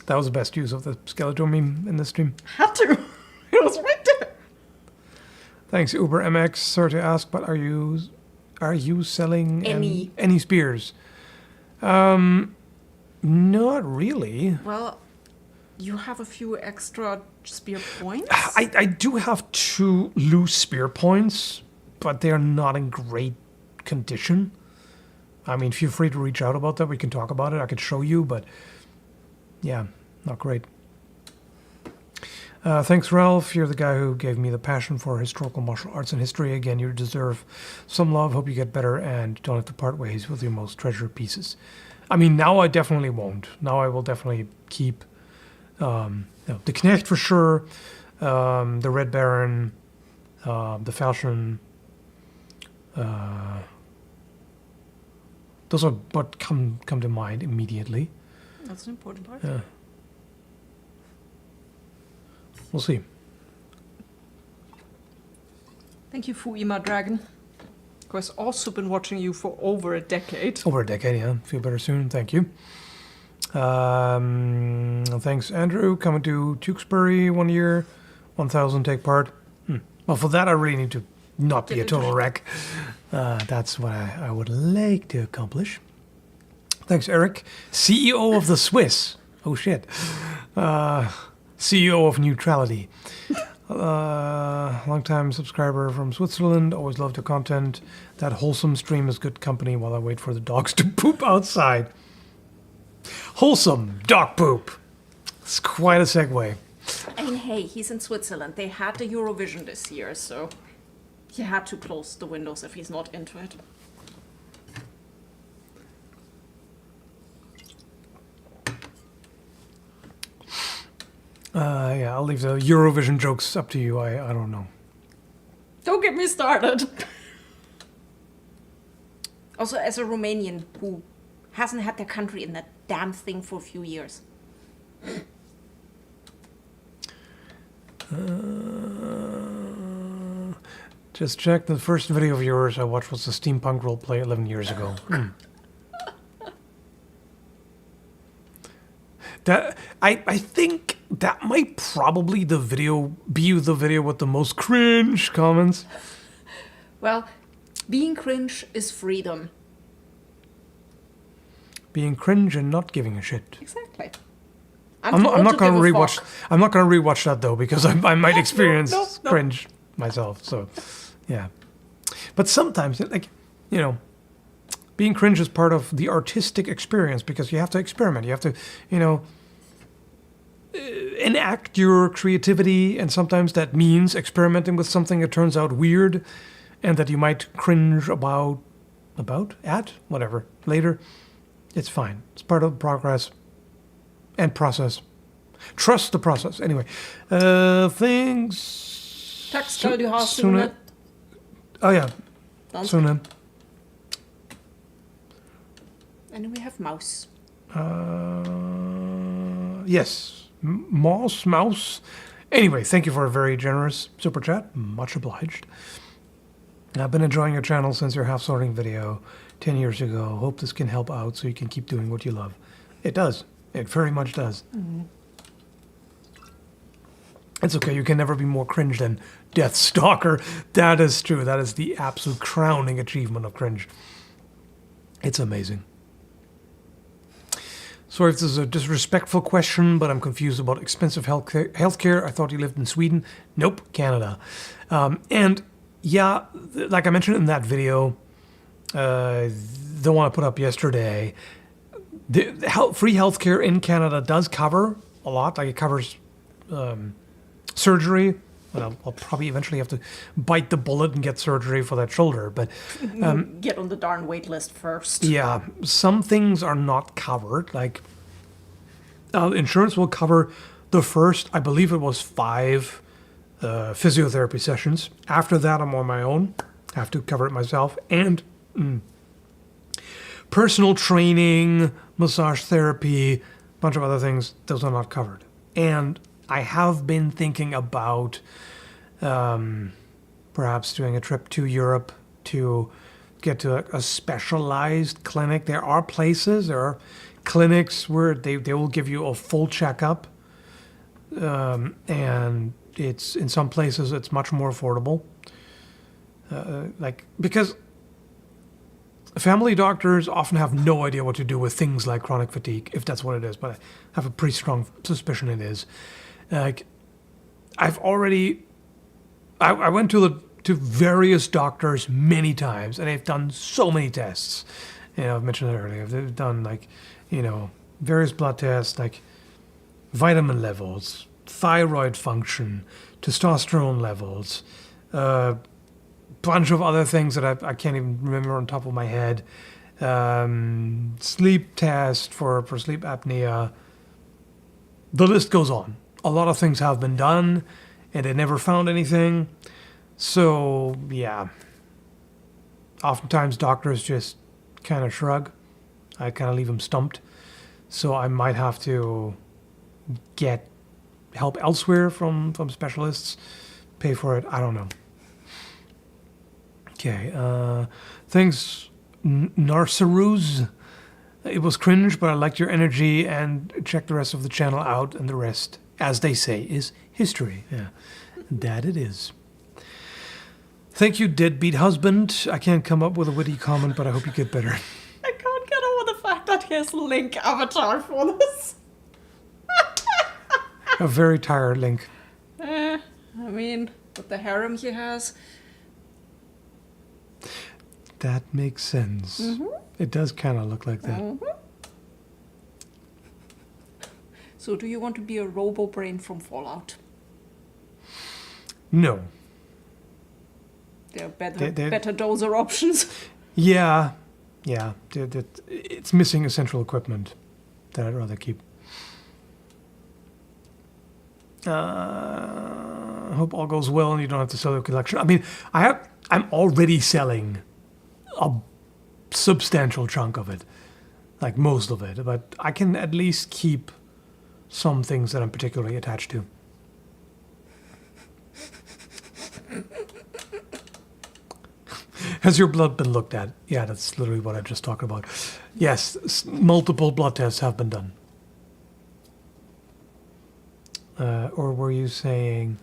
That was the best use of the Skallagrim meme in this stream. Had to. It was right there. Thanks, Uber MX. Sorry to ask, but are you selling any spears? Not really. Well, you have a few extra spear points. I do have 2 loose spear points, but they are not in great condition. I mean, feel free to reach out about that. We can talk about it. I could show you, but yeah, not great. Thanks, Ralph. You're the guy who gave me the passion for historical martial arts and history. Again, you deserve some love. Hope you get better and don't have to part ways with your most treasured pieces. I mean, now I definitely won't. Now I will definitely keep the Knecht for sure, the Red Baron, the Falchion. Those are what come to mind immediately. That's an important part. Yeah. We'll see. Thank you, Fuima Dragon. Who has also been watching you for over a decade. Over a decade, yeah. Feel better soon. Thank you. Thanks, Andrew. Coming to Tewkesbury 1 year. 1,000 take part. Well, for that, I really need to not be a total wreck. That's what I would like to accomplish. Thanks, Eric. CEO of the Swiss. Oh, shit. CEO of Neutrality. Long-time subscriber from Switzerland. Always love the content. That wholesome stream is good company while I wait for the dogs to poop outside. Wholesome dog poop. It's quite a segue. I mean, hey, he's in Switzerland. They had the Eurovision this year, so he had to close the windows if he's not into it. Yeah, I'll leave the Eurovision jokes up to you. I don't know. Don't get me started. Also, as a Romanian who hasn't had their country in that damn thing for a few years. Just check. The first video of yours I watched was the steampunk roleplay 11 years ago. That I think that might probably be the video with the most cringe comments. Well, being cringe is freedom. Being cringe and not giving a shit. Exactly. I'm not going to rewatch. I'm not going to rewatch that though because I might experience no. cringe myself. So, yeah. But sometimes, like, you know, being cringe is part of the artistic experience because you have to experiment. You have to, you know, enact your creativity, and sometimes that means experimenting with something that turns out weird, and that you might cringe at whatever later. It's fine. It's part of the progress and process. Trust the process. Anyway, things. Tack ska du ha, Sune. Oh yeah, Sune. And then we have Mouse. Yes, Mouse. Anyway, thank you for a very generous super chat. Much obliged. I've been enjoying your channel since your half sorting video 10 years ago. Hope this can help out so you can keep doing what you love. It does. It very much does. It's okay. You can never be more cringe than Deathstalker. That is true. That is the absolute crowning achievement of cringe. It's amazing. Sorry if this is a disrespectful question, but I'm confused about expensive healthcare. I thought you lived in Sweden. Nope, Canada. And yeah, like I mentioned in that video, the one I put up yesterday, the free healthcare in Canada does cover a lot. Like it covers surgery. Well, I'll probably eventually have to bite the bullet and get surgery for that shoulder. But get on the darn wait list first. yeah, some things are not covered. Like insurance will cover the first, I believe it was 5 physiotherapy sessions. After that, I'm on my own. I have to cover it myself. And personal training, massage therapy, a bunch of other things, those are not covered. And I have been thinking about perhaps doing a trip to Europe to get to a specialized clinic. There are clinics where they will give you a full checkup, and it's in some places it's much more affordable. Because family doctors often have no idea what to do with things like chronic fatigue, if that's what it is. But I have a pretty strong suspicion it is. Like, I went to various doctors many times, and they've done so many tests. You know, I've mentioned it earlier. They've done various blood tests, like vitamin levels, thyroid function, testosterone levels, bunch of other things that I can't even remember on top of my head. Sleep test for sleep apnea. The list goes on. A lot of things have been done, and they never found anything. So, yeah. Oftentimes doctors just kind of shrug. I kind of leave them stumped. So I might have to get help elsewhere from specialists. Pay for it. I don't know. Okay. Thanks, Narceruz. It was cringe, but I liked your energy and check the rest of the channel out, and the rest, as they say, is history. Yeah, that it is. Thank you, deadbeat husband. I can't come up with a witty comment, but I hope you get better. I can't get over the fact that he has Link avatar for this. A very tired Link. I mean, with the harem he has. That makes sense. It does kind of look like that. So do you want to be a robo-brain from Fallout? No. There are better dozer options. Yeah. It's missing essential equipment that I'd rather keep. I hope all goes well and you don't have to sell your collection. I mean, I'm already selling a substantial chunk of it, like most of it, but I can at least keep some things that I'm particularly attached to. Has your blood been looked at? Yeah, that's literally what I just talked about. Yes, multiple blood tests have been done. Or were you saying?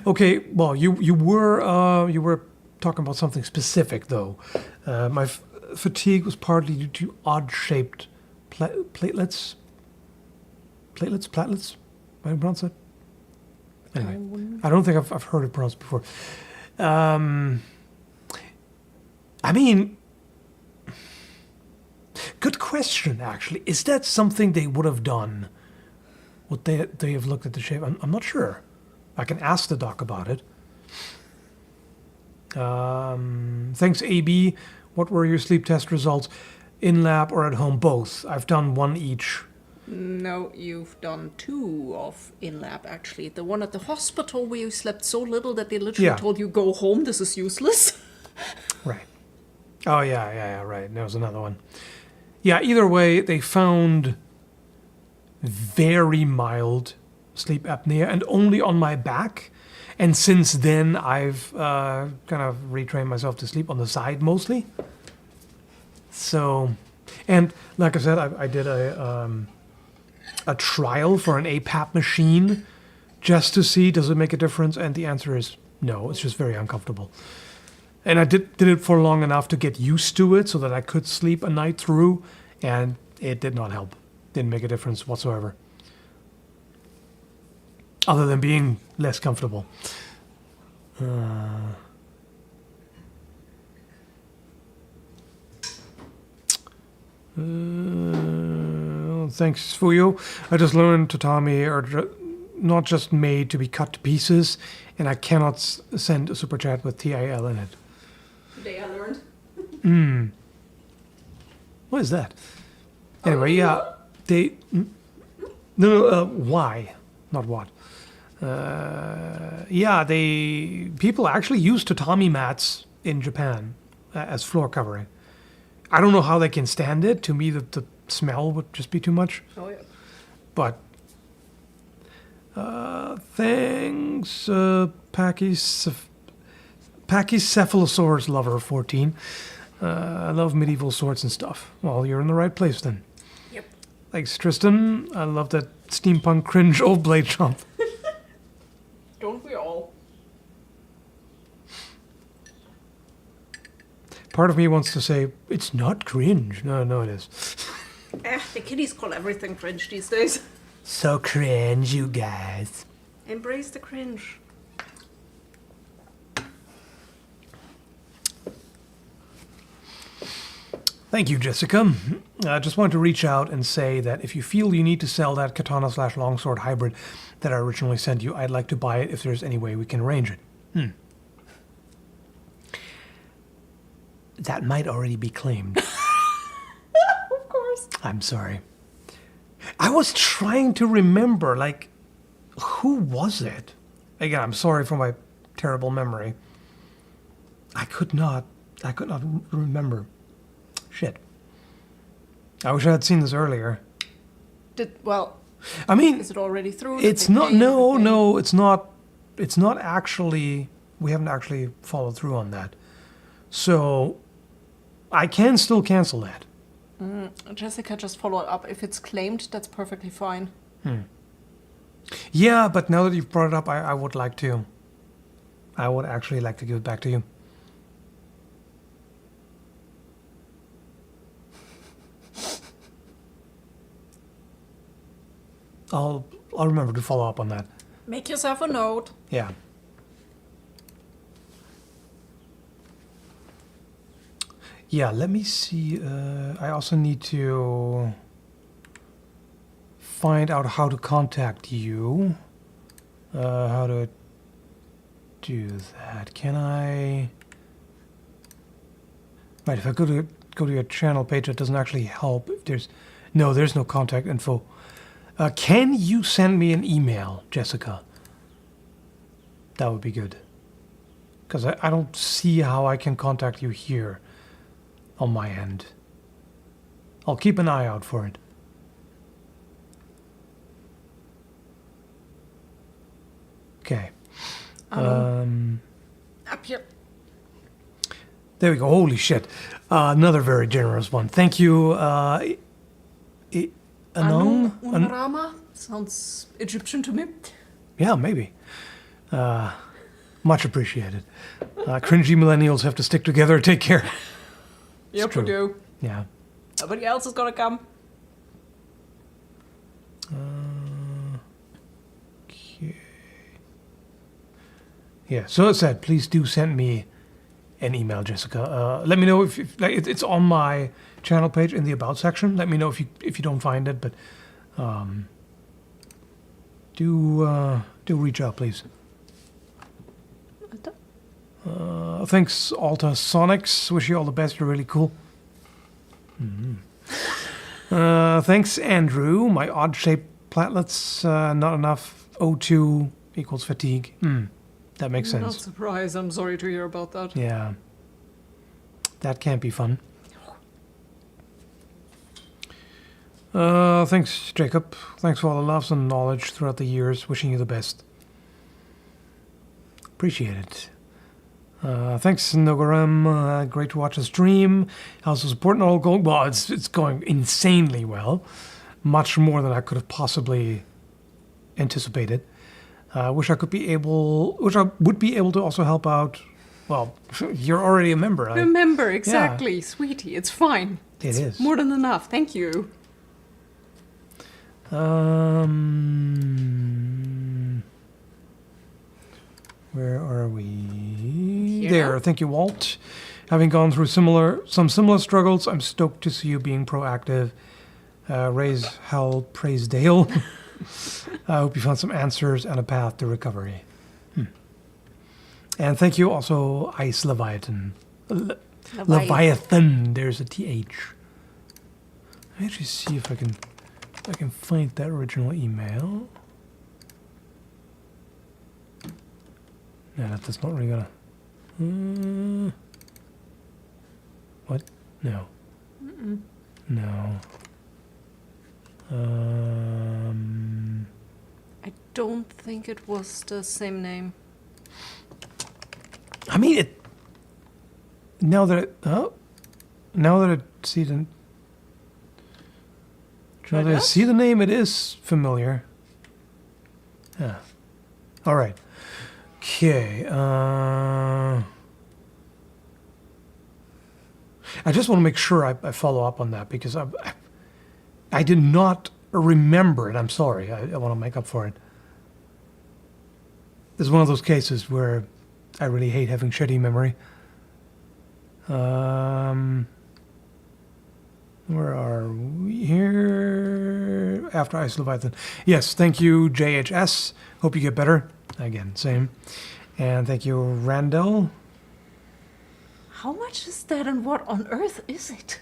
Okay, well, you were talking about something specific though. My fatigue was partly due to odd-shaped platelets. Platelets? Am I pronounce that? Anyway, I don't think I've heard it pronounced before. I mean, good question, actually. Is that something they would have done? Would they have looked at the shape? I'm not sure. I can ask the doc about it. Thanks, AB. What were your sleep test results? In lab or at home? Both. I've done one each. No, you've done two of in-lab, actually. The one at the hospital where you slept so little that they literally told you, go home, this is useless. Right. Oh, yeah, right. There was another one. Yeah, either way, they found very mild sleep apnea and only on my back. And since then, I've kind of retrained myself to sleep on the side mostly. So, and like I said, I did a trial for an APAP machine just to see does it make a difference, and the answer is no. It's just very uncomfortable. And I did it for long enough to get used to it so that I could sleep a night through, and it did not help. Didn't make a difference whatsoever. Other than being less comfortable. Thanks, Fuyo. I just learned tatami are not just made to be cut to pieces, and I cannot send a super chat with TIL in it. Today I learned. What is that? Anyway, yeah, they... No, why? Not what. Yeah, people actually use tatami mats in Japan as floor covering. I don't know how they can stand it. To me, the smell would just be too much. Oh, yeah. But thanks, Pachycephalosaurus Lover 14. I love medieval swords and stuff. Well, you're in the right place then. Yep. Thanks, Tristan. I love that steampunk cringe old blade chomp. Don't we all? Part of me wants to say, it's not cringe. No, it is. The kiddies call everything cringe these days. So cringe, you guys. Embrace the cringe. Thank you, Jessica. I just wanted to reach out and say that if you feel you need to sell that katana/longsword hybrid that I originally sent you, I'd like to buy it if there's any way we can arrange it. That might already be claimed. Of course. I'm sorry. I was trying to remember, like, who was it? Again, I'm sorry for my terrible memory. I could not remember. Shit. I wish I had seen this earlier. I mean, is it already through? It's not. No, it's not. It's not actually. We haven't actually followed through on that. So, I can still cancel that. Jessica just followed up. If it's claimed, that's perfectly fine. Yeah, but now that you've brought it up, I would like to. I would actually like to give it back to you. I'll remember to follow up on that. Make yourself a note. Yeah. Yeah, let me see. I also need to find out how to contact you. How to do that. Can I... Right, if I go to your channel page, it doesn't actually help. If there's no contact info. Can you send me an email, Jessica? That would be good. Because I don't see how I can contact you here on my end. I'll keep an eye out for it. Okay. Up here. There we go. Holy shit. Another very generous one. Thank you, Anong? Unrama? Sounds Egyptian to me. Yeah, maybe. Much appreciated. Cringy millennials have to stick together. Take care. Yep, we do. Yeah. Nobody else is gonna come. Okay. Yeah, so as said, please do send me an email, Jessica. Let me know if like, it's on my channel page in the About section. Let me know if you don't find it, but do reach out, please. Thanks, Alta Sonics. Wish you all the best. You're really cool. Thanks, Andrew. My odd-shaped platelets, not enough. O2 equals fatigue. That makes I'm not sense. surprised. I'm sorry to hear about that. Yeah. That can't be fun. Thanks, Jacob. Thanks for all the loves and knowledge throughout the years. Wishing you the best. Appreciate it. Thanks, Nogaram. Great to watch the stream. Also supporting all gold. Well, it's going insanely well. Much more than I could have possibly anticipated. Wish I would be able to also help out. Well, you're already a member. Remember, exactly, sweetie. It's fine. It is more than enough. Thank you. Where are we? Here? There. Thank you, Walt. Having gone through some similar struggles, I'm stoked to see you being proactive. Raise hell, praise Dale. I hope you found some answers and a path to recovery. And thank you also, Ice Leviathan. Leviathan. There's a TH. Let me actually see if I can find that original email. No, that's not really gonna. What? No. No. I don't think it was the same name. I mean it. Now that I see the. Now that I see the name, it is familiar. Yeah. All right. Okay. I just want to make sure I follow up on that because I did not remember it. I'm sorry. I want to make up for it. This is one of those cases where I really hate having shitty memory. Where are we here? After Ice Leviathan. Yes, thank you, JHS. Hope you get better. Again, same. And thank you, Randall. How much is that and what on earth is it?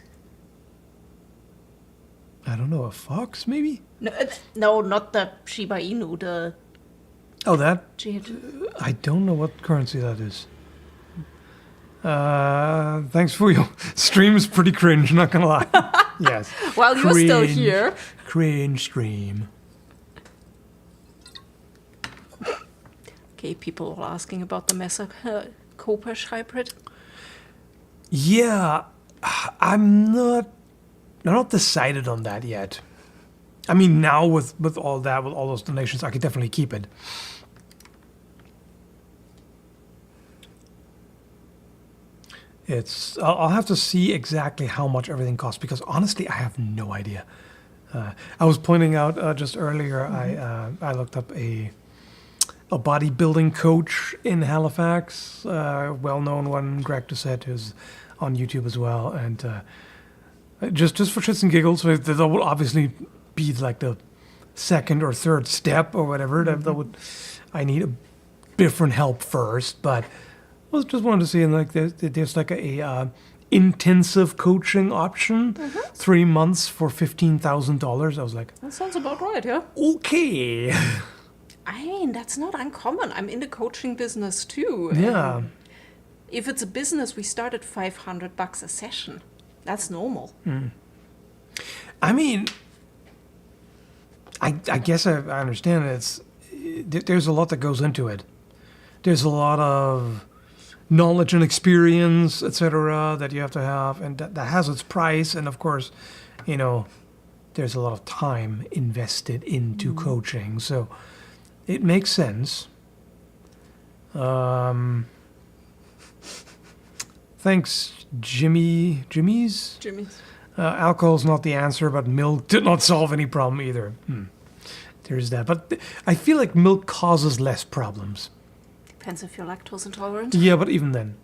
I don't know, a fox maybe? No, not the Shiba Inu, the... Oh, that? Jade. I don't know what currency that is. Thanks for your stream is pretty cringe, not gonna lie. Yes. While you're still here. Cringe stream. Okay, people were asking about the Mesa Kopesh hybrid. Yeah, I'm not I'm not decided on that yet. I mean, now with all that, with all those donations, I could definitely keep it. I'll have to see exactly how much everything costs, because honestly, I have no idea. I was pointing out just earlier, I looked up a bodybuilding coach in Halifax, well-known one, Greg Doucette, who's on YouTube as well, and just for shits and giggles, that would obviously be like the second or third step or whatever. That would, I need a different help first, but I was just wanted to see, and like there's like a intensive coaching option, 3 months for $15,000. I was like, That sounds about right, yeah. okay. I mean, that's not uncommon. I'm in the coaching business too. Yeah. And if it's a business, we start at $500 a session. That's normal. I mean, I guess I understand there's a lot that goes into it. There's a lot of knowledge and experience, etc., that you have to have, and that has its price. And of course, there's a lot of time invested into coaching, so it makes sense. Thanks, Jimmy's. Alcohol's not the answer, but milk did not solve any problem either. There's that. But I feel like milk causes less problems. Depends if you're lactose intolerant. Yeah, but even then,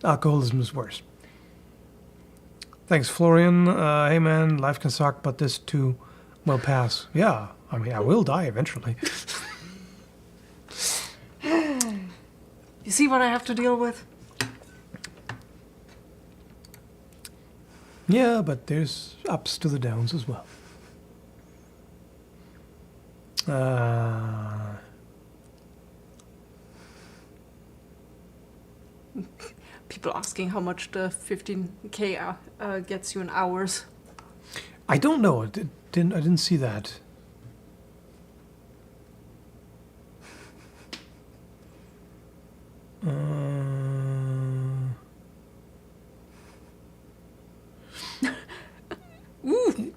alcoholism is worse. Thanks, Florian. Hey man, life can suck, but this too will pass. Yeah, I mean, I will die eventually. You see what I have to deal with? Yeah, but there's ups to the downs as well. People asking how much the 15K gets you in hours. I don't know. I didn't see that. Ooh.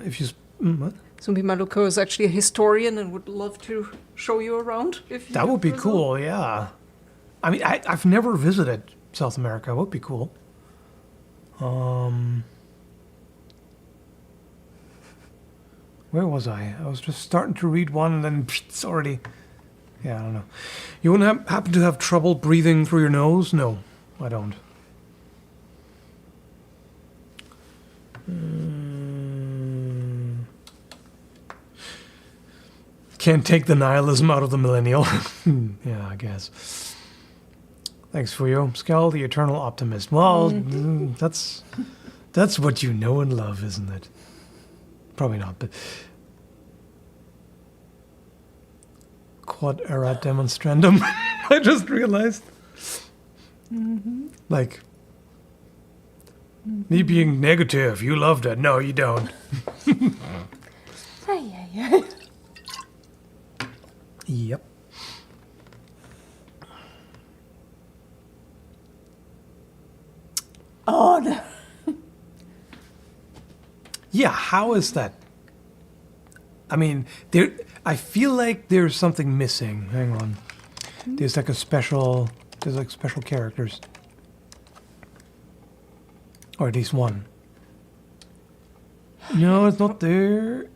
If you what? Zumbi Maluko is actually a historian and would love to show you around. If you That would be visit. cool. Yeah. I mean, I've never visited South America. It would be cool. Where was I? I was just starting to read one, and then it's already. Yeah, I don't know. You wouldn't happen to have trouble breathing through your nose? No, I don't. Can't take the nihilism out of the millennial. Yeah, I guess. Thanks, Fuyo. Skall, the eternal optimist. Well, that's what you know and love, isn't it? Probably not, but... Quod erat demonstrandum. I just realized. Like, me being negative, you loved it. No, you don't. Yep. Oh, no. Yeah, how is that? I mean, I feel like there's something missing. Hang on. There's like special characters. Or at least one. No, it's not there.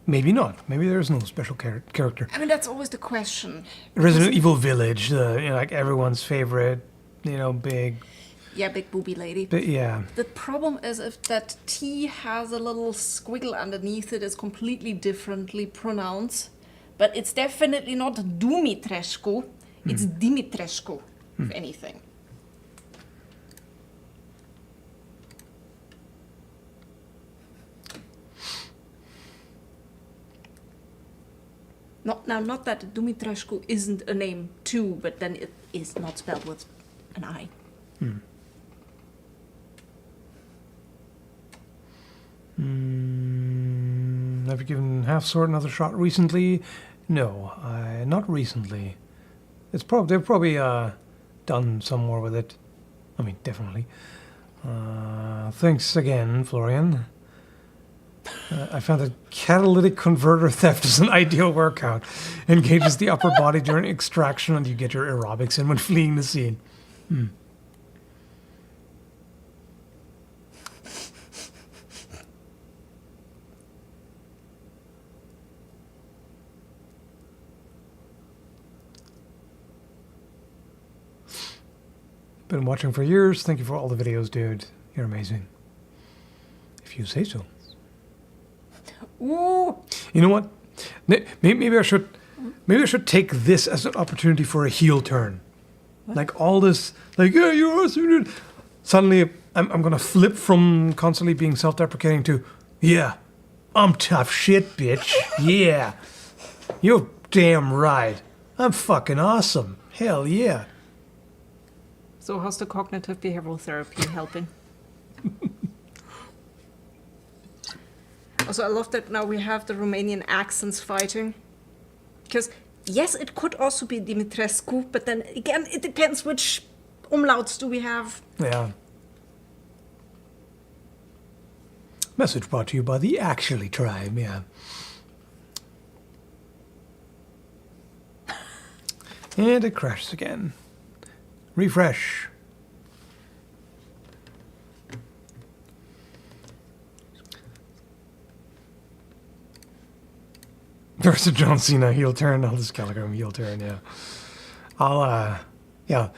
Maybe not. Maybe there's no special character. I mean, that's always the question. Resident Evil Village, like everyone's favorite, big. Yeah, big booby lady. But yeah. The problem is if that T has a little squiggle underneath it, it's completely differently pronounced. But it's definitely not Dumitrescu. It's Dimitrescu, if anything. Not that Dumitrescu isn't a name too, but then it is not spelled with an I. Have you given Half Sword another shot recently? No, not recently. They've probably done some more with it. I mean, definitely. Thanks again, Florian. I found that catalytic converter theft is an ideal workout. Engages the upper body during extraction and you get your aerobics in when fleeing the scene. Been watching for years. Thank you for all the videos, dude. You're amazing. If you say so. Ooh. You know what? Maybe I should take this as an opportunity for a heel turn. What? Like all this, like, yeah, you're awesome, dude. Suddenly, I'm gonna flip from constantly being self-deprecating to, yeah, I'm tough shit, bitch. Yeah, you're damn right. I'm fucking awesome. Hell yeah. So how's the cognitive behavioral therapy helping? Also, I love that now we have the Romanian accents fighting. Because, yes, it could also be Dimitrescu, but then again, it depends which umlauts do we have. Yeah. Message brought to you by the Actually Tribe, yeah. And it crashes again. Refresh. There's a John Cena heel turn, I'll just Skallagrim heel turn, yeah. Yeah.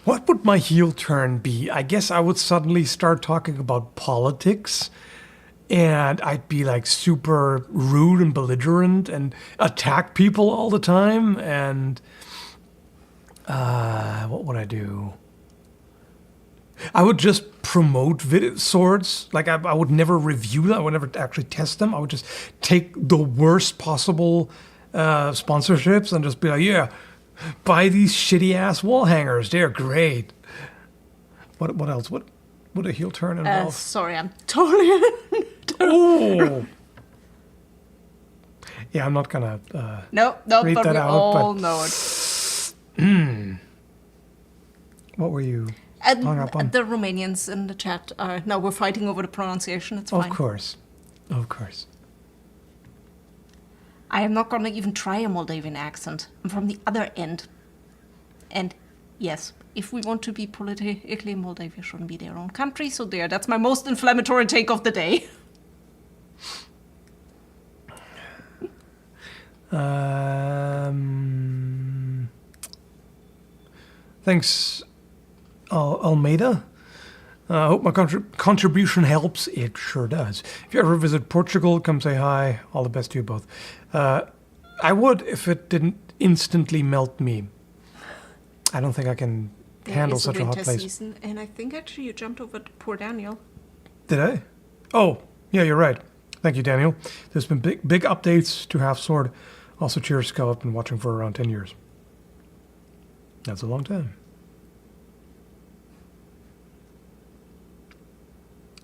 What would my heel turn be? I guess I would suddenly start talking about politics and I'd be like super rude and belligerent and attack people all the time and what would I do? I would just promote swords. Like I would never review them. I would never actually test them. I would just take the worst possible sponsorships and just be like, yeah, buy these shitty ass wall hangers. They're great. What else? What would a heel turn involve? Sorry, I'm totally... Oh. Yeah, I'm not gonna no, read but that we out, all but- know it. What were you hung up on? The Romanians in the chat are... No, we're fighting over the pronunciation. It's fine. Of course. Of course. I am not going to even try a Moldavian accent. I'm from the other end. And yes, if we want to be politically, Moldavia shouldn't be their own country. So there, that's my most inflammatory take of the day. Thanks, Almeida. I hope my contribution helps. It sure does. If you ever visit Portugal, come say hi. All the best to you both. I would if it didn't instantly melt me. I don't think I can handle such a hot place. Season, and I think actually you jumped over to poor Daniel. Did I? Oh, yeah, you're right. Thank you, Daniel. There's been big updates to Half Sword. Also, cheers, Skull. I've been watching for around 10 years. That's a long time.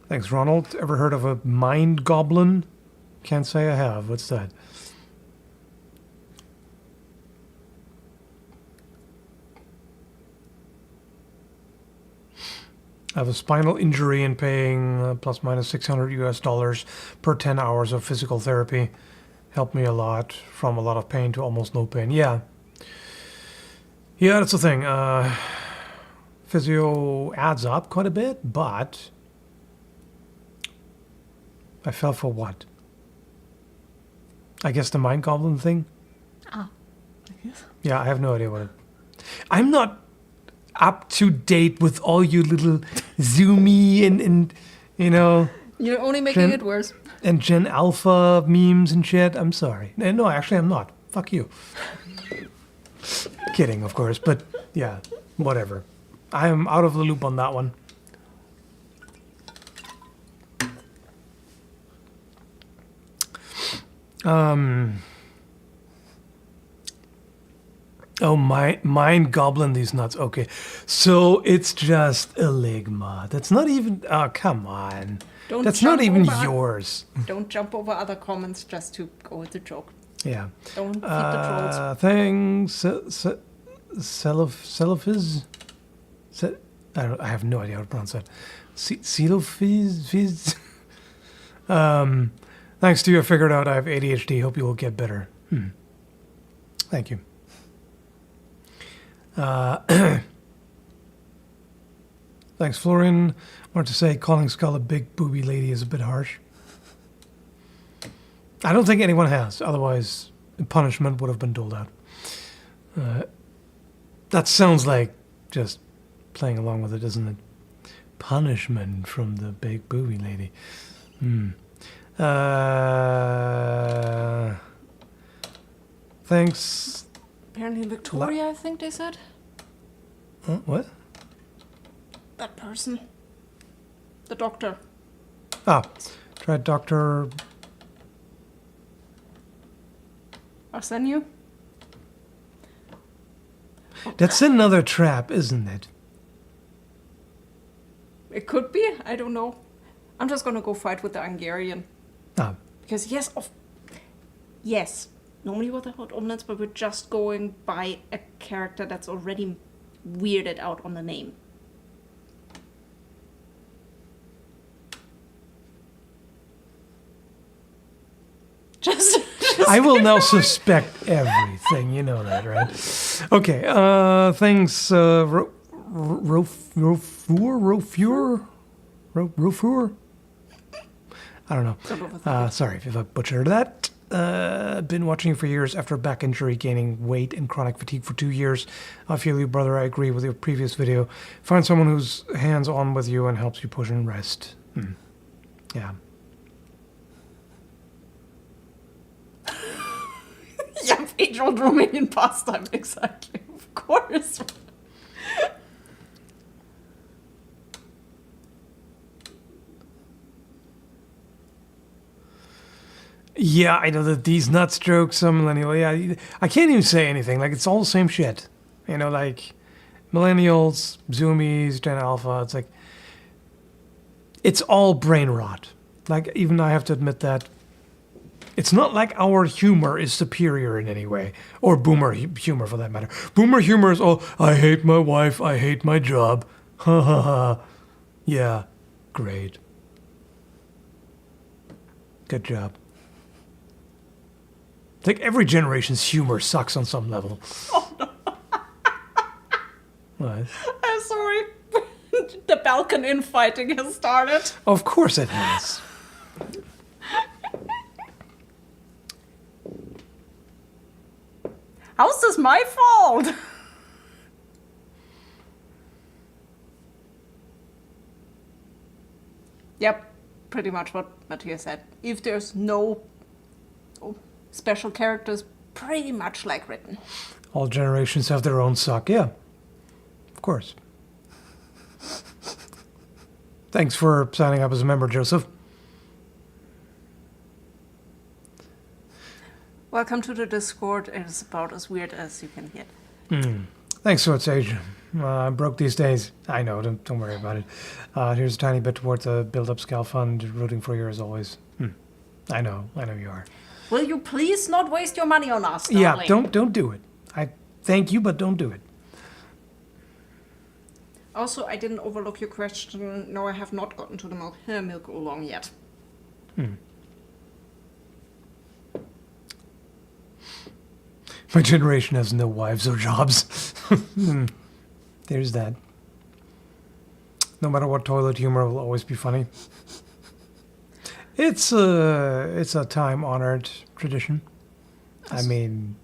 Thanks, Ronald. Ever heard of a mind goblin? Can't say I have. What's that? I have a spinal injury and paying plus minus $600 per 10 hours of physical therapy. Helped me a lot, from a lot of pain to almost no pain. Yeah. Yeah, that's the thing. Physio adds up quite a bit, but I fell for what? I guess the mind goblin thing? Ah, I guess. Yeah, I have no idea what it... I'm not up to date with all you little Zoomy and you know... You're only making it worse. And Gen Alpha memes and shit. I'm sorry. No, actually, I'm not. Fuck you. Kidding, of course. But, yeah, whatever. I am out of the loop on that one. Oh, mind goblin these nuts. Okay. So it's just a ligma. That's not even... Oh, come on. That's not even yours. Don't jump over other comments just to go with the joke. Yeah. Don't feed the trolls. Thanks. Celiphiz? I have no idea how to pronounce that. Coelophyes? Thanks to you, I figured out I have ADHD. Hope you will get better. Thank you. Thanks, Florian. I wanted to say calling Skull a big booby lady is a bit harsh. I don't think anyone has. Otherwise, punishment would have been doled out. That sounds like just playing along with it, doesn't it? Punishment from the big booby lady. Thanks. Apparently Victoria, I think they said. What? That person. The doctor. Try Dr. Arsenio? That's another trap, isn't it? It could be. I don't know. I'm just gonna go fight with the Hungarian. Because yes, normally what I hot omnets, but we're just going by a character that's already weirded out on the name. Just I will now suspect everything. You know that, right? Okay. Thanks, Rofur? I don't know. Sorry if I butchered that. Been watching you for years after a back injury, gaining weight and chronic fatigue for 2 years. I feel you, brother. I agree with your previous video. Find someone who's hands-on with you and helps you push and rest. Yeah. Yeah, age-old Romanian pastime, exactly. Of course. Yeah, I know that these nuts jokes, some millennial. Yeah, I can't even say anything. Like, it's all the same shit. You know, like, millennials, zoomies, Gen Alpha. It's like, it's all brain rot. Like, even I have to admit that. It's not like our humor is superior in any way. Or boomer humor, for that matter. Boomer humor is all, I hate my wife, I hate my job. Ha ha ha. Yeah, great. Good job. Like, every generation's humor sucks on some level. Oh, no. What? I'm sorry. The balcony infighting has started. Of course it has. How's this my fault? Yep, pretty much what Matthias said. If there's no special characters, pretty much like written. All generations have their own suck, yeah. Of course. Thanks for signing up as a member, Joseph. Welcome to the Discord. It is about as weird as you can get. Thanks so much, Sage. I'm broke these days. I know, don't worry about it. Here's a tiny bit towards the build-up scale fund. Rooting for you as always. I know you are. Will you please not waste your money on us, darling? Yeah, don't do it. I thank you, but don't do it. Also, I didn't overlook your question. No, I have not gotten to the milk oolong yet. My generation has no wives or jobs. There's that. No matter what, toilet humor will always be funny. It's a time-honored tradition. I mean,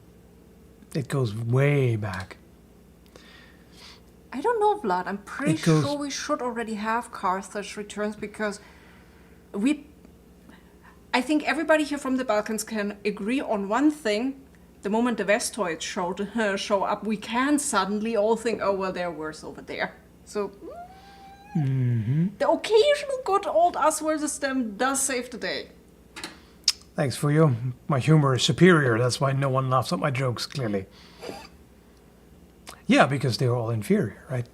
it goes way back. I don't know, Vlad. I'm pretty sure we should already have Carthage returns because I think everybody here from the Balkans can agree on one thing. The moment the Vestoids show up, we can suddenly all think, oh, well, they're worse over there. So, the occasional good old us versus them does save the day. Thanks for you. My humor is superior. That's why no one laughs at my jokes, clearly. Yeah, because they're all inferior, right?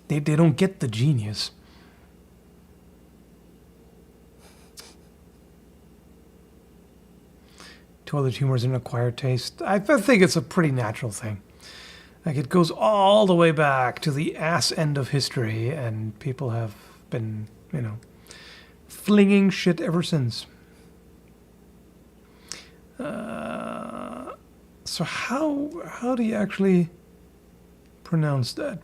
They don't get the genius. Toilet humor is an acquired taste. I think it's a pretty natural thing. Like, it goes all the way back to the ass end of history, and people have been, flinging shit ever since. So how do you actually pronounce that?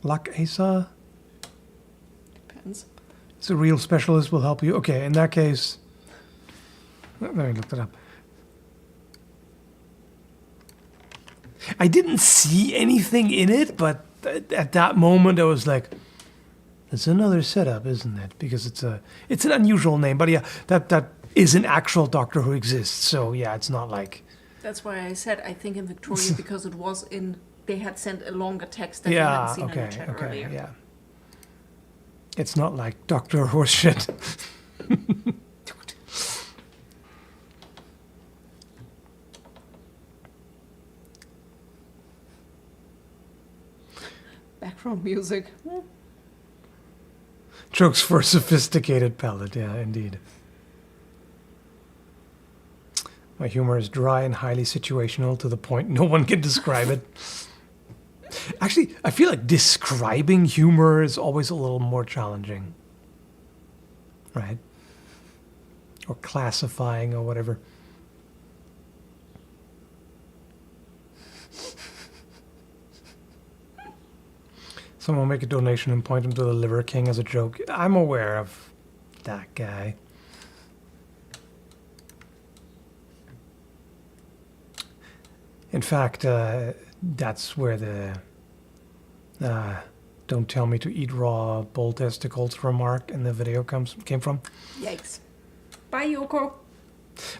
Asa? Depends. It's a real specialist will help you. Okay, in that case, let me look that up. I didn't see anything in it, but at that moment I was like, it's another setup, isn't it? Because it's an unusual name, but yeah, that is an actual doctor who exists. So yeah, it's not like. That's why I said I think in Victoria because it was in. They had sent a longer text that you Yeah, hadn't seen in the chat earlier. yeah. It's not like Doctor Horseshit. Background music. Jokes for a sophisticated palate, yeah, indeed. My humor is dry and highly situational to the point no one can describe it. Actually, I feel like describing humor is always a little more challenging. Right? Or classifying or whatever. Someone make a donation and point him to the Liver King as a joke. I'm aware of that guy. In fact, that's where the "Don't tell me to eat raw bull testicles" remark in the video came from. Yikes. Bye, Yoko.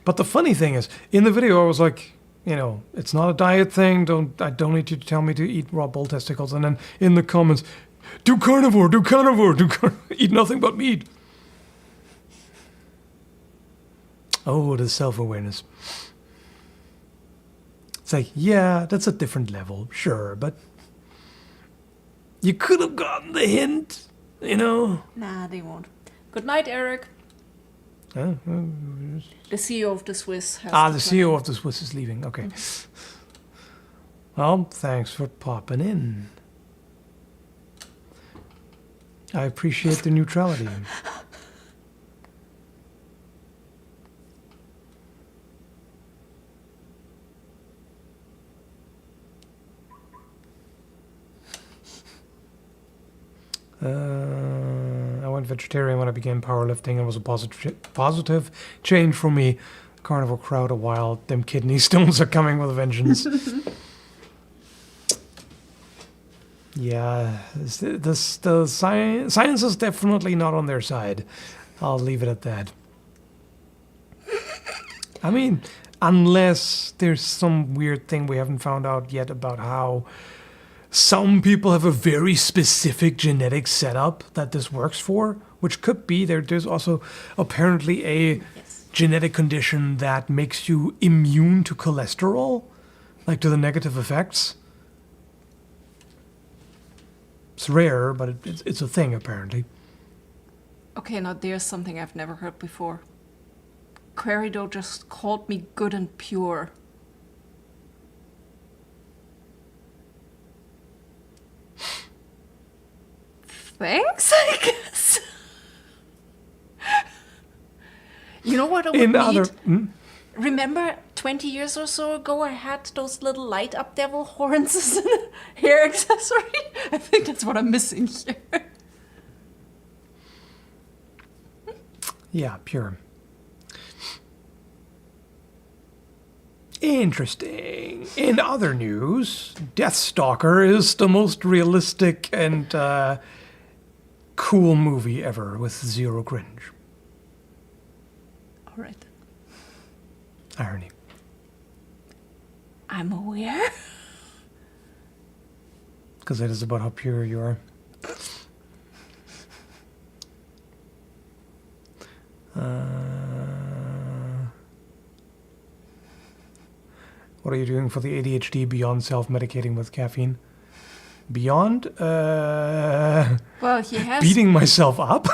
But the funny thing is, in the video, I was like, it's not a diet thing. I don't need you to tell me to eat raw bull testicles. And then in the comments, do carnivore, eat nothing but meat. Oh, the self-awareness. It's like, yeah, that's a different level, sure, but you could have gotten the hint, Nah, they won't. Good night, Eric. The CEO of the Swiss has the CEO of the Swiss is leaving. Okay. Well, thanks for popping in. I appreciate the neutrality. I went vegetarian when I began powerlifting. It was a positive change for me. Carnival crowd a while. Them kidney stones are coming with a vengeance. Yeah, the science is definitely not on their side. I'll leave it at that. I mean, unless there's some weird thing we haven't found out yet about how some people have a very specific genetic setup that this works for, which could be there's also apparently a genetic condition that makes you immune to cholesterol, like to the negative effects. It's rare, but it's a thing apparently. Okay, now there's something I've never heard before. Querido just called me good and pure. Thanks, I guess. You know what I would need? Remember 20 years or so ago I had those little light up devil horns as a hair accessory? I think that's what I'm missing here. Yeah, pure. Interesting. In other news, Deathstalker is the most realistic and cool movie ever with zero cringe. All right. Irony. I'm aware. Because it is about how pure you are. What are you doing for the ADHD beyond self-medicating with caffeine? Beyond? Well, he has. Beating myself up?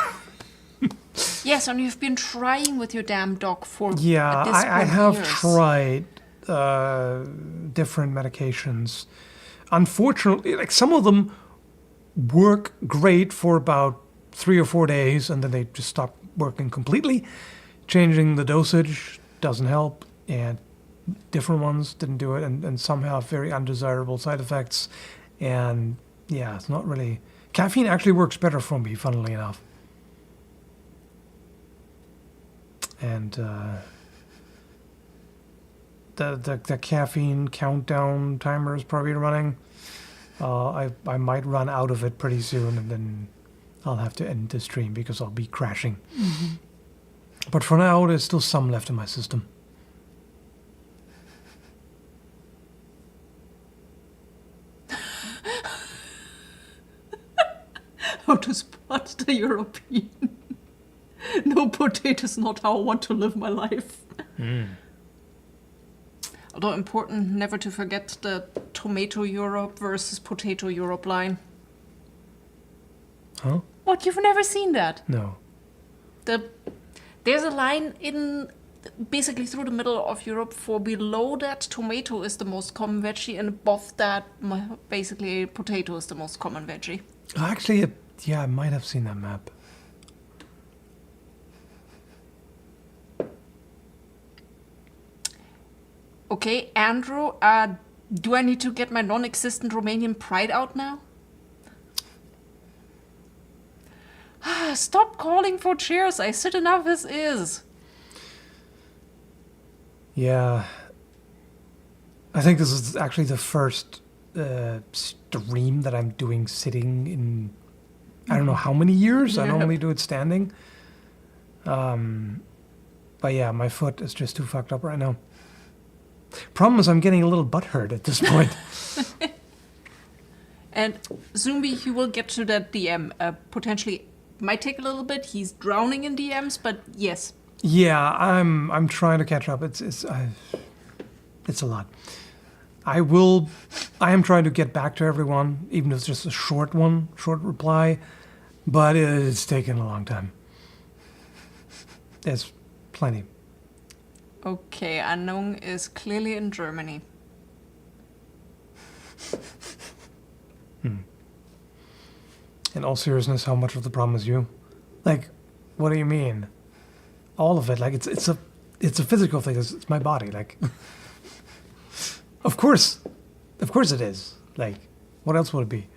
Yes, and you've been trying with your damn dog for Yeah, at this I point have years. tried. different medications. Unfortunately, like some of them work great for about 3 or 4 days, and then they just stop working completely. Changing the dosage doesn't help, and different ones didn't do it, and some have very undesirable side effects. And yeah, it's not really... Caffeine actually works better for me, funnily enough. And the caffeine countdown timer is probably running. I might run out of it pretty soon, and then I'll have to end the stream because I'll be crashing. Mm-hmm. But for now, there's still some left in my system. How to spot the European. No potatoes, not how I want to live my life. Although important never to forget the tomato Europe versus potato Europe line. Huh? What, you've never seen that? No. There's a line in basically through the middle of Europe for below that tomato is the most common veggie, and above that basically potato is the most common veggie. Actually, yeah, I might have seen that map. Okay, Andrew, do I need to get my non-existent Romanian pride out now? Stop calling for cheers. I sit enough as is. Yeah. I think this is actually the first stream that I'm doing sitting in, I don't know how many years. I normally do it standing. But yeah, my foot is just too fucked up right now. Problem is I'm getting a little butthurt at this point. And Zumbi, he will get to that DM. Potentially might take a little bit. He's drowning in DMs, but yes. Yeah, I'm trying to catch up. It's a lot. I am trying to get back to everyone, even if it's just a short reply, but it's taken a long time. There's plenty. Okay, Unknown is clearly in Germany. In all seriousness, how much of the problem is you? Like, what do you mean? All of it. Like, it's a physical thing. It's my body. Like, of course it is. Like, what else would it be?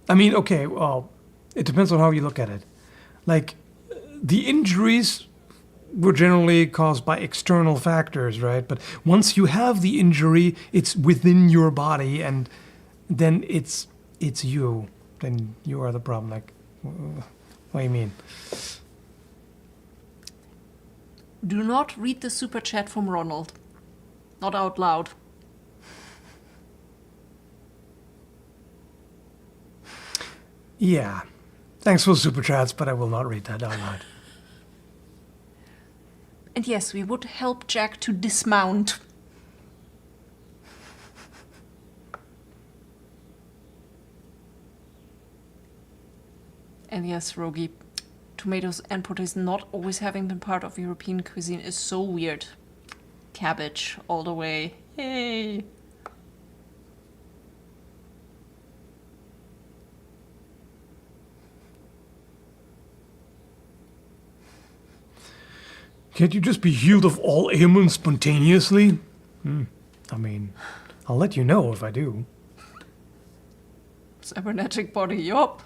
I mean, okay, well, it depends on how you look at it. Like, the injuries were generally caused by external factors, right? But once you have the injury, it's within your body, and then it's you. Then you are the problem. Like, what do you mean? Do not read the super chat from Ronald. Not out loud. Yeah. Thanks for the super chats, but I will not read that out loud. And yes, we would help Jack to dismount. And yes, Rogi, tomatoes and potatoes not always having been part of European cuisine is so weird. Cabbage all the way. Yay! Can't you just be healed of all ailments spontaneously? I mean, I'll let you know if I do. Cybernetic body, yup.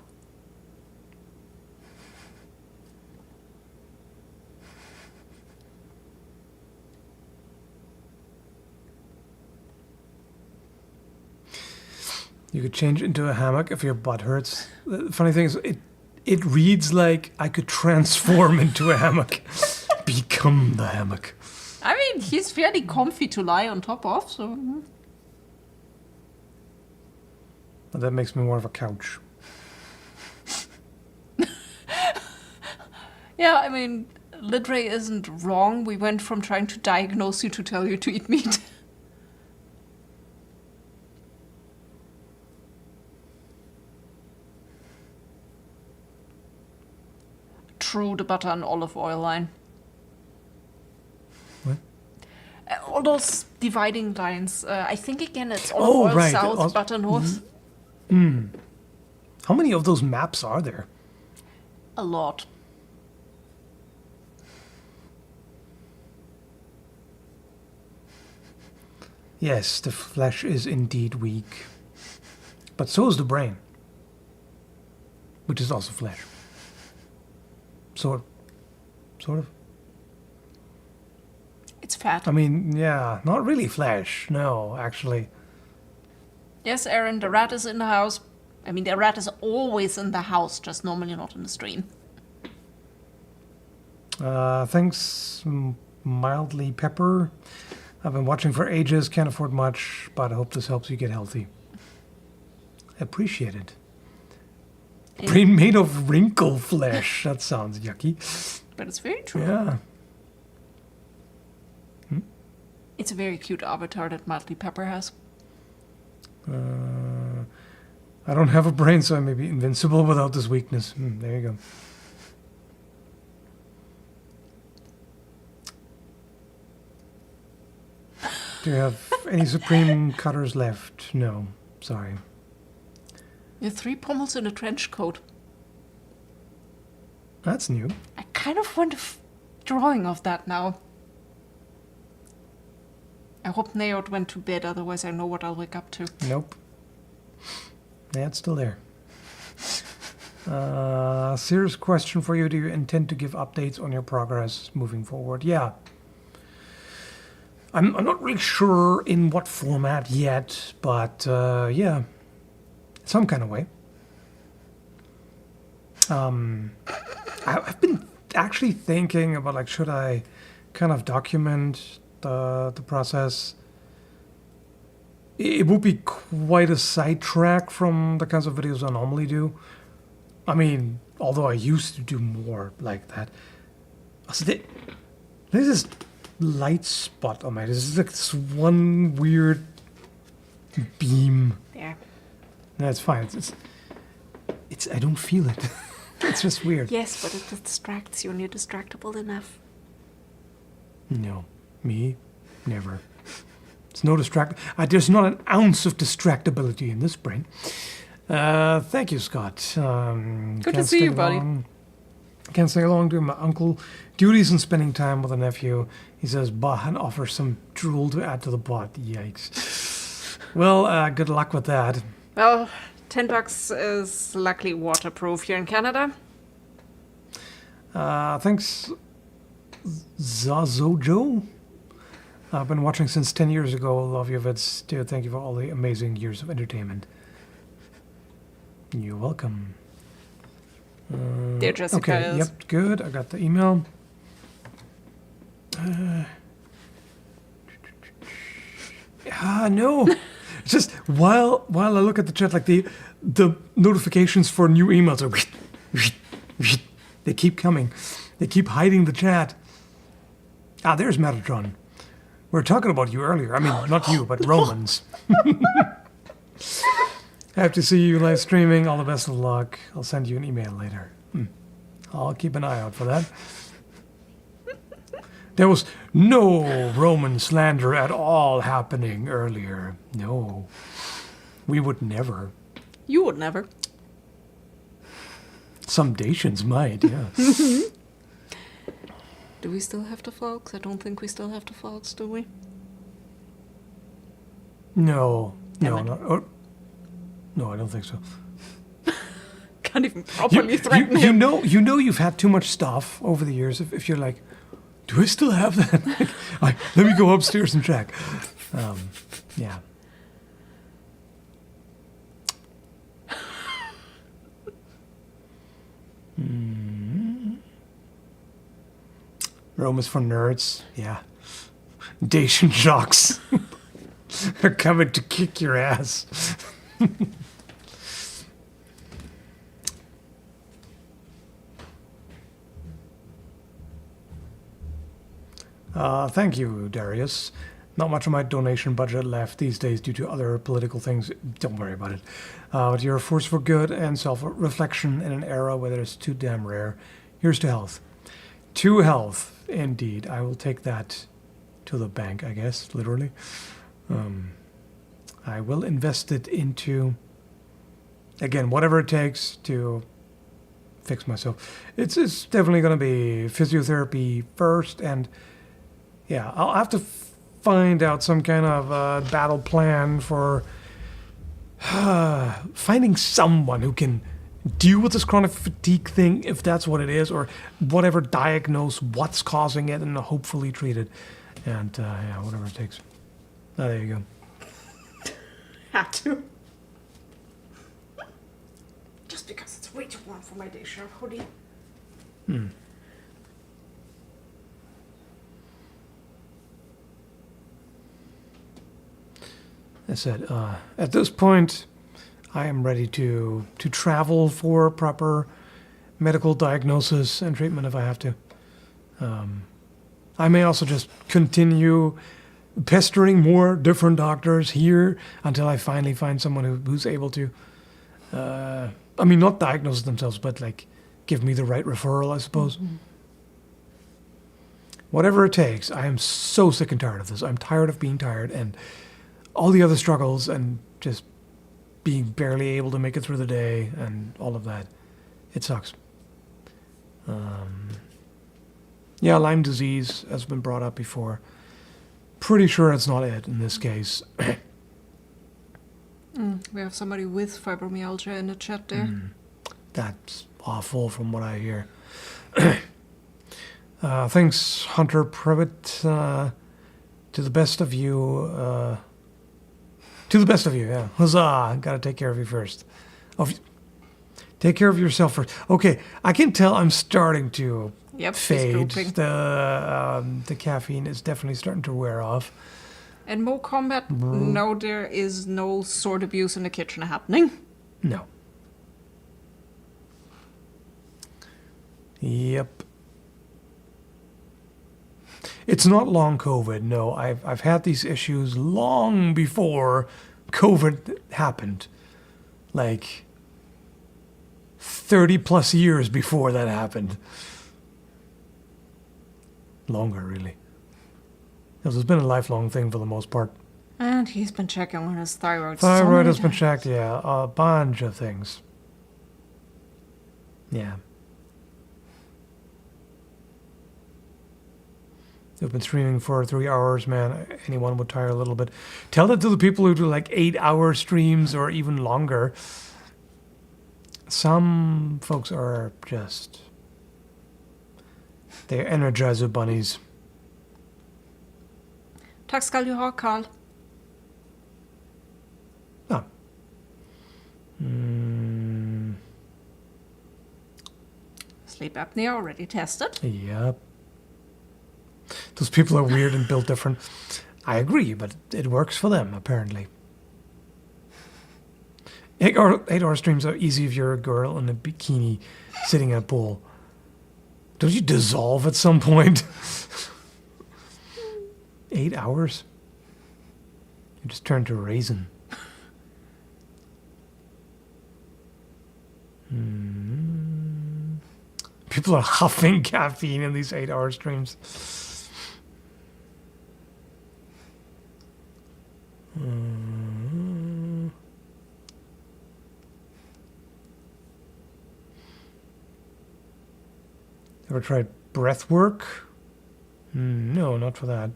You could change into a hammock if your butt hurts. The funny thing is, it reads like I could transform into a hammock. Become the hammock. I mean, he's fairly comfy to lie on top of, so... But that makes me more of a couch. Yeah, I mean, Lidray isn't wrong. We went from trying to diagnose you to tell you to eat meat. True, the butter and olive oil line. What? All those dividing lines. I think again it's Oh, olive oil right. south, butter north. How many of those maps are there? A lot. Yes, the flesh is indeed weak. But so is the brain. Which is also flesh. Sort of. It's fat. I mean, yeah, not really flesh. No, actually. Yes, Aaron, the rat is in the house. I mean, the rat is always in the house, just normally not in the stream. Thanks, mildly Pepper. I've been watching for ages, can't afford much, but I hope this helps you get healthy. Appreciate it. Brain made of wrinkle flesh. That sounds yucky. But it's very true. Yeah. It's a very cute avatar that Mildly Pepper has. I don't have a brain, so I may be invincible without this weakness. There you go. Do you have any Supreme Cutters left? No. Sorry. You have 3 pommels in a trench coat. That's new. I kind of want a drawing of that now. I hope Naod went to bed, otherwise I know what I'll wake up to. Nope. Yeah, it's still there. Serious question for you. Do you intend to give updates on your progress moving forward? Yeah. I'm not really sure in what format yet, but yeah, some kind of way. I've been actually thinking about, like, should I kind of document the process? It would be quite a sidetrack from the kinds of videos I normally do. I mean, although I used to do more like that. So there's this light spot on my... This is like this one weird beam. There. No, it's fine. It's I don't feel it. It's just weird. Yes, but it distracts you and you're distractible enough. No. Me? Never. It's no distract. There's not an ounce of distractibility in this brain. Thank you, Scott. Good to see you, buddy. Can't stay along doing my uncle duties and spending time with a nephew. He says, bah, and offers some drool to add to the pot. Yikes. Well, good luck with that. Well, $10 is luckily waterproof here in Canada. Thanks, Zazojo. I've been watching since 10 years ago. Love your vids, dude. Thank you for all the amazing years of entertainment. You're welcome. Dear Jessica Okay, is... yep, good. I got the email. No. It's just while I look at the chat, like the notifications for new emails are they keep coming. They keep hiding the chat. There's Metatron. We were talking about you earlier. I mean, not you, but Romans. Have to see you live streaming. All the best of luck. I'll send you an email later. I'll keep an eye out for that. There was no Roman slander at all happening earlier. No. We would never. You would never. Some Dacians might, yeah. Do we still have the flags? I don't think we still have the flags, do we? No. No, Damn it. no. No, I don't think so. Can't even properly threaten him. You know you've had too much stuff over the years if you're like, do I still have that? Let me go upstairs and check. Yeah. Rome is for nerds. Yeah. Dacian jocks are coming to kick your ass. Thank you, Darius. Not much of my donation budget left these days due to other political things. Don't worry about it. But you're a force for good and self-reflection in an era where it's too damn rare. Here's to health. To health, indeed. I will take that to the bank, I guess, literally. I will invest it into, again, whatever it takes to fix myself. It's definitely going to be physiotherapy first, and yeah, I'll have to find out some kind of battle plan for finding someone who can deal with this chronic fatigue thing, if that's what it is, or whatever, diagnose what's causing it and hopefully treat it. And yeah, whatever it takes. Oh, there you go. Had to. Just because it's way too warm for my day shirt hoodie. I said, at this point, I am ready to travel for proper medical diagnosis and treatment if I have to. I may also just continue pestering more different doctors here until I finally find someone who's able to, I mean, not diagnose themselves, but like give me the right referral, I suppose. Mm-hmm. Whatever it takes. I am so sick and tired of this. I'm tired of being tired and all the other struggles and just being barely able to make it through the day and all of that. It sucks. Yeah, Lyme disease has been brought up before. Pretty sure it's not it in this case. We have somebody with fibromyalgia in the chat there. That's awful from what I hear. Thanks, Hunter Privet. To the best of you. To the best of you, yeah. Huzzah! Gotta take care of you first. Take care of yourself first. Okay, I can tell I'm starting to fade. The caffeine is definitely starting to wear off. And Mo Combat, no, there is no sword abuse in the kitchen happening. No. Yep. It's not long COVID. No, I've had these issues long before COVID happened. Like 30 plus years before that happened. Longer, really. Because it's been a lifelong thing for the most part. And he's been checking on his thyroid. Thyroid has been checked, yeah. A bunch of things. Yeah. They've been streaming for 3 hours, man. Anyone would tire a little bit. Tell that to the people who do like 8-hour streams or even longer. Some folks are just... They're Energizer bunnies. Tack ska du ha, Carl. Ah. Sleep apnea already tested. Yep. Those people are weird and built different. I agree, but it works for them, apparently. 8-hour streams are easy if you're a girl in a bikini sitting in a pool. Don't you dissolve at some point? 8 hours? You just turn to a raisin. People are huffing caffeine in these 8-hour streams. Ever tried breath work? No, not for that.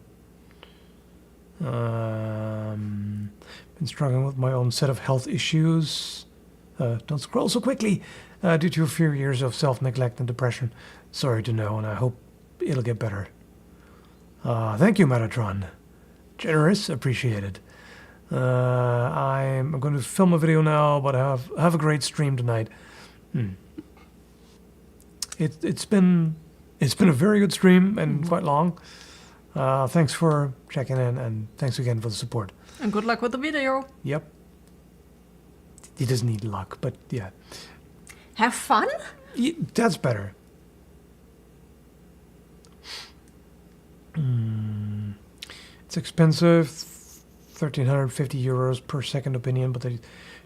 Been struggling with my own set of health issues. Don't scroll so quickly. Due to a few years of self-neglect and depression. Sorry to know, and I hope it'll get better. Thank you, Metatron. Generous, appreciated. I'm going to film a video now, but have a great stream tonight. It's been a very good stream and quite long. Thanks for checking in, and thanks again for the support. And good luck with the video. Yep. He doesn't need luck, but yeah. Have fun? That's better. It's expensive, 1,350 euros per second opinion, but they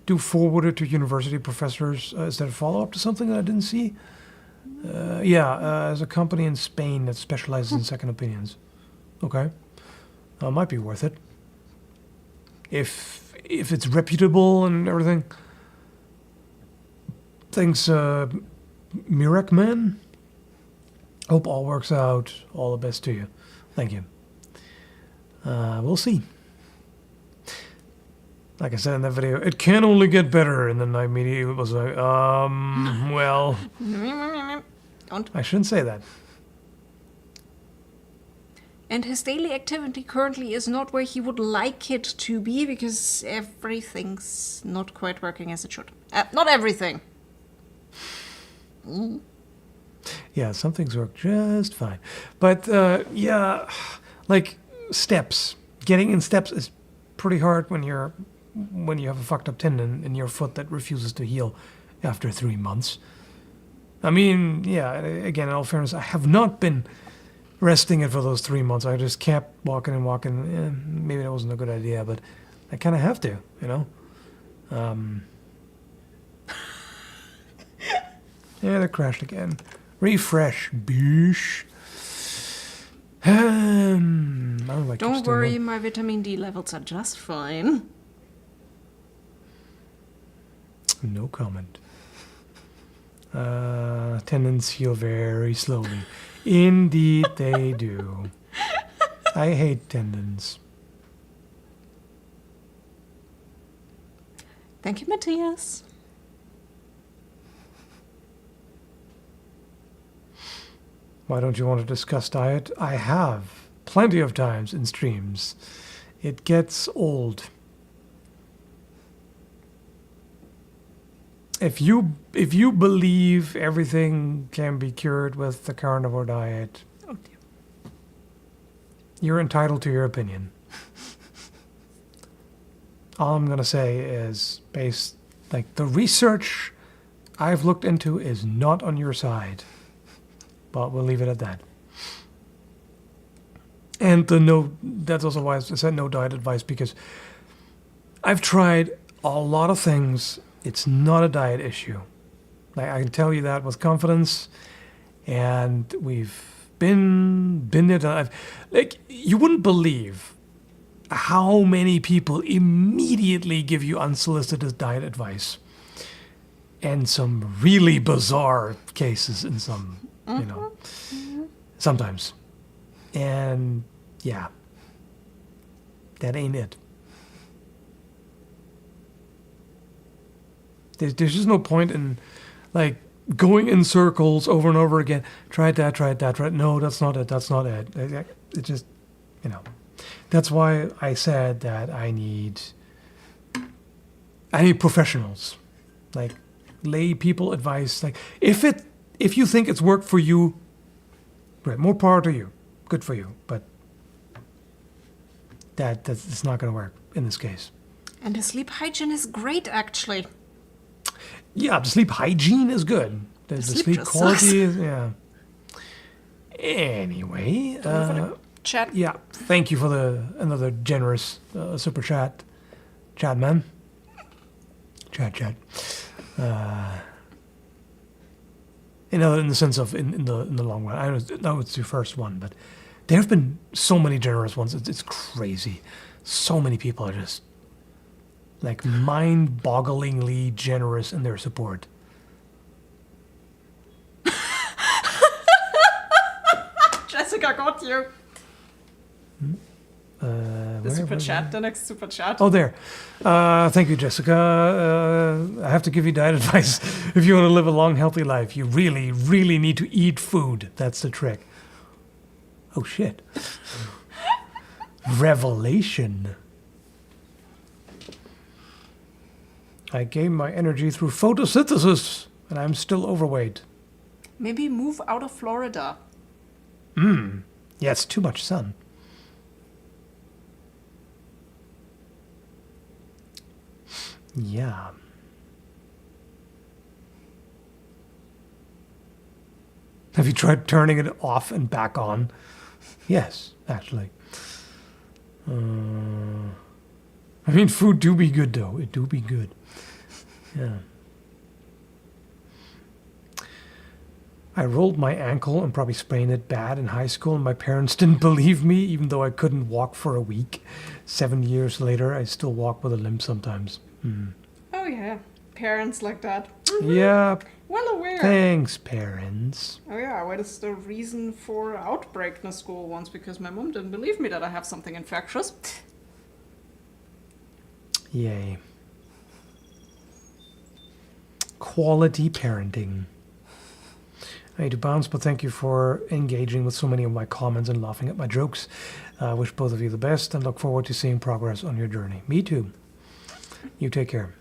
do forward it to university professors. Is that a follow-up to something that I didn't see? There's a company in Spain that specializes in second opinions. Okay. Might be worth it. If it's reputable and everything. Thanks, Mirek Man. Hope all works out. All the best to you. Thank you. We'll see. Like I said in that video, it can only get better. And then I immediately was like, well, Don't. I shouldn't say that. And his daily activity currently is not where he would like it to be because everything's not quite working as it should. Not everything. Yeah, some things work just fine. But, yeah, like steps. Getting in steps is pretty hard when you have a fucked up tendon in your foot that refuses to heal after 3 months. I mean, yeah, again, in all fairness, I have not been resting it for those 3 months. I just kept walking and walking. Maybe that wasn't a good idea, but I kind of have to, you know? Yeah, that crashed again. Refresh, bish. I don't know if I keep Don't still worry, going. my vitamin D levels are just fine. No comment. Tendons heal very slowly. Indeed they do. I hate tendons. Thank you, Matthias. Why don't you want to discuss diet? I have plenty of times in streams. It gets old. If you believe everything can be cured with the carnivore diet, Oh dear. you're entitled to your opinion. All I'm gonna say is the research I've looked into is not on your side. But we'll leave it at that. And that's also why I said no diet advice, because I've tried a lot of things. It's not a diet issue. Like, I can tell you that with confidence. And we've been there. Done. Like, you wouldn't believe how many people immediately give you unsolicited diet advice. And some really bizarre cases in some, you know, sometimes. And yeah, that ain't it. There's just no point in like going in circles over and over again. Try that. No, that's not it. It just, you know, that's why I said that I need professionals, like lay people advice. Like if you think it's worked for you, great, more power to you. Good for you. But that's not going to work in this case. And the sleep hygiene is great, actually. Yeah, the sleep hygiene is good. The sleep just quality is, yeah. Anyway, Chat. yeah, thank you for another generous super chat. Chat, man. Chat. In the sense of in the long run. I know it's your first one, but there have been so many generous ones. It's crazy. So many people are just like mind-bogglingly generous in their support. Jessica got you. The super chat, the next super chat. Oh, there. Thank you, Jessica. I have to give you diet advice. If you want to live a long, healthy life, you really, really need to eat food. That's the trick. Oh, shit. Revelation. I gain my energy through photosynthesis, and I'm still overweight. Maybe move out of Florida. Yeah, it's too much sun. Yeah. Have you tried turning it off and back on? Yes, actually. I mean, food do be good, though. It do be good. Yeah. I rolled my ankle and probably sprained it bad in high school, and my parents didn't believe me, even though I couldn't walk for a week. 7 years later, I still walk with a limp sometimes. Oh yeah, parents like that. Yeah, Well aware. thanks, parents. Oh yeah, what is the reason for outbreak in the school once because my mom didn't believe me that I have something infectious. Yay. Quality parenting. I need to bounce, but thank you for engaging with so many of my comments and laughing at my jokes. I wish both of you the best and look forward to seeing progress on your journey. Me too. You take care.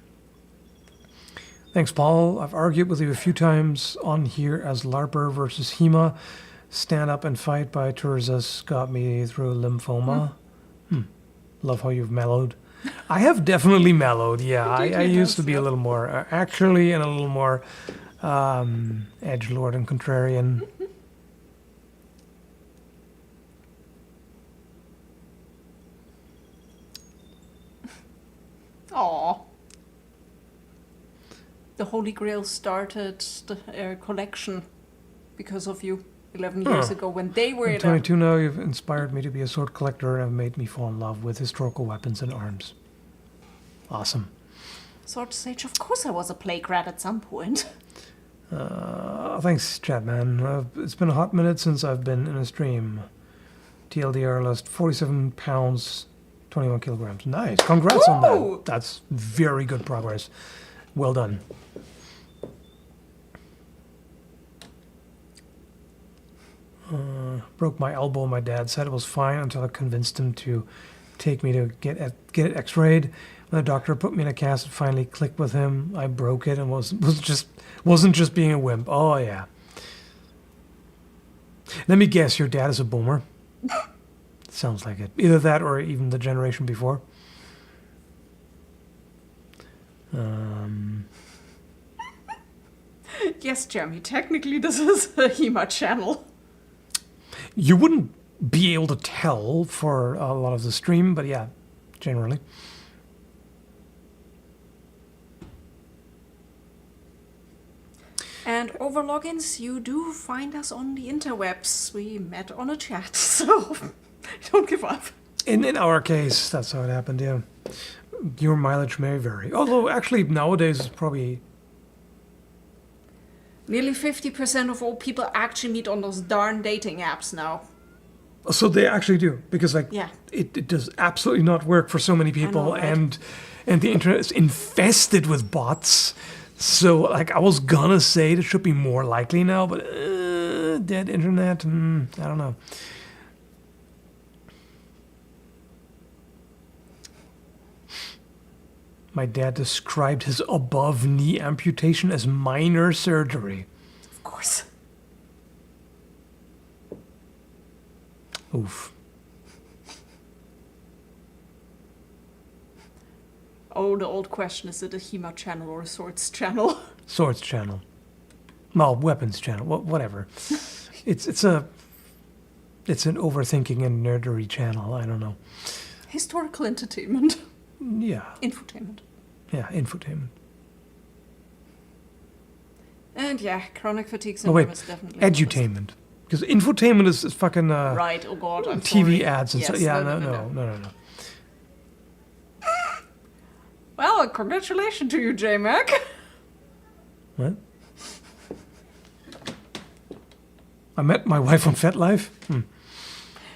Thanks, Paul. I've argued with you a few times on here as LARPer versus HEMA. Stand up and fight by Turzas got me through lymphoma. Love how you've mellowed. I have definitely mellowed, yeah. I used to be a little more, actually, and a little more edgelord and contrarian. Aww. The Holy Grail started the collection because of you 11 years ago when they were I'm at 22 now. You've inspired me to be a sword collector and have made me fall in love with historical weapons and arms. Awesome. Sword Sage. Of course I was a plague rat at some point. Thanks, chat man. It's been a hot minute since I've been in a stream. TLDR lost 47 pounds, 21 kilograms. Nice. Congrats on Woo! that. That's very good progress. Well done. Broke my elbow. My dad said it was fine until I convinced him to take me to get it x-rayed. When the doctor put me in a cast, it finally clicked with him. I broke it and wasn't just being a wimp. Oh yeah. Let me guess, your dad is a boomer. Sounds like it. Either that or even the generation before. Yes, Jeremy, technically this is a HEMA channel. You wouldn't be able to tell for a lot of the stream, but yeah, generally. And over logins, you do find us on the interwebs. We met on a chat, so don't give up. In our case, that's how it happened, yeah. Your mileage may vary. Although, actually, nowadays it's probably... Nearly 50% of all people actually meet on those darn dating apps now. So they actually do, because like Yeah. it does absolutely not work for so many people, I know, right? and the internet is infested with bots. So like I was gonna say it should be more likely now, but dead internet, I don't know. My dad described his above knee amputation as minor surgery. Of course. Oof. Oh, the old question, is it a HEMA channel or a Swords channel? Swords channel. Well, weapons channel. Whatever. It's an overthinking and nerdery channel. I don't know. Historical entertainment. Yeah. Infotainment. Yeah, infotainment. And yeah, chronic fatigue Oh syndrome wait, is definitely... edutainment. Because infotainment is fucking Right, oh god, I'm TV sorry. ads and Yes, stuff. Yeah, no. Well, congratulations to you, J-Mac. What? I met my wife on FetLife?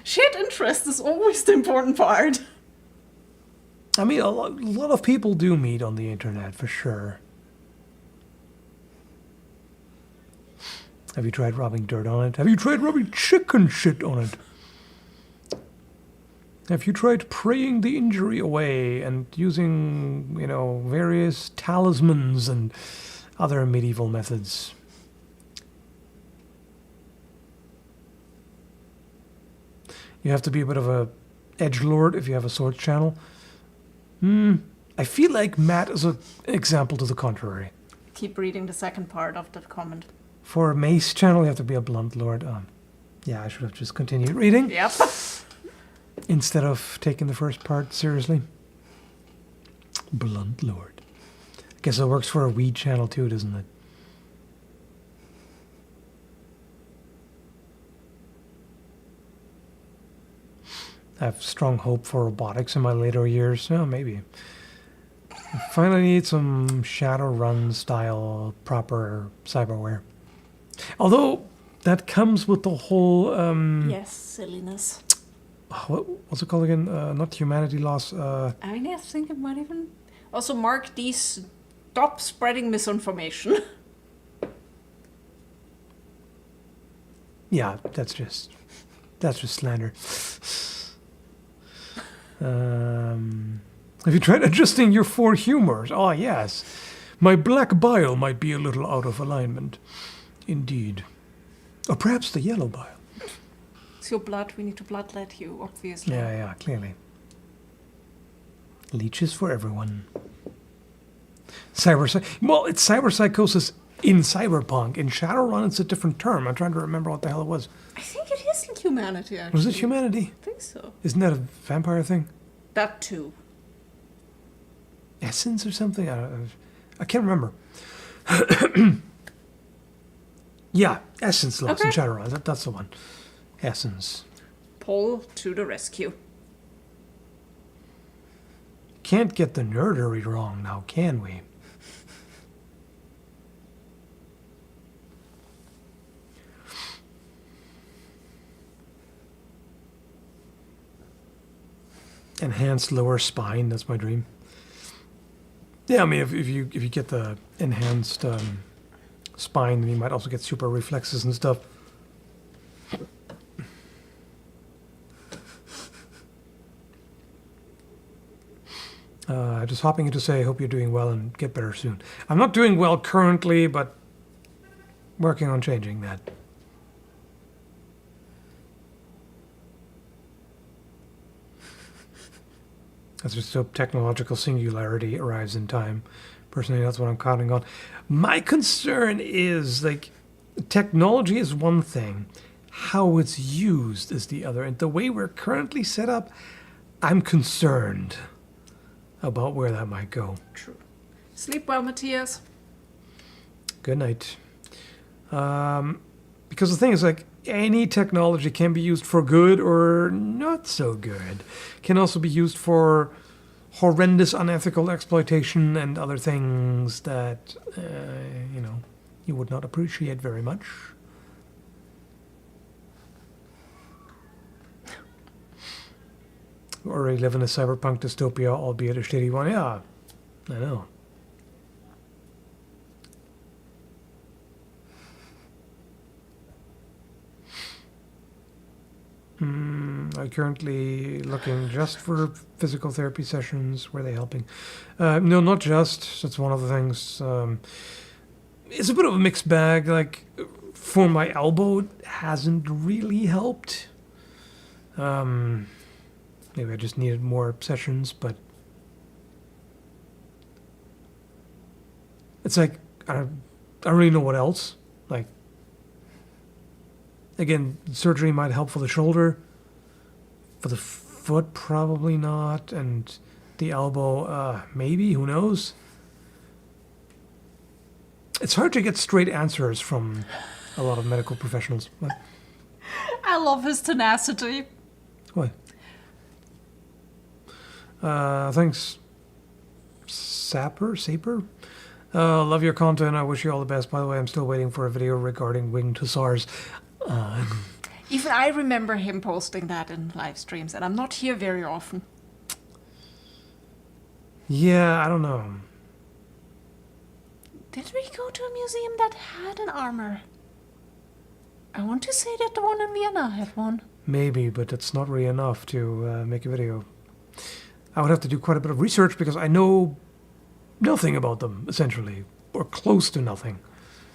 Shared interest is always the important part. I mean, a lot of people do meet on the internet, for sure. Have you tried rubbing dirt on it? Have you tried rubbing chicken shit on it? Have you tried praying the injury away and using, various talismans and other medieval methods? You have to be a bit of a edgelord if you have a sword channel. I feel like Matt is an example to the contrary. Keep reading the second part of the comment. For a mace channel, you have to be a blunt lord. Yeah, I should have just continued reading. Yep. Instead of taking the first part seriously. Blunt lord. I guess it works for a weed channel too, doesn't it? I have strong hope for robotics in my later years. Oh, maybe. I finally need some Shadowrun style proper cyberware. Although that comes with the whole Yes, silliness. what's it called again? Not humanity loss. I mean, I think it might even also mark these. Stop spreading misinformation. Yeah, that's just slander. Have you tried adjusting your four humors? Ah, yes. My black bile might be a little out of alignment. Indeed. Or perhaps the yellow bile. It's your blood. We need to bloodlet you, obviously. Yeah, clearly. Leeches for everyone. Well, it's cyberpsychosis in Cyberpunk. In Shadowrun, it's a different term. I'm trying to remember what the hell it was. I think it is in humanity, actually. Was it humanity? I think so. Isn't that a vampire thing? That too. Essence or something? I can't remember. Yeah, Essence lost in Shadowrun. That's the one. Essence. Paul to the rescue. Can't get the nerdery wrong now, can we? Enhanced lower spine, that's my dream. Yeah, I mean, if you get the enhanced spine, then you might also get super reflexes and stuff. Just hopping in to say, I hope you're doing well and get better soon. I'm not doing well currently, but working on changing that. Let's just hope technological singularity arrives in time. Personally, that's what I'm counting on. My concern is, like, technology is one thing. How it's used is the other. And the way we're currently set up, I'm concerned about where that might go. True. Sleep well, Matthias. Good night. Because the thing is, like, any technology can be used for good or not so good. Can also be used for horrendous unethical exploitation and other things that, you would not appreciate very much. We already live in a cyberpunk dystopia, albeit a shitty one. Yeah, I know. I'm currently looking just for physical therapy sessions. Were they helping? No, not just. That's one of the things. It's a bit of a mixed bag. Like, for my elbow, it hasn't really helped. Maybe I just needed more sessions, but it's like, I don't really know what else. Like, again, surgery might help for the shoulder. For the foot, probably not. And the elbow, maybe, who knows? It's hard to get straight answers from a lot of medical professionals. But I love his tenacity. what? Thanks, Saper? Love your content. I wish you all the best. By the way, I'm still waiting for a video regarding winged hussars. Even I remember him posting that in live streams, and I'm not here very often. Yeah, I don't know. Did we go to a museum that had an armor? I want to say that the one in Vienna had one. Maybe, but it's not really enough to make a video. I would have to do quite a bit of research because I know nothing about them, essentially, or close to nothing.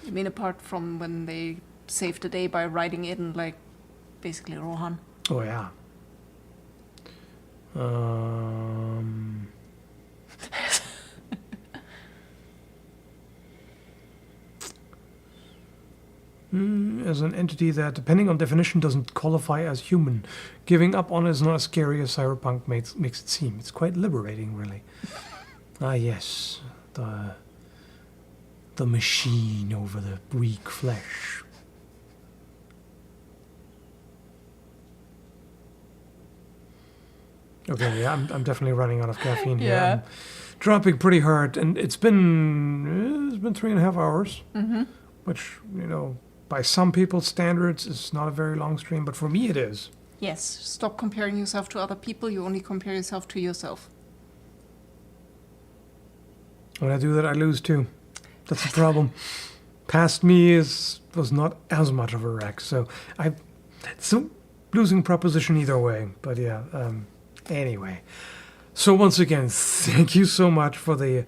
You mean apart from when they saved the day by writing in, like, basically Rohan? Oh, yeah. As an entity that, depending on definition, doesn't qualify as human. Giving up on it is not as scary as cyberpunk makes it seem. It's quite liberating, really. Yes. The machine over the weak flesh. Okay, yeah, I'm definitely running out of caffeine here. Yeah. I'm dropping pretty hard, and it's been 3.5 hours, which, you know, by some people's standards is not a very long stream, but for me it is. Yes, stop comparing yourself to other people. You only compare yourself to yourself. When I do that, I lose too. That's the problem. Past me was not as much of a wreck, so it's a losing proposition either way. But yeah, anyway. So once again, thank you so much for the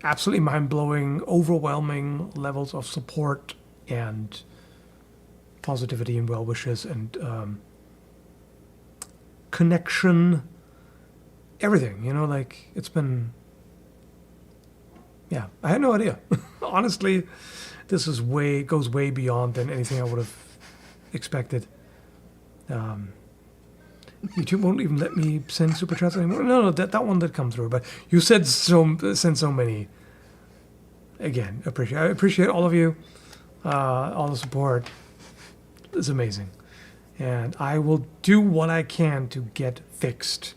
absolutely mind-blowing, overwhelming levels of support and positivity and well wishes and connection, everything. You know, like it's been. Yeah, I had no idea. Honestly, this goes way beyond than anything I would have expected. YouTube won't even let me send super chats anymore. No, that one did come through, but you sent so many. Again, I appreciate all of you, all the support. It's amazing, and I will do what I can to get fixed.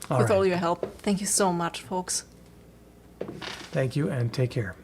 With all your help. Thank you so much, folks. Thank you, and take care.